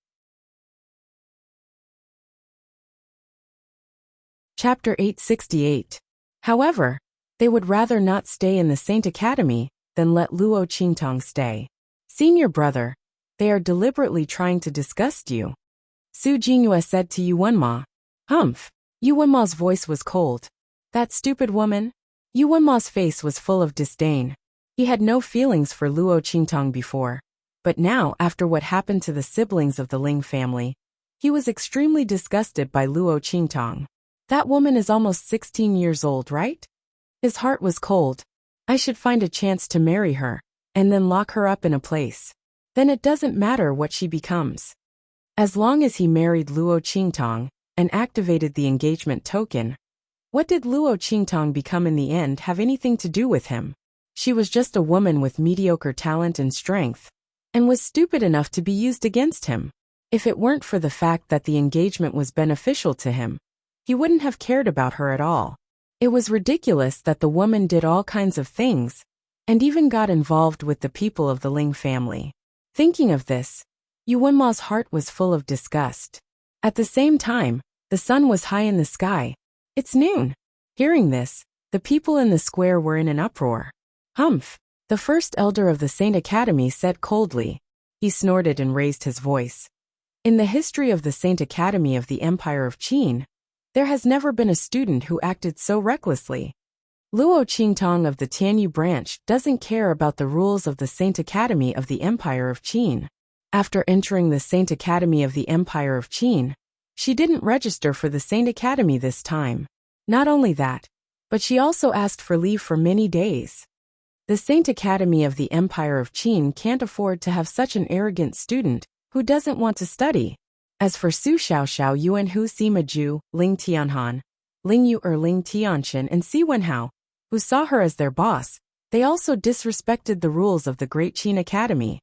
Chapter 868. However, they would rather not stay in the Saint Academy than let Luo Qingtong stay. Senior brother, they are deliberately trying to disgust you. Su Jinhua said to Yu Wenma. Humph. Yu Wenma's voice was cold. That stupid woman? Yu Wenma's face was full of disdain. He had no feelings for Luo Qingtong before, but now, after what happened to the siblings of the Ling family, he was extremely disgusted by Luo Qingtong. That woman is almost 16 years old, right? His heart was cold. I should find a chance to marry her, and then lock her up in a place. Then it doesn't matter what she becomes. As long as he married Luo Qingtong and activated the engagement token, what did Luo Qingtong become in the end have anything to do with him? She was just a woman with mediocre talent and strength, and was stupid enough to be used against him. If it weren't for the fact that the engagement was beneficial to him, he wouldn't have cared about her at all. It was ridiculous that the woman did all kinds of things, and even got involved with the people of the Ling family. Thinking of this, Yu Wenma's heart was full of disgust. At the same time, the sun was high in the sky. It's noon. Hearing this, the people in the square were in an uproar. Humph. The first elder of the Saint Academy said coldly. He snorted and raised his voice. In the history of the Saint Academy of the Empire of Qin, there has never been a student who acted so recklessly. Luo Qingtong of the Tianyu branch doesn't care about the rules of the Saint Academy of the Empire of Qin. After entering the Saint Academy of the Empire of Qin, she didn't register for the Saint Academy this time. Not only that, but she also asked for leave for many days. The Saint Academy of the Empire of Qin can't afford to have such an arrogant student who doesn't want to study. As for Su Xiaoxiao, Yuanhu, Sima Ju, Ling Tianhan, Ling Yu Ling Tianxin and Si Wenhao, who saw her as their boss, they also disrespected the rules of the Great Qin Academy.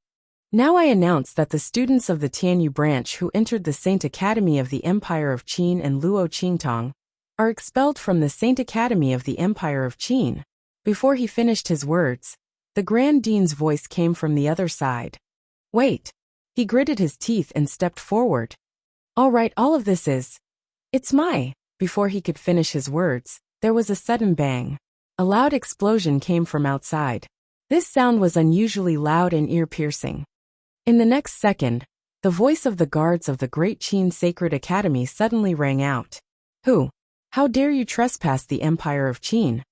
Now I announce that the students of the Tianyu branch who entered the Saint Academy of the Empire of Qin and Luo Qingtong are expelled from the Saint Academy of the Empire of Qin. Before he finished his words, the Grand Dean's voice came from the other side. Wait. He gritted his teeth and stepped forward. All right, all of this is... It's my... Before he could finish his words, there was a sudden bang. A loud explosion came from outside. This sound was unusually loud and ear-piercing. In the next second, the voice of the guards of the Great Qin Sacred Academy suddenly rang out. Who? How dare you trespass the Empire of Qin?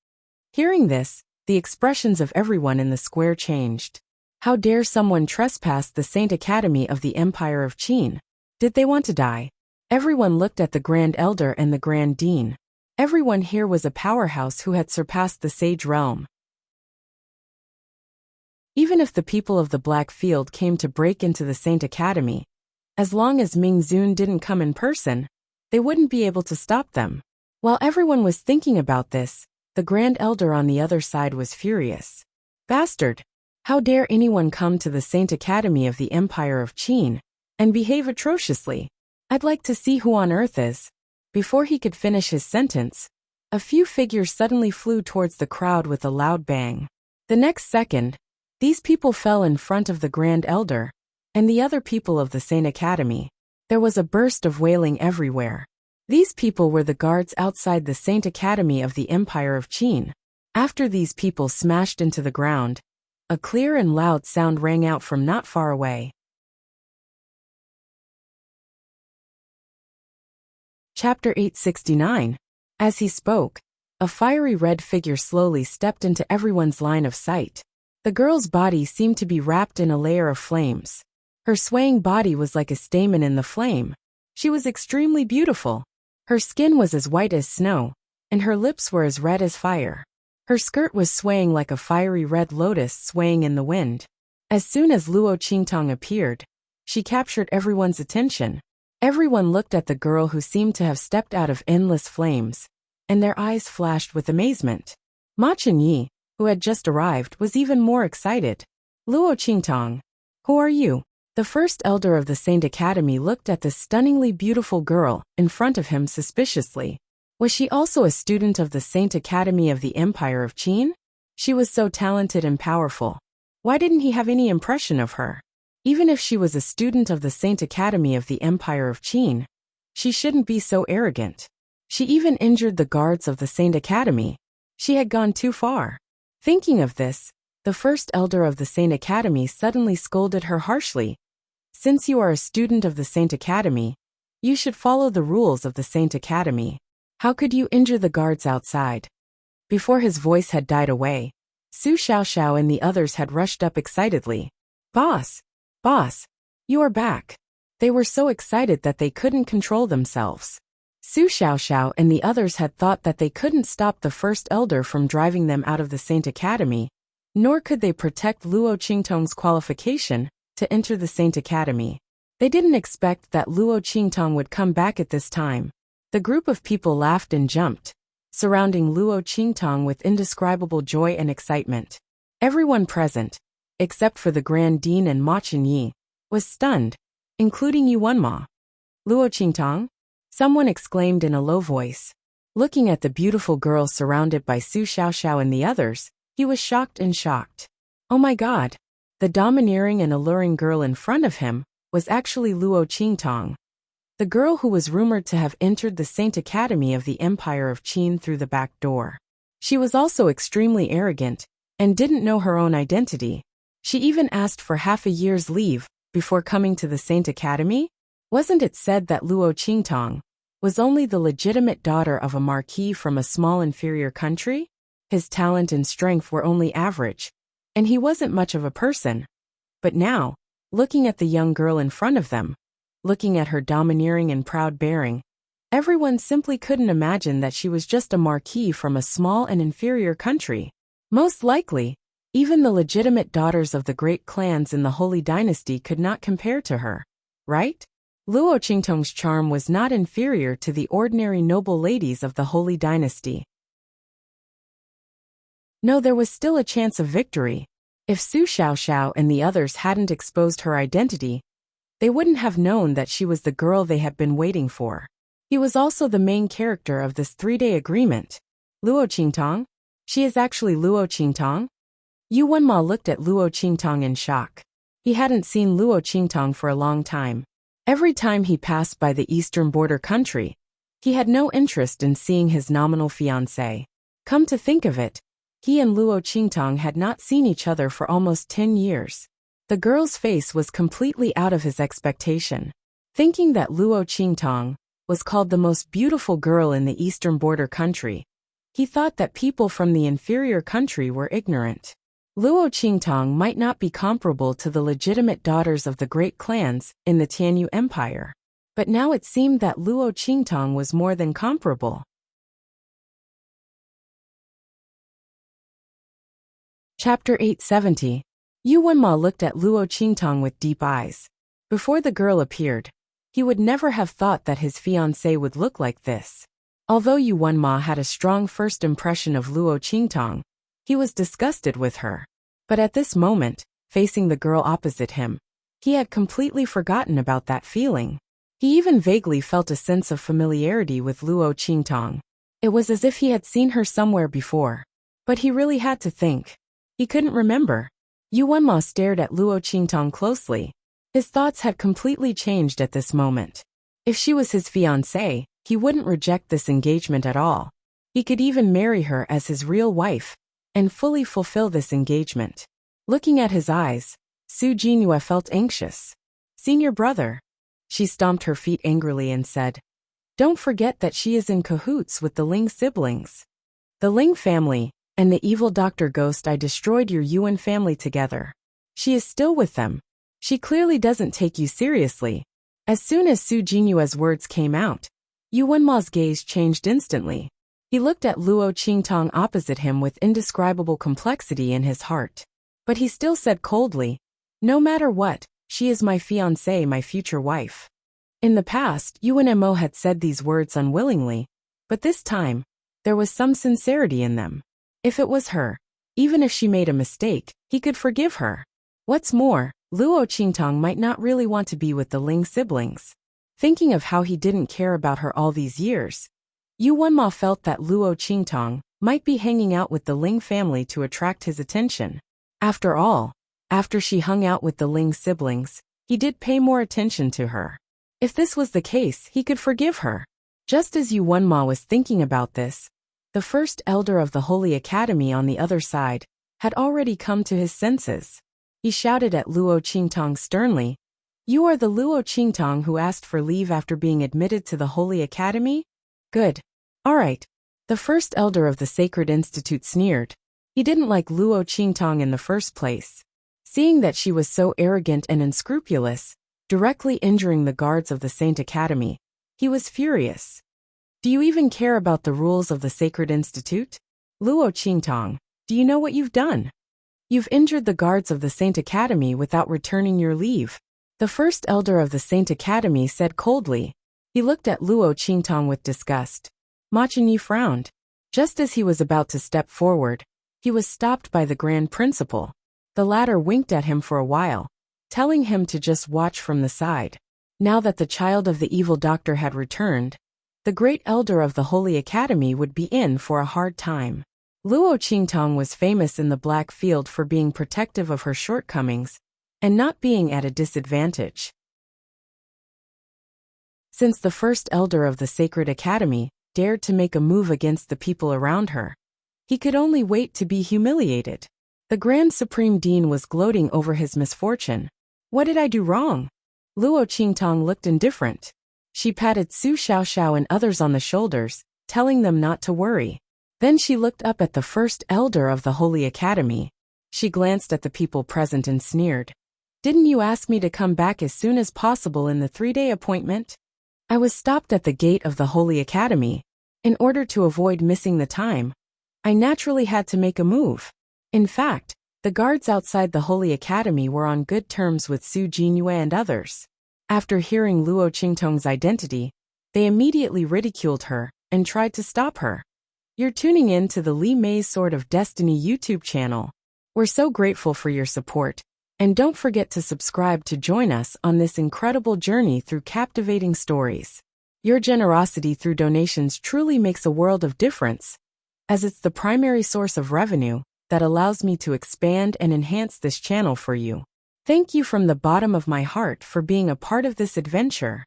Hearing this, the expressions of everyone in the square changed. How dare someone trespass the Saint Academy of the Empire of Qin? Did they want to die? Everyone looked at the Grand Elder and the Grand Dean. Everyone here was a powerhouse who had surpassed the Sage Realm. Even if the people of the Black Field came to break into the Saint Academy, as long as Ming Zun didn't come in person, they wouldn't be able to stop them. While everyone was thinking about this, the Grand Elder on the other side was furious. Bastard! How dare anyone come to the Saint Academy of the Empire of Qin and behave atrociously? I'd like to see who on earth is. Before he could finish his sentence, a few figures suddenly flew towards the crowd with a loud bang. The next second, these people fell in front of the Grand Elder and the other people of the Saint Academy. There was a burst of wailing everywhere. These people were the guards outside the Saint Academy of the Empire of Qin. After these people smashed into the ground, a clear and loud sound rang out from not far away. Chapter 869. As he spoke, a fiery red figure slowly stepped into everyone's line of sight. The girl's body seemed to be wrapped in a layer of flames. Her swaying body was like a stamen in the flame. She was extremely beautiful. Her skin was as white as snow, and her lips were as red as fire. Her skirt was swaying like a fiery red lotus swaying in the wind. As soon as Luo Qingtong appeared, she captured everyone's attention. Everyone looked at the girl who seemed to have stepped out of endless flames, and their eyes flashed with amazement. Ma Chenyi, who had just arrived, was even more excited. Luo Qingtong, who are you? The first elder of the Saint Academy looked at the stunningly beautiful girl in front of him suspiciously. Was she also a student of the Saint Academy of the Empire of Qin? She was so talented and powerful. Why didn't he have any impression of her? Even if she was a student of the Saint Academy of the Empire of Qin, she shouldn't be so arrogant. She even injured the guards of the Saint Academy. She had gone too far. Thinking of this, the first elder of the Saint Academy suddenly scolded her harshly. Since you are a student of the Saint Academy, you should follow the rules of the Saint Academy. How could you injure the guards outside? Before his voice had died away, Su Xiaoxiao and the others had rushed up excitedly. Boss! Boss! You are back! They were so excited that they couldn't control themselves. Su Xiaoxiao and the others had thought that they couldn't stop the first elder from driving them out of the Saint Academy, nor could they protect Luo Qingtong's qualification to enter the Saint Academy. They didn't expect that Luo Qingtong would come back at this time. The group of people laughed and jumped, surrounding Luo Qingtong with indescribable joy and excitement. Everyone present, except for the Grand Dean and Ma Chenyi, was stunned, including Yuan Ma. Luo Qingtong? Someone exclaimed in a low voice. Looking at the beautiful girl surrounded by Su Xiaoxiao and the others, he was shocked and shocked. Oh my God! The domineering and alluring girl in front of him was actually Luo Qingtong, the girl who was rumored to have entered the Saint Academy of the Empire of Qin through the back door. She was also extremely arrogant and didn't know her own identity. She even asked for half a year's leave before coming to the Saint Academy. Wasn't it said that Luo Qingtong was only the legitimate daughter of a marquis from a small inferior country? His talent and strength were only average, and he wasn't much of a person. But now, looking at the young girl in front of them, looking at her domineering and proud bearing, everyone simply couldn't imagine that she was just a marquis from a small and inferior country. Most likely, even the legitimate daughters of the great clans in the Holy Dynasty could not compare to her, right? Luo Qingtong's charm was not inferior to the ordinary noble ladies of the Holy Dynasty. No, there was still a chance of victory. If Su Xiaoxiao and the others hadn't exposed her identity, they wouldn't have known that she was the girl they had been waiting for. He was also the main character of this 3-day agreement. Luo Qingtong? She is actually Luo Qingtong? Yu Wenma looked at Luo Qingtong in shock. He hadn't seen Luo Qingtong for a long time. Every time he passed by the eastern border country, he had no interest in seeing his nominal fiancée. Come to think of it, he and Luo Qingtong had not seen each other for almost 10 years. The girl's face was completely out of his expectation. Thinking that Luo Qingtong was called the most beautiful girl in the eastern border country, he thought that people from the inferior country were ignorant. Luo Qingtong might not be comparable to the legitimate daughters of the great clans in the Tianyu Empire, but now it seemed that Luo Qingtong was more than comparable. Chapter 870. Yu Wenma looked at Luo Qingtong with deep eyes. Before the girl appeared, he would never have thought that his fiancée would look like this. Although Yu Wenma had a strong first impression of Luo Qingtong, he was disgusted with her. But at this moment, facing the girl opposite him, he had completely forgotten about that feeling. He even vaguely felt a sense of familiarity with Luo Qingtong. It was as if he had seen her somewhere before. But he really had to think. He couldn't remember. Yu Wenma stared at Luo Qingtong closely. His thoughts had completely changed at this moment. If she was his fiancée, he wouldn't reject this engagement at all. He could even marry her as his real wife and fully fulfill this engagement. Looking at his eyes, Su Jinhua felt anxious. Senior brother. She stomped her feet angrily and said, "Don't forget that she is in cahoots with the Ling siblings. The Ling family and the evil Dr. Ghost I destroyed your Yuan family together. She is still with them. She clearly doesn't take you seriously." As soon as Su Jinyue's words came out, Yu Wenma's gaze changed instantly. He looked at Luo Qingtong opposite him with indescribable complexity in his heart. But he still said coldly, "No matter what, she is my fiancée, my future wife." In the past, Yu Wenmo had said these words unwillingly, but this time, there was some sincerity in them. If it was her, even if she made a mistake, he could forgive her. What's more, Luo Qingtong might not really want to be with the Ling siblings. Thinking of how he didn't care about her all these years, Yu Wenma felt that Luo Qingtong might be hanging out with the Ling family to attract his attention. After all, after she hung out with the Ling siblings, he did pay more attention to her. If this was the case, he could forgive her. Just as Yu Wenma was thinking about this, the first elder of the Holy Academy on the other side had already come to his senses. He shouted at Luo Qingtong sternly, "You are the Luo Qingtong who asked for leave after being admitted to the Holy Academy? Good. All right." The first elder of the Sacred Institute sneered. He didn't like Luo Qingtong in the first place. Seeing that she was so arrogant and unscrupulous, directly injuring the guards of the Saint Academy, he was furious. "Do you even care about the rules of the Sacred Institute? Luo Qingtong, do you know what you've done? You've injured the guards of the Saint Academy without returning your leave." The first elder of the Saint Academy said coldly. He looked at Luo Qingtong with disgust. Ma Chenyi frowned. Just as he was about to step forward, he was stopped by the Grand Principal. The latter winked at him for a while, telling him to just watch from the side. Now that the child of the evil doctor had returned, the great elder of the Holy Academy would be in for a hard time. Luo Qingtong was famous in the Black Field for being protective of her shortcomings and not being at a disadvantage. Since the first elder of the Sacred Academy dared to make a move against the people around her, he could only wait to be humiliated. The Grand Supreme Dean was gloating over his misfortune. "What did I do wrong?" Luo Qingtong looked indifferent. She patted Su Xiaoxiao and others on the shoulders, telling them not to worry. Then she looked up at the first elder of the Holy Academy. She glanced at the people present and sneered. "Didn't you ask me to come back as soon as possible in the 3-day appointment? I was stopped at the gate of the Holy Academy. In order to avoid missing the time, I naturally had to make a move. In fact, the guards outside the Holy Academy were on good terms with Su Jinyue and others. After hearing Luo Qingtong's identity, they immediately ridiculed her and tried to stop her." You're tuning in to the Li Mei's Sword of Destiny YouTube channel. We're so grateful for your support. And don't forget to subscribe to join us on this incredible journey through captivating stories. Your generosity through donations truly makes a world of difference. as it's the primary source of revenue that allows me to expand and enhance this channel for you. Thank you from the bottom of my heart for being a part of this adventure.